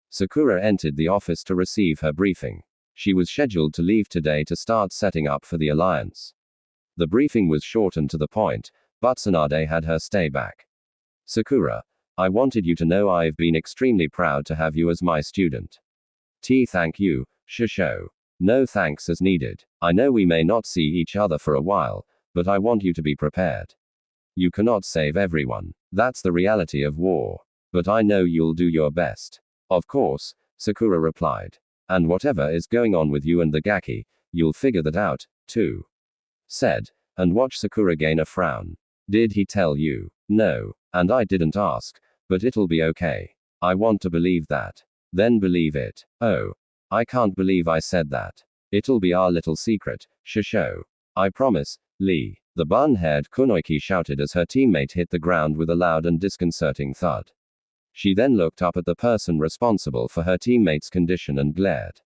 Sakura entered the office to receive her briefing. She was scheduled to leave today to start setting up for the alliance. The briefing was short and to the point, but Tsunade had her stay back. Sakura, I wanted you to know I've been extremely proud to have you as my student. Thank you, Shisho. No thanks as needed. I know we may not see each other for a while, but I want you to be prepared. You cannot save everyone. That's the reality of war. But I know you'll do your best. Of course, Sakura replied. And whatever is going on with you and the Gaki, you'll figure that out, too. Said, and watch Sakura gain a frown. Did he tell you? No. And I didn't ask, but it'll be okay. I want to believe that. Then believe it. Oh. I can't believe I said that. It'll be our little secret, Shisho. I promise, Lee. The bun-haired Kunoichi shouted as her teammate hit the ground with a loud and disconcerting thud. She then looked up at the person responsible for her teammate's condition and glared.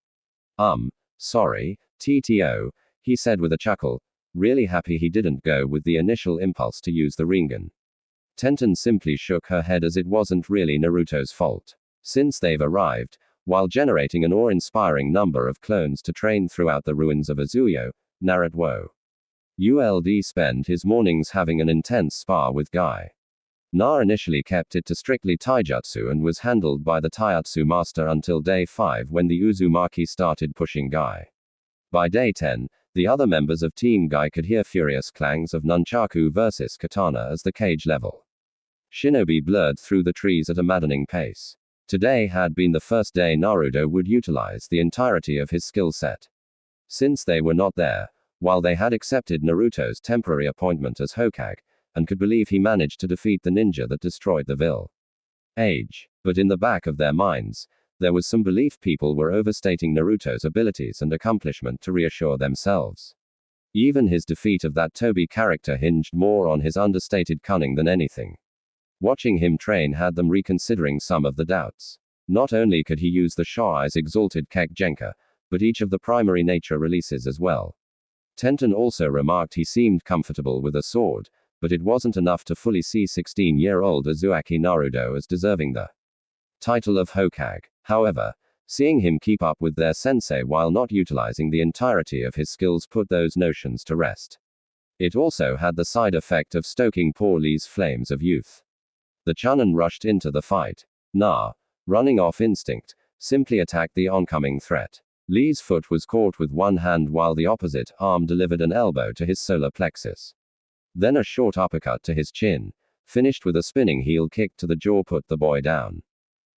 Sorry, TTO, he said with a chuckle, really happy he didn't go with the initial impulse to use the Rinnegan. Tenten simply shook her head as it wasn't really Naruto's fault. Since they've arrived, while generating an awe-inspiring number of clones to train throughout the ruins of Azuyo, Naruto ULD spent his mornings having an intense spar with Guy. Na initially kept it to strictly taijutsu and was handled by the taijutsu master until day 5 when the Uzumaki started pushing Guy. By day 10, the other members of Team Guy could hear furious clangs of nunchaku versus katana as the cage level. Shinobi blurred through the trees at a maddening pace. Today had been the first day Naruto would utilize the entirety of his skill set. Since they were not there, while they had accepted Naruto's temporary appointment as Hokage, and could believe he managed to defeat the ninja that destroyed the village. But in the back of their minds, there was some belief people were overstating Naruto's abilities and accomplishment to reassure themselves. Even his defeat of that Toby character hinged more on his understated cunning than anything. Watching him train had them reconsidering some of the doubts. Not only could he use the Shai's exalted Kek-Genka, but each of the primary nature releases as well. Tenten also remarked he seemed comfortable with a sword, but it wasn't enough to fully see 16-year-old Uzumaki Naruto as deserving the title of Hokage. However, seeing him keep up with their sensei while not utilizing the entirety of his skills put those notions to rest. It also had the side effect of stoking poor Lee's flames of youth. The Chunin rushed into the fight. Na, running off instinct, simply attacked the oncoming threat. Lee's foot was caught with one hand while the opposite arm delivered an elbow to his solar plexus. Then a short uppercut to his chin, finished with a spinning heel kick to the jaw put the boy down.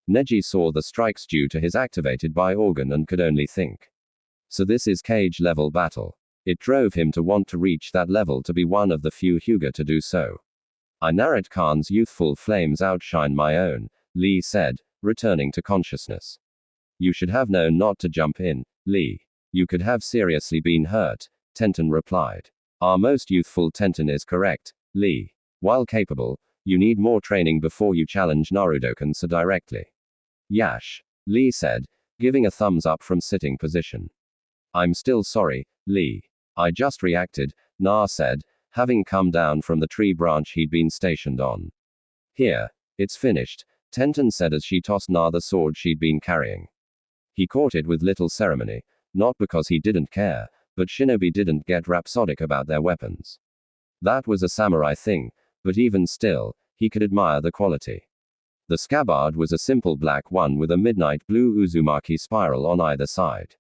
Neji saw the strikes due to his activated bi organ and could only think. So this is cage level battle. It drove him to want to reach that level to be one of the few Hyuga to do so. I Naruto Khan's youthful flames outshine my own, Lee said, returning to consciousness. You should have known not to jump in, Lee. You could have seriously been hurt, Tenten replied. Our most youthful Tenten is correct, Lee. While capable, you need more training before you challenge Naruto-kun so directly. Yash, Lee said, giving a thumbs up from sitting position. I'm still sorry, Lee. I just reacted, Na said, having come down from the tree branch he'd been stationed on. Here, it's finished, Tenten said as she tossed Na the sword she'd been carrying. He caught it with little ceremony, not because he didn't care, but shinobi didn't get rhapsodic about their weapons. That was a samurai thing, but even still, he could admire the quality. The scabbard was a simple black one with a midnight blue Uzumaki spiral on either side.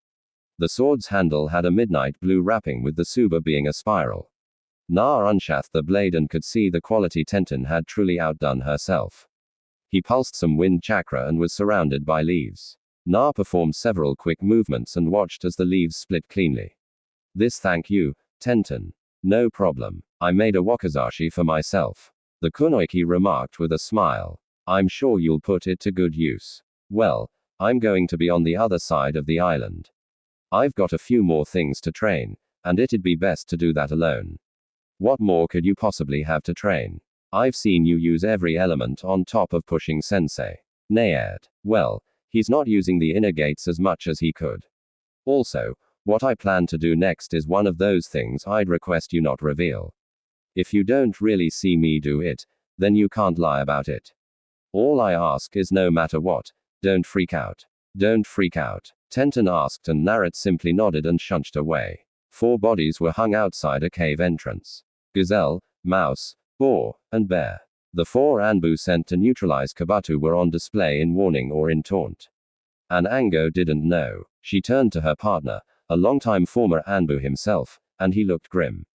The sword's handle had a midnight blue wrapping with the tsuba being a spiral. Na unshathed the blade and could see the quality Tenten had truly outdone herself. He pulsed some wind chakra and was surrounded by leaves. Na performed several quick movements and watched as the leaves split cleanly. This thank you, Tenten. No problem. I made a wakizashi for myself. The kunoichi remarked with a smile. I'm sure you'll put it to good use. Well, I'm going to be on the other side of the island. I've got a few more things to train, and it'd be best to do that alone. What more could you possibly have to train? I've seen you use every element on top of pushing sensei. Nayad. Well, he's not using the inner gates as much as he could. Also, what I plan to do next is one of those things I'd request you not reveal. If you don't really see me do it, then you can't lie about it. All I ask is no matter what, don't freak out. Don't freak out, Tenten asked and Naruto simply nodded and shunched away. 4 bodies were hung outside a cave entrance. Gazelle, mouse, boar, and bear. The 4 Anbu sent to neutralize Kabuto were on display in warning or in taunt. And Ango didn't know. She turned to her partner, a longtime former Anbu himself, and he looked grim.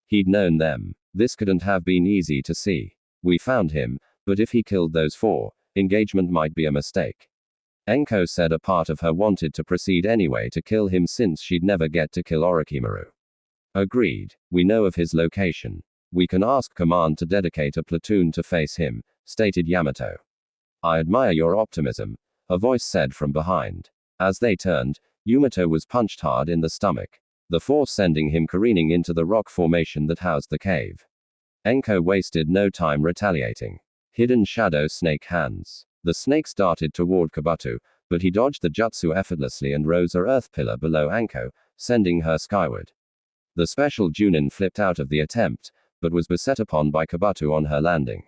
He'd known them. This couldn't have been easy to see. We found him, but if he killed those 4, engagement might be a mistake. Enko said a part of her wanted to proceed anyway to kill him since she'd never get to kill Orochimaru. Agreed. We know of his location. We can ask command to dedicate a platoon to face him, stated Yamato. I admire your optimism, a voice said from behind. As they turned, Yamato was punched hard in the stomach, the force sending him careening into the rock formation that housed the cave. Enko wasted no time retaliating. Hidden shadow snake hands. The snakes darted toward Kabuto, but he dodged the jutsu effortlessly and rose a earth pillar below Anko, sending her skyward. The special Junin flipped out of the attempt, but was beset upon by Kabuto on her landing.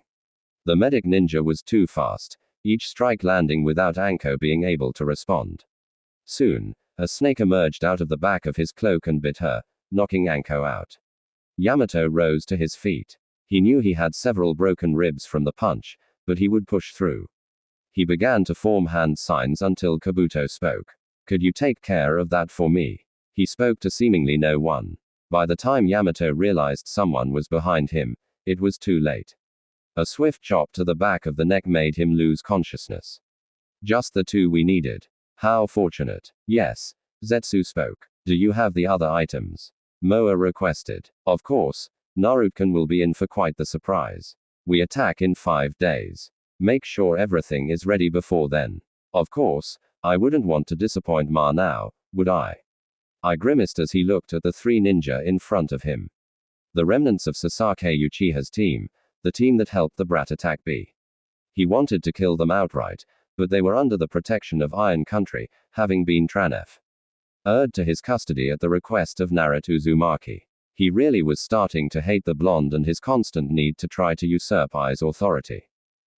The medic ninja was too fast, each strike landing without Anko being able to respond. Soon, a snake emerged out of the back of his cloak and bit her, knocking Anko out. Yamato rose to his feet. He knew he had several broken ribs from the punch, but he would push through. He began to form hand signs until Kabuto spoke. Could you take care of that for me? He spoke to seemingly no one. By the time Yamato realized someone was behind him, it was too late. A swift chop to the back of the neck made him lose consciousness. Just the two we needed. How fortunate. Yes. Zetsu spoke. Do you have the other items? Moa requested. Of course. Naruto will be in for quite the surprise. We attack in 5 days. Make sure everything is ready before then. Of course, I wouldn't want to disappoint Ma now, would I? I grimaced as he looked at the 3 ninja in front of him. The remnants of Sasaki Uchiha's team, the team that helped the brat attack B. He wanted to kill them outright, but they were under the protection of Iron Country, having been transferred to his custody at the request of Naruto Uzumaki. He really was starting to hate the blonde and his constant need to try to usurp Ai's authority.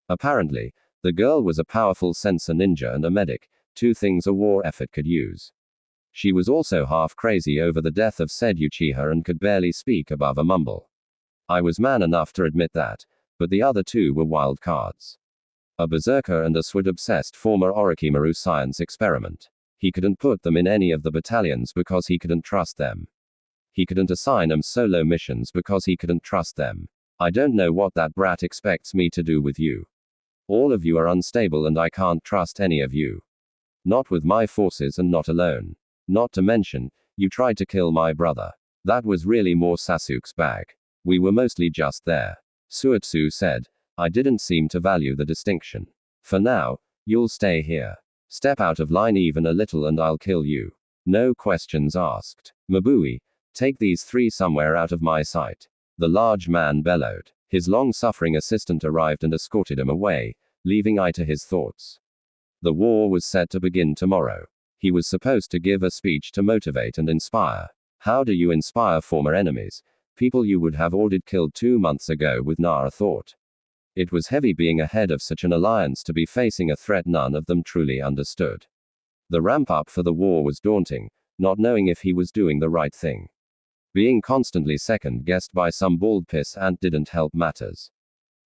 Apparently, the girl was a powerful sensor ninja and a medic, 2 things a war effort could use. She was also half crazy over the death of said Uchiha and could barely speak above a mumble. I was man enough to admit that, but the other 2 were wild cards. A berserker and a SWORD-obsessed former Orochimaru science experiment. He couldn't put them in any of the battalions because he couldn't trust them. He couldn't assign them solo missions because he couldn't trust them. I don't know what that brat expects me to do with you. All of you are unstable and I can't trust any of you. Not with my forces and not alone. Not to mention, you tried to kill my brother. That was really more Sasuke's bag. We were mostly just there. Suotsu said. I didn't seem to value the distinction. For now, you'll stay here. Step out of line even a little and I'll kill you. No questions asked. Mabui, take these 3 somewhere out of my sight. The large man bellowed. His long-suffering assistant arrived and escorted him away, leaving Ai to his thoughts. The war was set to begin tomorrow. He was supposed to give a speech to motivate and inspire. How do you inspire former enemies? People you would have ordered killed 2 months ago with Nara thought. It was heavy being ahead of such an alliance to be facing a threat none of them truly understood. The ramp up for the war was daunting, not knowing if he was doing the right thing. Being constantly second-guessed by some bald piss ant didn't help matters.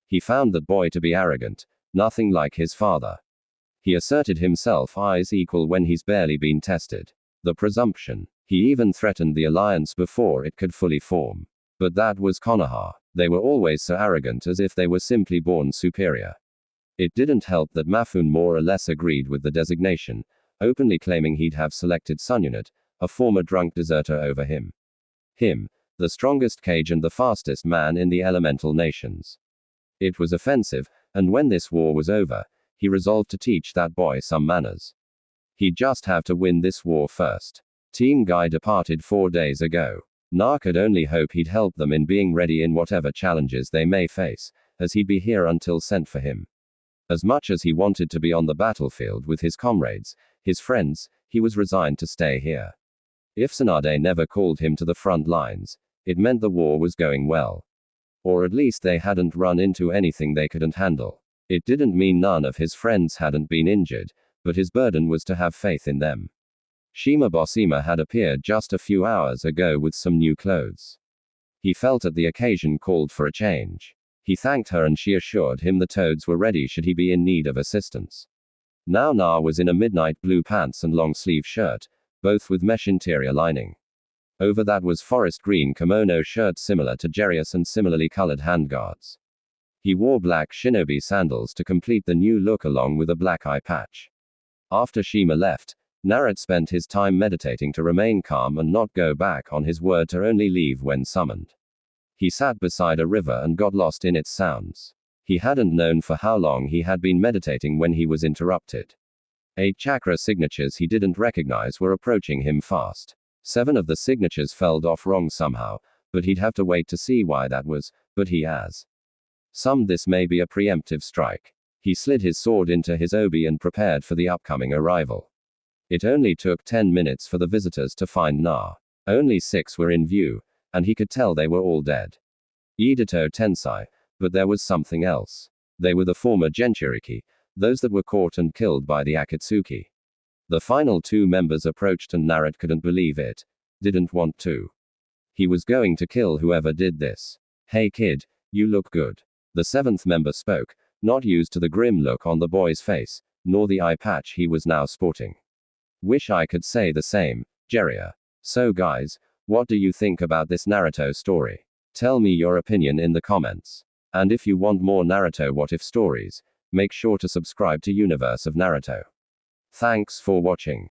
He found that boy to be arrogant, nothing like his father. He asserted himself Ai's equal when he's barely been tested. The presumption. He even threatened the alliance before it could fully form. But that was Konoha. They were always so arrogant as if they were simply born superior. It didn't help that Mafune more or less agreed with the designation, openly claiming he'd have selected Sununit, a former drunk deserter over him. Him, the strongest Kage and the fastest man in the elemental nations. It was offensive, and when this war was over, he resolved to teach that boy some manners. He'd just have to win this war first. Team Guy departed 4 days ago. Na could only hope he'd help them in being ready in whatever challenges they may face, as he'd be here until sent for him. As much as he wanted to be on the battlefield with his comrades, his friends, he was resigned to stay here. If Tsunade never called him to the front lines, it meant the war was going well. Or at least they hadn't run into anything they couldn't handle. It didn't mean none of his friends hadn't been injured, but his burden was to have faith in them. Shima Bosima had appeared just a few hours ago with some new clothes. He felt that the occasion called for a change. He thanked her and she assured him the toads were ready should he be in need of assistance. Now Na was in a midnight blue pants and long sleeve shirt, both with mesh interior lining. Over that was forest green kimono shirt similar to Jerius and similarly colored handguards. He wore black shinobi sandals to complete the new look along with a black eye patch. After Shima left, Naruto spent his time meditating to remain calm and not go back on his word to only leave when summoned. He sat beside a river and got lost in its sounds. He hadn't known for how long he had been meditating when he was interrupted. 8 chakra signatures he didn't recognize were approaching him fast. 7 of the signatures fell off wrong somehow, but he'd have to wait to see why that was, but he has. This may be a preemptive strike. He slid his sword into his obi and prepared for the upcoming arrival. It only took 10 minutes for the visitors to find Na. Only 6 were in view, and he could tell they were all dead. Idito Tensai, but there was something else. They were the former Jinchuriki, those that were caught and killed by the Akatsuki. The final 2 members approached and Naruto couldn't believe it. Didn't want to. He was going to kill whoever did this. Hey kid, you look good. The 7th member spoke, not used to the grim look on the boy's face, nor the eye patch he was now sporting. Wish I could say the same, Jiraiya. So guys, what do you think about this Naruto story? Tell me your opinion in the comments. And if you want more Naruto what if stories, make sure to subscribe to Universe of Naruto. Thanks for watching.